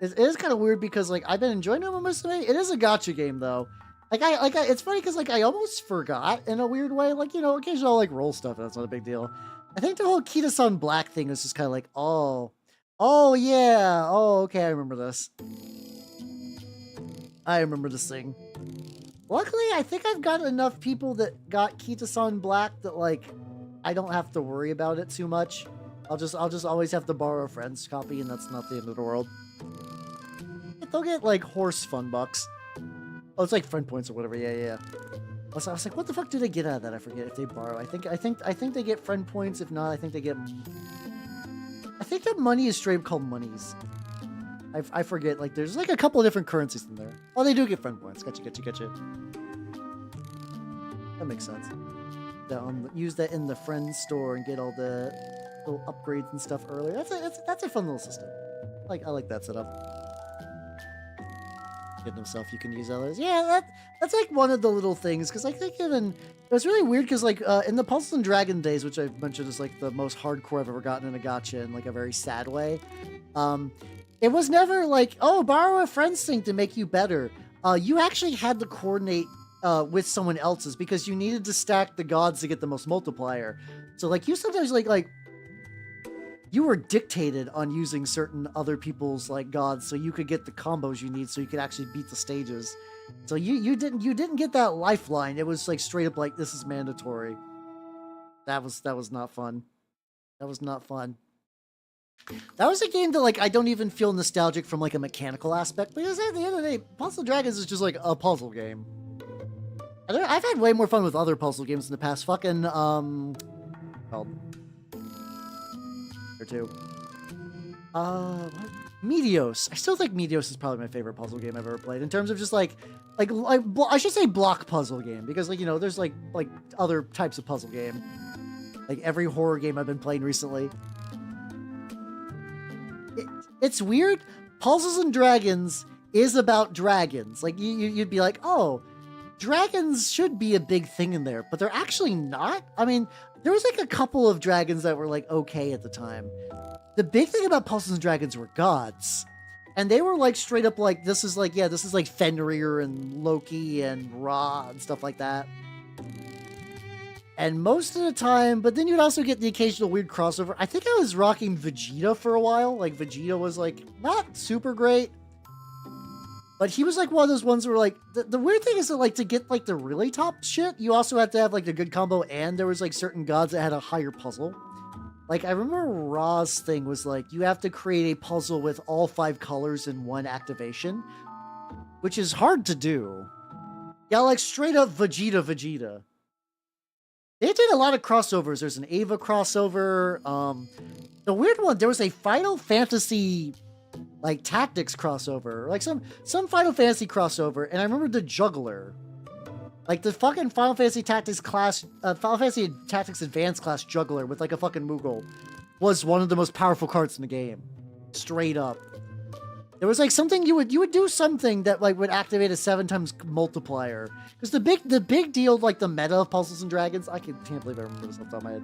It is kind of weird because like I've been enjoying it most of it. It is a gacha game though. It's funny because like I almost forgot in a weird way. Like, you know, occasionally I'll like roll stuff. And that's not a big deal. I think the whole Kita-san Black thing is just kind of like, oh yeah, oh okay, I remember this. I remember this thing. Luckily, I think I've got enough people that got Kita-san Black that like I don't have to worry about it too much. I'll just always have to borrow a friend's copy, and that's not the end of the world. They'll get like horse fun bucks. Oh, it's like friend points or whatever. Yeah. I was like, what the fuck do they get out of that? I forget if they borrow. I think they get friend points. If not, I think they get. I think that money is straight up called monies. I forget. Like, there's like a couple of different currencies in there. Oh, they do get friend points. Gotcha. That makes sense. Use that in the friend store and get all the little upgrades and stuff earlier. That's a fun little system. I like that setup. Getting himself, you can use others. Yeah, that's like one of the little things, because I think it was really weird because like in the Puzzles and Dragon days, which I've mentioned is like the most hardcore I've ever gotten in a gacha in like a very sad way. It was never like, oh, borrow a friend's thing to make you better. You actually had to coordinate with someone else's because you needed to stack the gods to get the most multiplier. So like you sometimes like you were dictated on using certain other people's like gods so you could get the combos you need so you could actually beat the stages. So you didn't get that lifeline. It was like straight up like, this is mandatory. That was not fun. That was not fun. That was a game that like I don't even feel nostalgic from like a mechanical aspect, because at the end of the day, Puzzle Dragons is just like a puzzle game. I've had way more fun with other puzzle games in the past. Fucking called or two. What? Meteos. I still think Meteos is probably my favorite puzzle game I've ever played in terms of just like I should say block puzzle game, because like, you know, there's like other types of puzzle game. Like every horror game I've been playing recently. It's weird. Puzzles and Dragons is about dragons. Like you'd be like, oh, dragons should be a big thing in there, but they're actually not. I mean, there was like a couple of dragons that were like okay at the time. The big thing about Puzzles and Dragons were gods. And they were like straight up like, this is like, yeah, this is like Fenrir and Loki and Ra and stuff like that. And most of the time, but then you'd also get the occasional weird crossover. I think I was rocking Vegeta for a while. Like Vegeta was like not super great, But he was like one of those ones where like the weird thing is that like to get like the really top shit, you also have to have like a good combo, and there was like certain gods that had a higher puzzle. Like I remember Ra's thing was like you have to create a puzzle with all 5 colors in one activation, which is hard to do. Yeah, like straight up Vegeta. They did a lot of crossovers. There's an Ava crossover. The weird one, there was a Final Fantasy like tactics crossover, like some Final Fantasy crossover, and I remember the Juggler. Like the fucking Final Fantasy Tactics class, Final Fantasy Tactics Advanced class Juggler with like a fucking Moogle was one of the most powerful cards in the game. Straight up. There was like something you would do something that like would activate a 7 times multiplier. Because the big deal, like the meta of Puzzles and Dragons, I can't believe I remember this off the top of my head.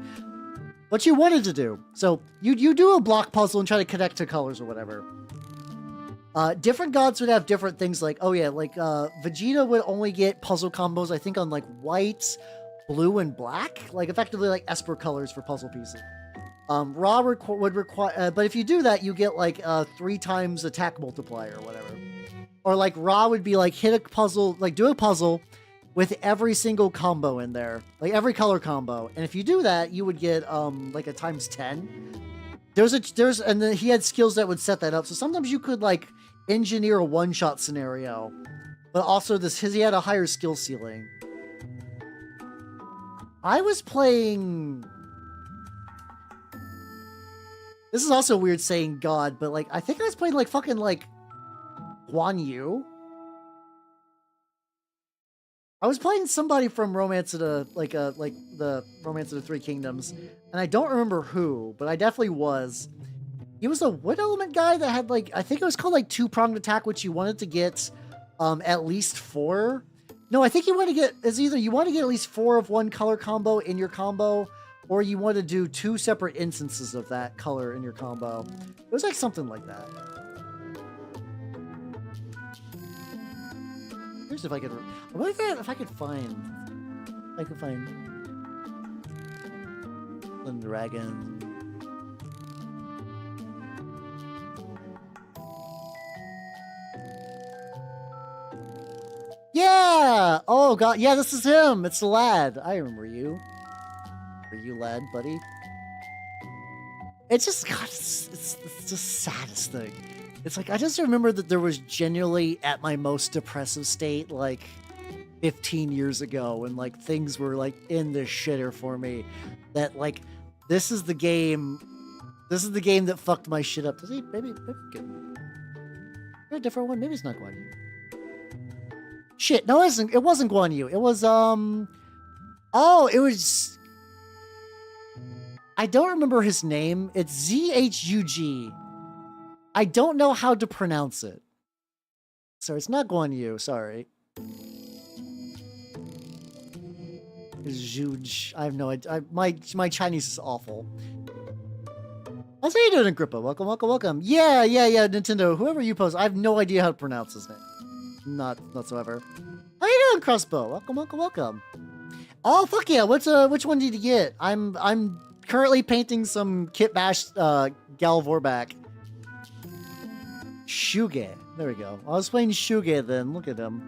What you wanted to do. So you do a block puzzle and try to connect to colors or whatever. Different gods would have different things like, oh yeah, like Vegeta would only get puzzle combos, I think, on like white, blue, and black. Like effectively like Esper colors for puzzle pieces. Ra would require, but if you do that, you get like 3 times attack multiplier or whatever. Or like Ra would be like hit a puzzle, like do a puzzle with every single combo in there, like every color combo. And if you do that, you would get like a times 10. And then he had skills that would set that up. So sometimes you could like engineer a one-shot scenario, but also he had a higher skill ceiling. I was playing. This is also weird saying God, but like I think I was playing like fucking like Guan Yu. I was playing somebody from Romance of the Romance of the Three Kingdoms, and I don't remember who, but I definitely was. He was a wood element guy that had like, I think it was called like 2-pronged attack, which you wanted to get at least 4. No, I think you want to get, it's either you want to get at least 4 of one color combo in your combo, or you want to do 2 separate instances of that color in your combo. It was like something like that. Here's if I could, I wonder if I could find, the dragon. Yeah! Oh god, yeah, this is him! It's the lad. I remember you. Are you lad, buddy? It's just, god, it's the saddest thing. It's like, I just remember that there was genuinely at my most depressive state, like, 15 years ago, when, like, things were, like, in the shitter for me. That, like, this is the game that fucked my shit up. Does he, maybe good. A different one? Maybe it's not Guan Yu. Shit, no, it wasn't Guan Yu. It was, oh, it was, I don't remember his name. It's Zhug. I don't know how to pronounce it. So it's not Guan Yu, sorry. It's Zhuge. I have no idea. My Chinese is awful. How's you doing, Agrippa? Welcome. Yeah, Nintendo. Whoever you post, I have no idea how to pronounce his name. Not whatsoever. How you doing, Crossbow? Welcome. Oh fuck yeah! Which one did you get? I'm currently painting some Kitbashsed Gal Vorbak. Shuge. There we go. I was playing Shuge then. Look at him.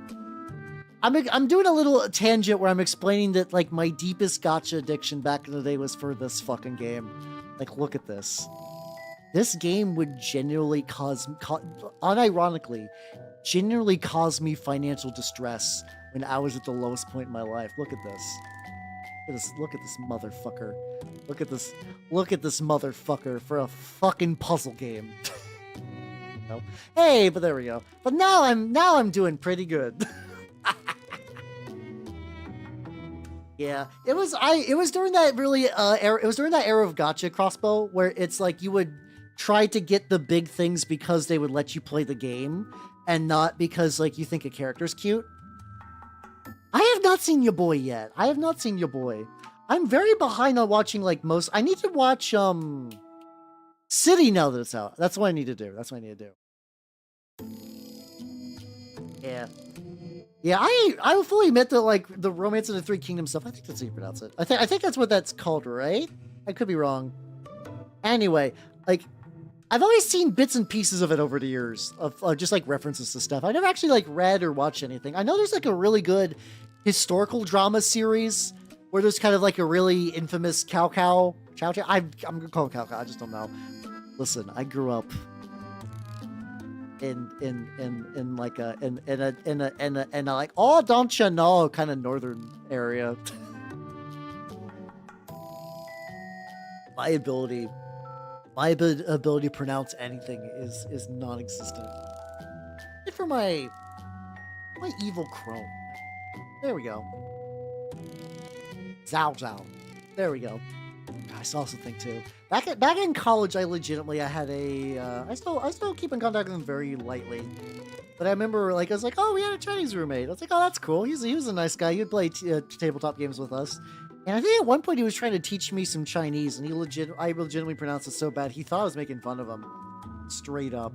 I'm doing a little tangent where I'm explaining that like my deepest gacha addiction back in the day was for this fucking game. Like, look at this. This game would genuinely unironically, genuinely cause me financial distress when I was at the lowest point in my life. Look at this. Look at this motherfucker. Look at this motherfucker for a fucking puzzle game. No. Hey, but there we go. But now I'm doing pretty good. Yeah, it was during that really era. It was during that era of gacha, Crossbow, where it's like you would try to get the big things because they would let you play the game, and not because like you think a character's cute. I have not seen your boy yet. I'm very behind on watching like most. I need to watch City now that it's out. That's what I need to do. Yeah. Yeah, I will fully admit that like the Romance of the Three Kingdoms stuff, I think that's how you pronounce it. I think that's what that's called, right? I could be wrong. Anyway, like I've always seen bits and pieces of it over the years of just like references to stuff. I never actually like read or watched anything. I know there's like a really good historical drama series where there's kind of like a really infamous Chow Chow. I'm gonna call him Chow Chow. I just don't know. Listen, I grew up in like a like, oh, don't you know, kind of northern area. My ability to pronounce anything is non-existent. Wait for my evil Chrome. There we go. Zao Zao. There we go. I still also think too. Back in college, I had a I still keep in contact with him very lightly. But I remember, like, I was like, oh, we had a Chinese roommate. I was like, oh, that's cool. He was a nice guy. He'd play tabletop games with us. And I think at one point he was trying to teach me some Chinese, and I legitimately pronounced it so bad he thought I was making fun of him, straight up.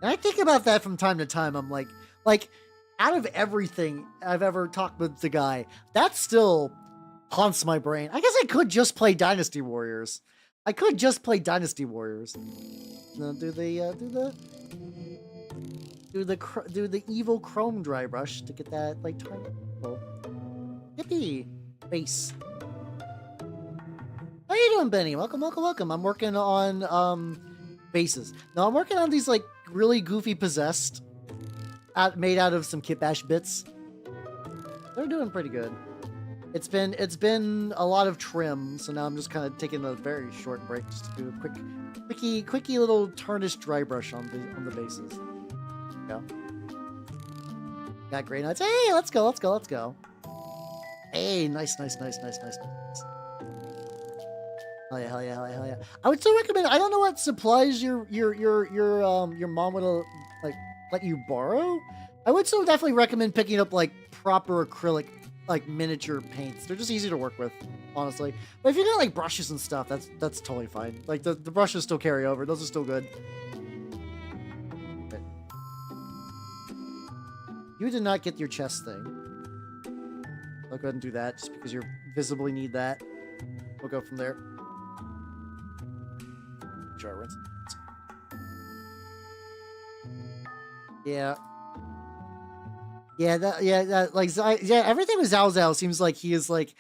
And I think about that from time to time. I'm like, out of everything I've ever talked with the guy, that still haunts my brain. I guess I could just play Dynasty Warriors. No, do the evil Chrome dry brush to get that like tiny. Yippee! Base. How you doing, Benny? Welcome. I'm working on bases. Now I'm working on these like really goofy possessed, made out of some Kitbashsed bits. They're doing pretty good. It's been a lot of trim, so now I'm just kind of taking a very short break just to do a quickie little tarnished dry brush on the bases. Go. Got gray nuts. Hey, let's go. Hey, nice. Hell yeah. I would still recommend. I don't know what supplies your mom would like let you borrow. I would still definitely recommend picking up like proper acrylic, like miniature paints. They're just easy to work with, honestly. But if you got like brushes and stuff, that's totally fine. Like the brushes still carry over. Those are still good. Okay. You did not get your chest thing. I'll go ahead and do that just because you visibly need that. We'll go from there. Try rinse. Yeah. Everything with Zao Zao seems like he's like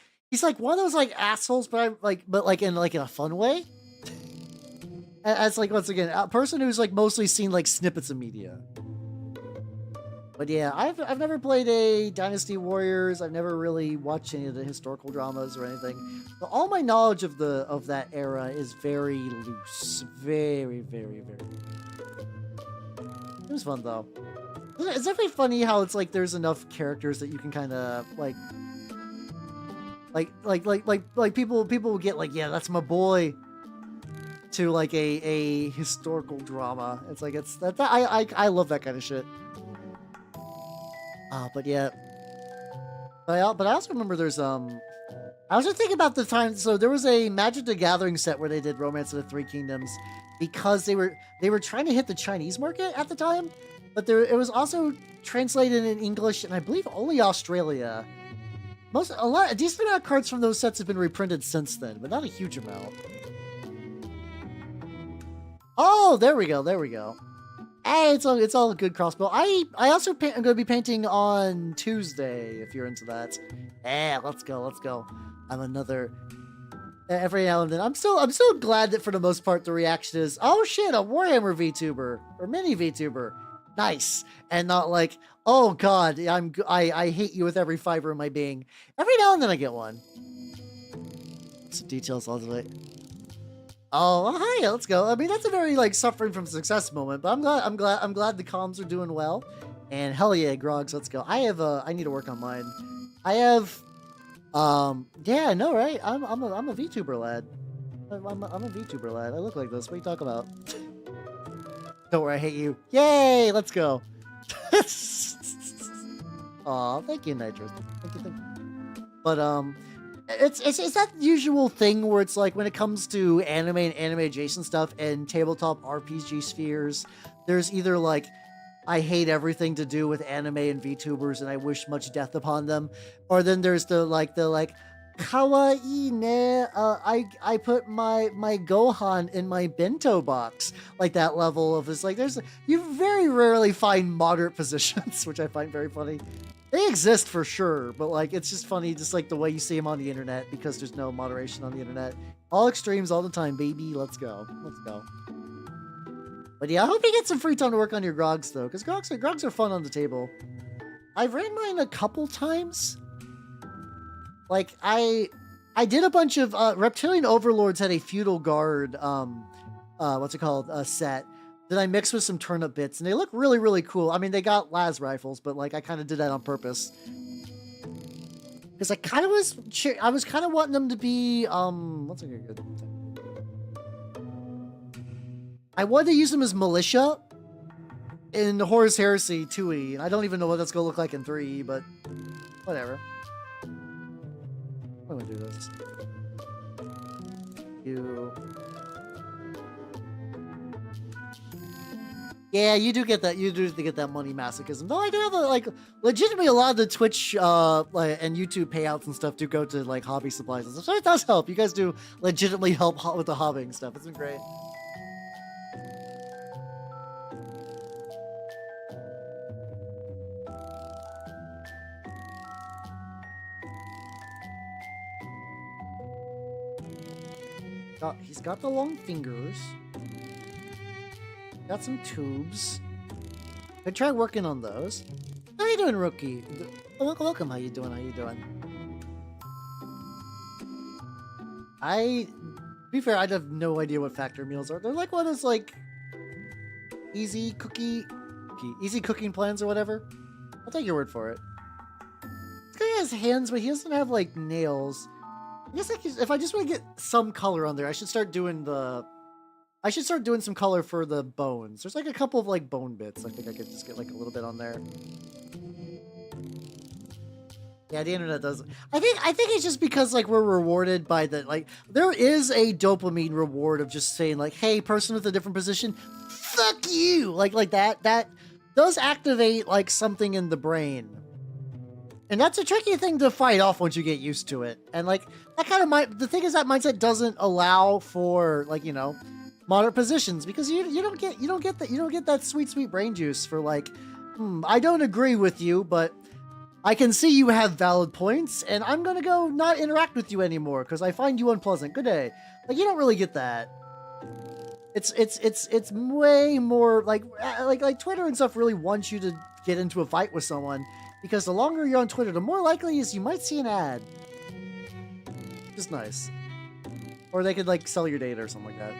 one of those like assholes, but in a fun way. As like, once again, a person who's like mostly seen like snippets of media. But yeah, I've never played a Dynasty Warriors. I've never really watched any of the historical dramas or anything. But all my knowledge of that era is very loose, very. It was fun though. It's definitely funny how it's like there's enough characters that you can kind of like people will get like, yeah, that's my boy, to like a historical drama. It's like I love that kind of shit. But yeah. But I also remember there's I was just thinking about the time. So there was a Magic the Gathering set where they did Romance of the Three Kingdoms because they were trying to hit the Chinese market at the time, but it was also translated in English and I believe only Australia. A decent amount of cards from those sets have been reprinted since then, but not a huge amount. Oh, there we go. Hey, it's all a good crossbow. I also am going to be painting on Tuesday if you're into that. Yeah, let's go. I'm another. Every now and then, I'm still glad that for the most part the reaction is, oh shit, a Warhammer VTuber or mini VTuber, nice, and not like, oh god, I hate you with every fiber of my being. Every now and then I get one. Some details all the way. Oh, hi, let's go. I mean, that's a very like suffering from success moment, but I'm glad the comms are doing well. And hell yeah, Grogs, let's go. I need to work on mine. Yeah, I know, right? I'm a VTuber lad. I'm a VTuber lad. I look like this. What are you talking about? Don't worry, I hate you. Yay, let's go. Aw, thank you, Nitrous. Thank you. But it's that usual thing where it's like when it comes to anime and anime adjacent stuff and tabletop RPG spheres, there's either like, I hate everything to do with anime and VTubers and I wish much death upon them, or then there's the Kawaii ne. I put my Gohan in my bento box. Like that level of, it's like, you very rarely find moderate positions, which I find very funny. They exist for sure, but like, it's just funny, just like the way you see them on the internet, because there's no moderation on the internet. All extremes all the time, baby. Let's go. Let's go. But yeah, I hope you get some free time to work on your grogs though, because grogs are fun on the table. I've ran mine a couple times. Like I did a bunch of Reptilian Overlords had a feudal guard what's it called, set that I mixed with some turnip bits, and they look really, really cool. I mean, they got las rifles, but like I kind of did that on purpose because I kind of was kind of wanting them to be what's a good I wanted to use them as militia in Horus Heresy 2e, and I don't even know what that's gonna look like in 3e, but whatever. I'm gonna do this. Yeah, you do get that. You do get that money masochism. Though I do have like legitimately a lot of the Twitch and YouTube payouts and stuff do go to like hobby supplies and stuff. So it does help. You guys do legitimately help with the hobbying stuff. It's been great. He's got the long fingers. Got some tubes. I tried working on those. How you doing, rookie? Welcome. How you doing? How you doing? To be fair, I have no idea what factory meals are. They're like one of those like easy cooking plans or whatever. I'll take your word for it. This guy has hands, but he doesn't have like nails. I guess if I just want to get some color on there, I should start doing some color for the bones. There's like a couple of like bone bits. I think I could just get like a little bit on there. Yeah, the internet does. I think it's just because like we're rewarded by the like there is a dopamine reward of just saying like, hey, person with a different position, fuck you. Like that does activate like something in the brain. And that's a tricky thing to fight off once you get used to it. And like that kind of the thing is that mindset doesn't allow for like, you know, moderate positions because you don't get that sweet brain juice for like, I don't agree with you, but I can see you have valid points and I'm going to go not interact with you anymore because I find you unpleasant. Good day. Like you don't really get that. It's way more like Twitter and stuff really wants you to get into a fight with someone. Because the longer you're on Twitter, the more likely is you might see an ad. Just nice. Or they could like sell your data or something like that.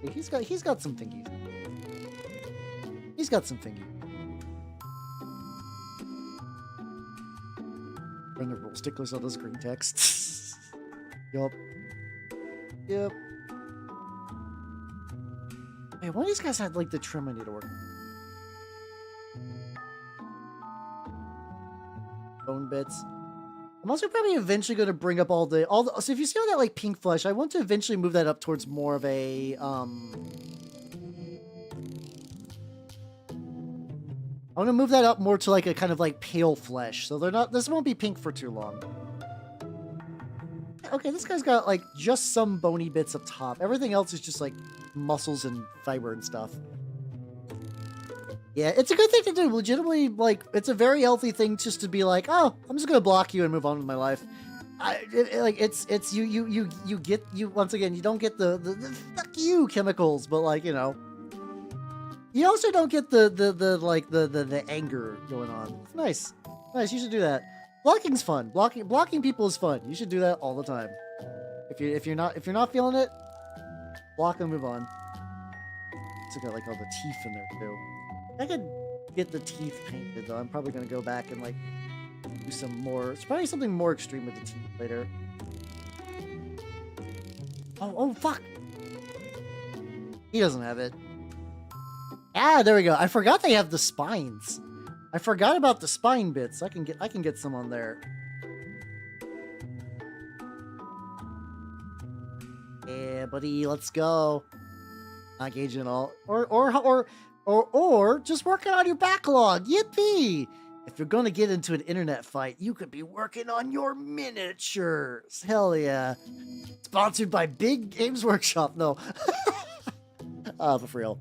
Yeah, he's got some thingies. He's got some thingies. Run the rule sticklers on those green text. Yup. Yep. Hey, one of these guys had like the trim I need to work on. Bone bits. I'm also probably eventually going to bring up all the so if you see all that like pink flesh, I want to eventually move that up towards more of a I want to move that up more to like a kind of like pale flesh. So this won't be pink for too long. Okay, this guy's got like just some bony bits up top. Everything else is just like muscles and fiber and stuff. Yeah, it's a good thing to do. Legitimately, like, it's a very healthy thing just to be like, oh, I'm just gonna block you and move on with my life. You get once again, you don't get the fuck you chemicals, but like, you know, you also don't get the anger going on. It's nice. Nice, you should do that. Blocking's fun. Blocking people is fun. You should do that all the time. If you're not feeling it, block and move on. It's got like all the teeth in there too. I could get the teeth painted though. I'm probably gonna go back and like do some more. It's probably something more extreme with the teeth later. Oh fuck! He doesn't have it. Ah, there we go. I forgot they have the spines. I forgot about the spine bits. I can get some on there. Yeah, buddy, let's go. Not engaging at all. Or just working on your backlog. Yippee! If you're gonna get into an internet fight, you could be working on your miniatures. Hell yeah. Sponsored by Big Games Workshop. No. But for real.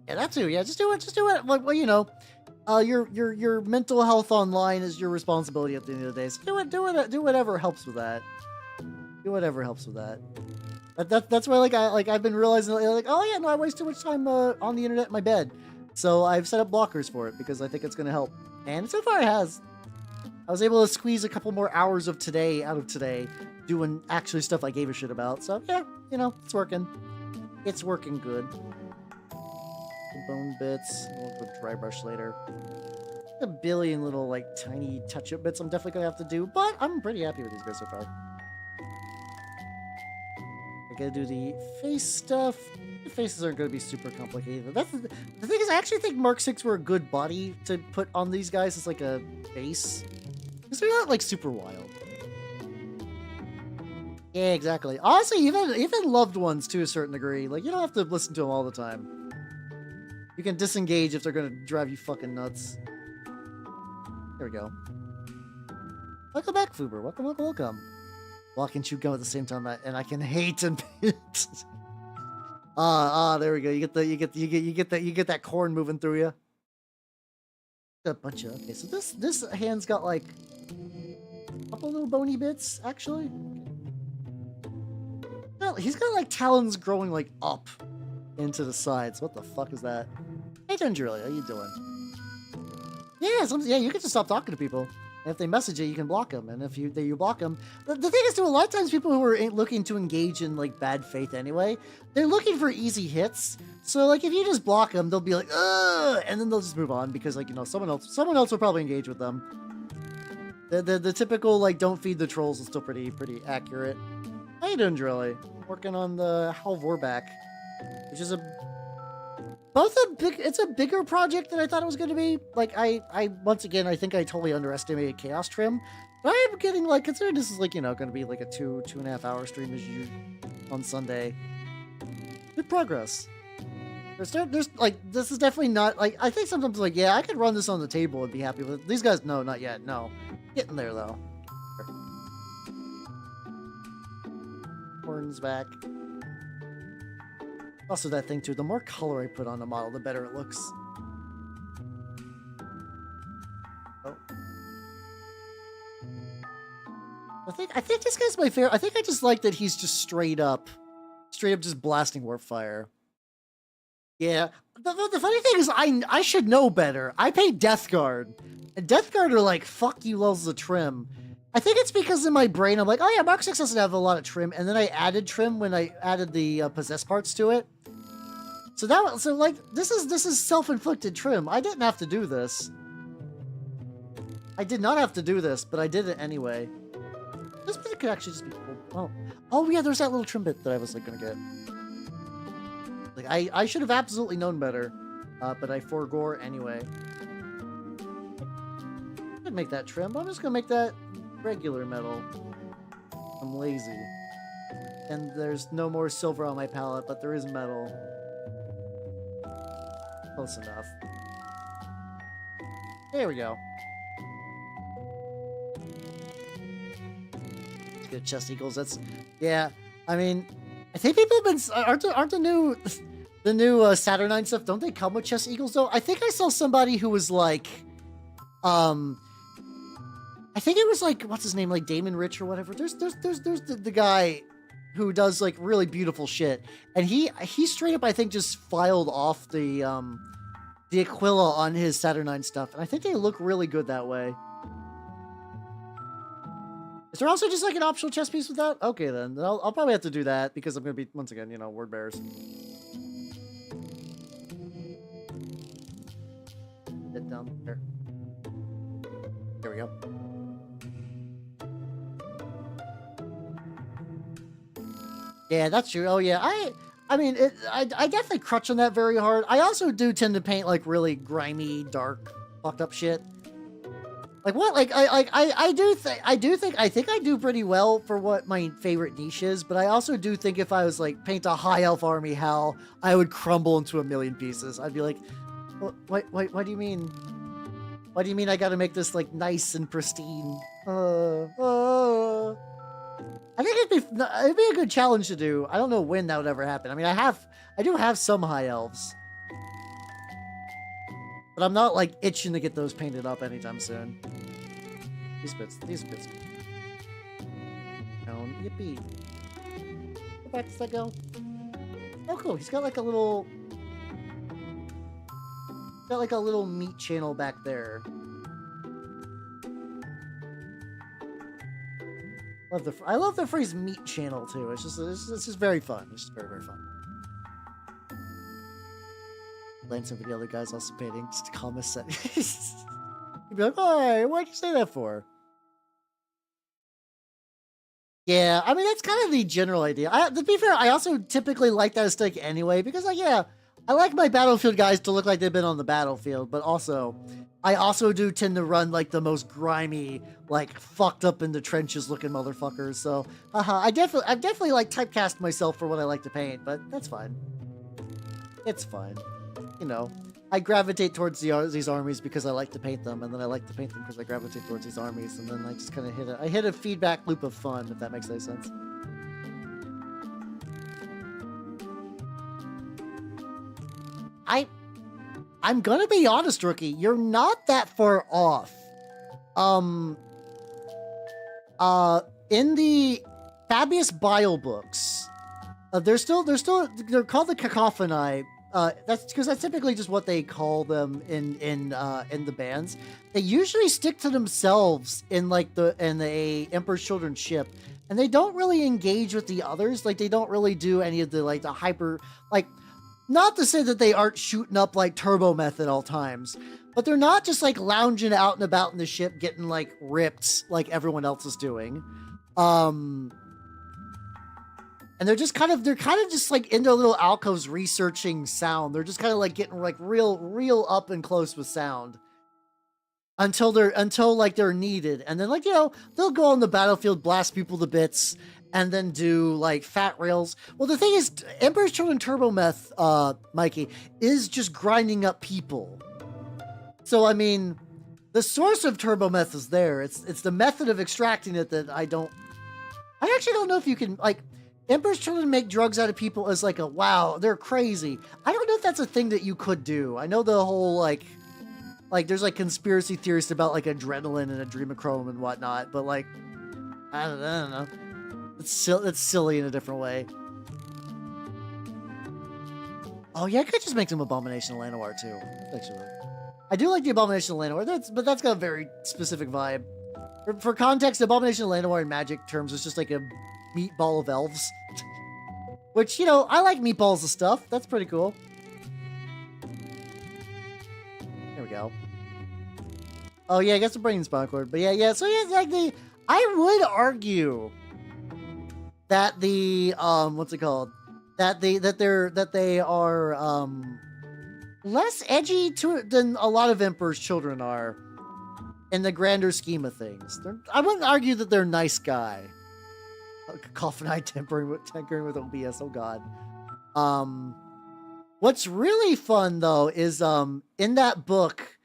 Yeah, that too. Yeah, just do it. Just do it. Well, you know, your mental health online is your responsibility at the end of the day. So do whatever helps with that. Do whatever helps with that. That's why I've been realizing like, oh yeah, no, I waste too much time on the internet in my bed. So I've set up blockers for it because I think it's gonna help. And so far it has. I was able to squeeze a couple more hours of today out of today doing actually stuff I gave a shit about. So yeah, you know, it's working. It's working good. Bone bits. We'll go dry brush later. A billion little like tiny touch-up bits I'm definitely gonna have to do, but I'm pretty happy with these guys so far. I gotta do the face stuff. The faces aren't gonna be super complicated. That's the thing is, I actually think Mark 6 were a good body to put on these guys as like a base. Because they're not like super wild. Yeah, exactly. Honestly, even loved ones to a certain degree. Like, you don't have to listen to them all the time. You can disengage if they're gonna drive you fucking nuts. There we go. Welcome back, Vtuber. Welcome, welcome, welcome. Walk and chew gum at the same time, and I can hate and pinch. There we go. You get that corn moving through you. A bunch of okay. So this hand's got like a couple little bony bits actually. Well, he's got like talons growing like up into the sides. What the fuck is that? Hey, Julia, how you doing? Yeah, you can just stop talking to people. And if they message you, you can block them. And if you block them, the thing is, too, a lot of times people who are looking to engage in like bad faith anyway, they're looking for easy hits. So like if you just block them, they'll be like, ugh, and then they'll just move on because like, you know, someone else will probably engage with them. The typical like don't feed the trolls is still pretty accurate. How you doing, Drilly? Working on the Gal Vorbak, which is it's a bigger project than I thought it was going to be. Like, I once again, I think I totally underestimated Chaos Trim. But I am getting, like, considering this is, like, you know, going to be, like, a 2.5 hour stream as you on Sunday. Good progress. There's, like, this is definitely not, like, I think sometimes, like, yeah, I could run this on the table and be happy with it. These guys, no, not yet, no. Getting there, though. Horns back. Also that thing too, the more color I put on the model, the better it looks. Oh. I think this guy's my favorite. I think I just like that he's just straight up just blasting warp fire. Yeah. The funny thing is I should know better. I pay Death Guard. And Death Guard are like, fuck you levels of trim. I think it's because in my brain I'm like, oh yeah, Mark 6 doesn't have a lot of trim, and then I added trim when I added the possess parts to it. So like this is self-inflicted trim. I didn't have to do this. I did not have to do this, but I did it anyway. This bit could actually just be cool. Oh yeah, there's that little trim bit that I was like gonna get. Like I should have absolutely known better, but I forgore anyway. I could make that trim, but I'm just gonna make that regular metal. I'm lazy. And there's no more silver on my palette, but there is metal. Close enough. There we go. Let's get chest eagles. That's yeah. I mean, I think people have been aren't the new Saturnine stuff. Don't they come with chest eagles though? I think I saw somebody who was like, I think it was like what's his name, like Damon Rich or whatever. There's the guy who does like really beautiful shit, and he straight up I think just filed off the Aquila on his Saturnine stuff, and I think they look really good that way. Is there also just like an optional chest piece with that? Okay then, I'll probably have to do that because I'm gonna be once again, you know, word bearers. Get down there. There we go. Yeah, that's true. Oh yeah, I mean, I definitely crutch on that very hard. I also do tend to paint like really grimy, dark, fucked up shit. Like what? Like I think I do pretty well for what my favorite niche is, but I also do think if I was like paint a high elf army hell, I would crumble into a million pieces. I'd be like, What do you mean? What do you mean I gotta make this, like, nice and pristine? I think it'd be a good challenge to do. I don't know when that would ever happen. I mean, I do have some high elves. But I'm not, like, itching to get those painted up anytime soon. These bits. Yippee. Where back does that go? Oh, cool. He's got, like, a little... got, like, a little meat channel back there. I love the phrase meat channel too. It's just very fun. It's just very, very fun. Lance and the other guys also painting. Just comment set. You'd be like, oh, hey, why'd you say that for? Yeah, I mean, that's kind of the general idea. To be fair, I also typically like that aesthetic anyway, because, like, yeah, I like my Battlefield guys to look like they've been on the battlefield, but also, I also do tend to run, like, the most grimy, like, fucked up in the trenches looking motherfuckers, so, I've definitely, like, typecast myself for what I like to paint, but that's fine. It's fine. You know, I gravitate towards these armies because I like to paint them, and then I like to paint them because I gravitate towards these armies, and then I just kind of hit a feedback loop of fun, if that makes any sense. I'm gonna be honest, Rookie, you're not that far off. In the Fabius Bile books, they're called the Cacophony. That's because that's typically just what they call them in the bands. They usually stick to themselves in the Emperor's Children ship, and they don't really engage with the others. Like, they don't really do any of the, like, the hyper, like, not to say that they aren't shooting up, like, turbo meth at all times, but they're not just, like, lounging out and about in the ship getting, like, ripped like everyone else is doing. And they're kind of just, like, in their little alcoves researching sound. They're just kind of, like, getting, like, real up and close with sound until they're needed. And then, like, you know, they'll go on the battlefield, blast people to bits, and then do, like, fat rails. Well, the thing is, Emperor's Children Turbo Meth, Mikey, is just grinding up people. So, I mean, the source of turbo meth is there. It's the method of extracting it that I actually don't know if you can, like, Emperor's Children make drugs out of people as, like, a, wow, they're crazy. I don't know if that's a thing that you could do. I know the whole, like, there's, like, conspiracy theorists about, like, adrenaline and adrenochrome and whatnot, but, like, I don't know. It's silly in a different way. Oh, yeah, I could just make some Abomination of Llanowar, too, actually. I do like the Abomination of Llanowar, but that's got a very specific vibe. For context, Abomination of Llanowar in Magic terms is just like a meatball of elves. Which, you know, I like meatballs of stuff. That's pretty cool. There we go. Oh, yeah, I guess I'm bringing spawn cord. But yeah, so yeah, like I would argue that the what's it called? That they are less edgy than a lot of Emperor's Children are in the grander scheme of things. I wouldn't argue that they're nice guy. Cacophony tinkering with OBS. Oh god. What's really fun though is in that book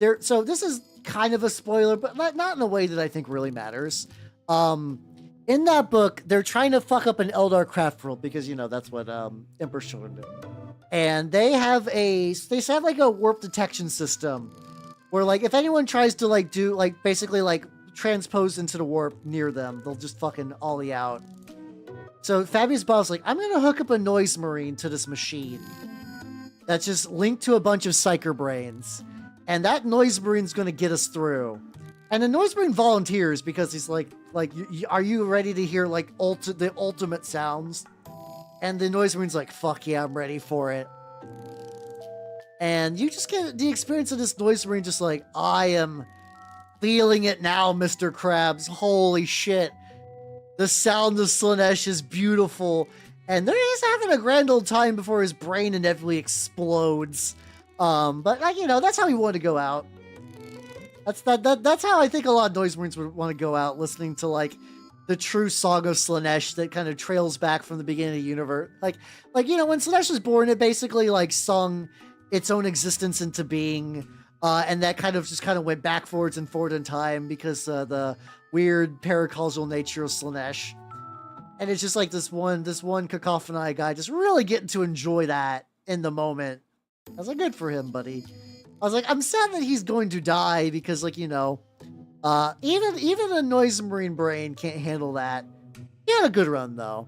there. So this is kind of a spoiler, but not in a way that I think really matters. In that book, they're trying to fuck up an Eldar craft world because, you know, that's what Emperor's Children do. And they have like a warp detection system where, like, if anyone tries to, like, do, like, basically, like, transpose into the warp near them, they'll just fucking ollie out. So Fabius Bob's like, I'm gonna hook up a noise marine to this machine that's just linked to a bunch of psyker brains. And that noise marine's gonna get us through. And the noise marine volunteers because he's like, are you ready to hear, like, the ultimate sounds? And the noise marine's like, fuck yeah, I'm ready for it. And you just get the experience of this noise marine just like, I am feeling it now, Mr. Krabs. Holy shit. The sound of Slaanesh is beautiful. And he's having a grand old time before his brain inevitably explodes. But, like, you know, that's how he wanted to go out. That's how I think a lot of noise marines would want to go out, listening to, like, the true song of Slaanesh that kind of trails back from the beginning of the universe. Like, you know, when Slaanesh was born, it basically, like, sung its own existence into being. And that kind of went backwards and forward in time because the weird paracausal nature of Slaanesh. And it's just like this one cacophony guy just really getting to enjoy that in the moment. I was like, good for him, buddy. I was like, I'm sad that he's going to die because, like, you know, even a noisy marine brain can't handle that. He had a good run though.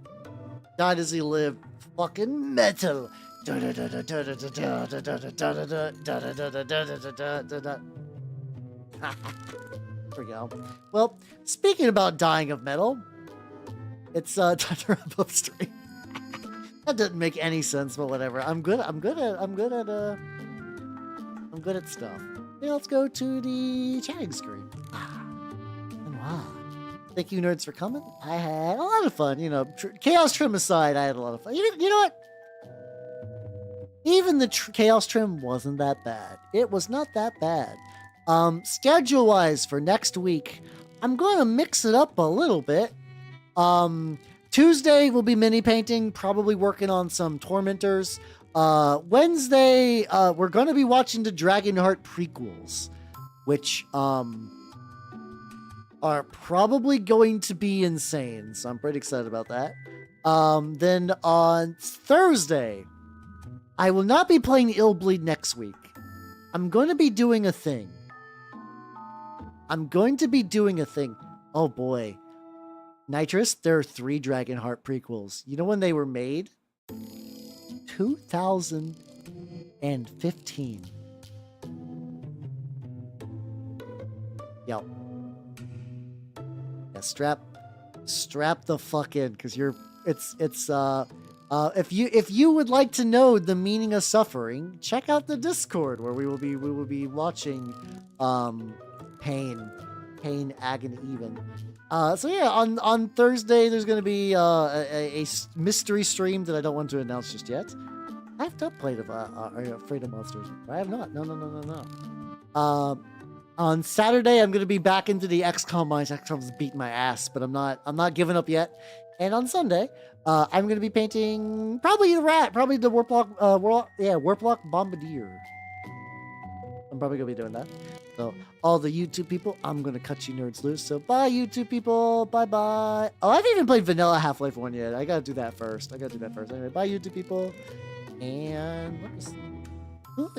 Died as he lived. Fucking metal. There we go. Well, speaking about dying of metal, it's time to wrap up stream. That didn't make any sense, but whatever. I'm good at stuff. Yeah, let's go to the chatting screen. And wow. Thank you, nerds, for coming. I had a lot of fun. You know, chaos trim aside, I had a lot of fun. You know what? Even the chaos trim wasn't that bad. It was not that bad. Schedule-wise for next week, I'm going to mix it up a little bit. Tuesday will be mini painting, probably working on some Tormentors. Wednesday, we're going to be watching the Dragonheart prequels, which are probably going to be insane. So I'm pretty excited about that. Then on Thursday, I will not be playing Illbleed next week. I'm going to be doing a thing. Oh boy. Nitrous, there are 3 Dragonheart prequels. You know when they were made? 2015. Yep. Yeah, strap the fuck in, because if you would like to know the meaning of suffering, check out the Discord where we will be watching pain, agony, even. So yeah, on Thursday there's gonna be a mystery stream that I don't want to announce just yet. I have not played Afraid of Monsters. I have not. No. On Saturday I'm gonna be back into the XCOM mines. XCOM's beating my ass, but I'm not giving up yet. And on Sunday, I'm gonna be painting probably the Warplock Bombardier. I'm probably gonna be doing that. So all the YouTube people, I'm gonna cut you nerds loose. So bye YouTube people, bye. Oh, I haven't even played Vanilla Half-Life 1 yet. I gotta do that first. Anyway, bye YouTube people. And who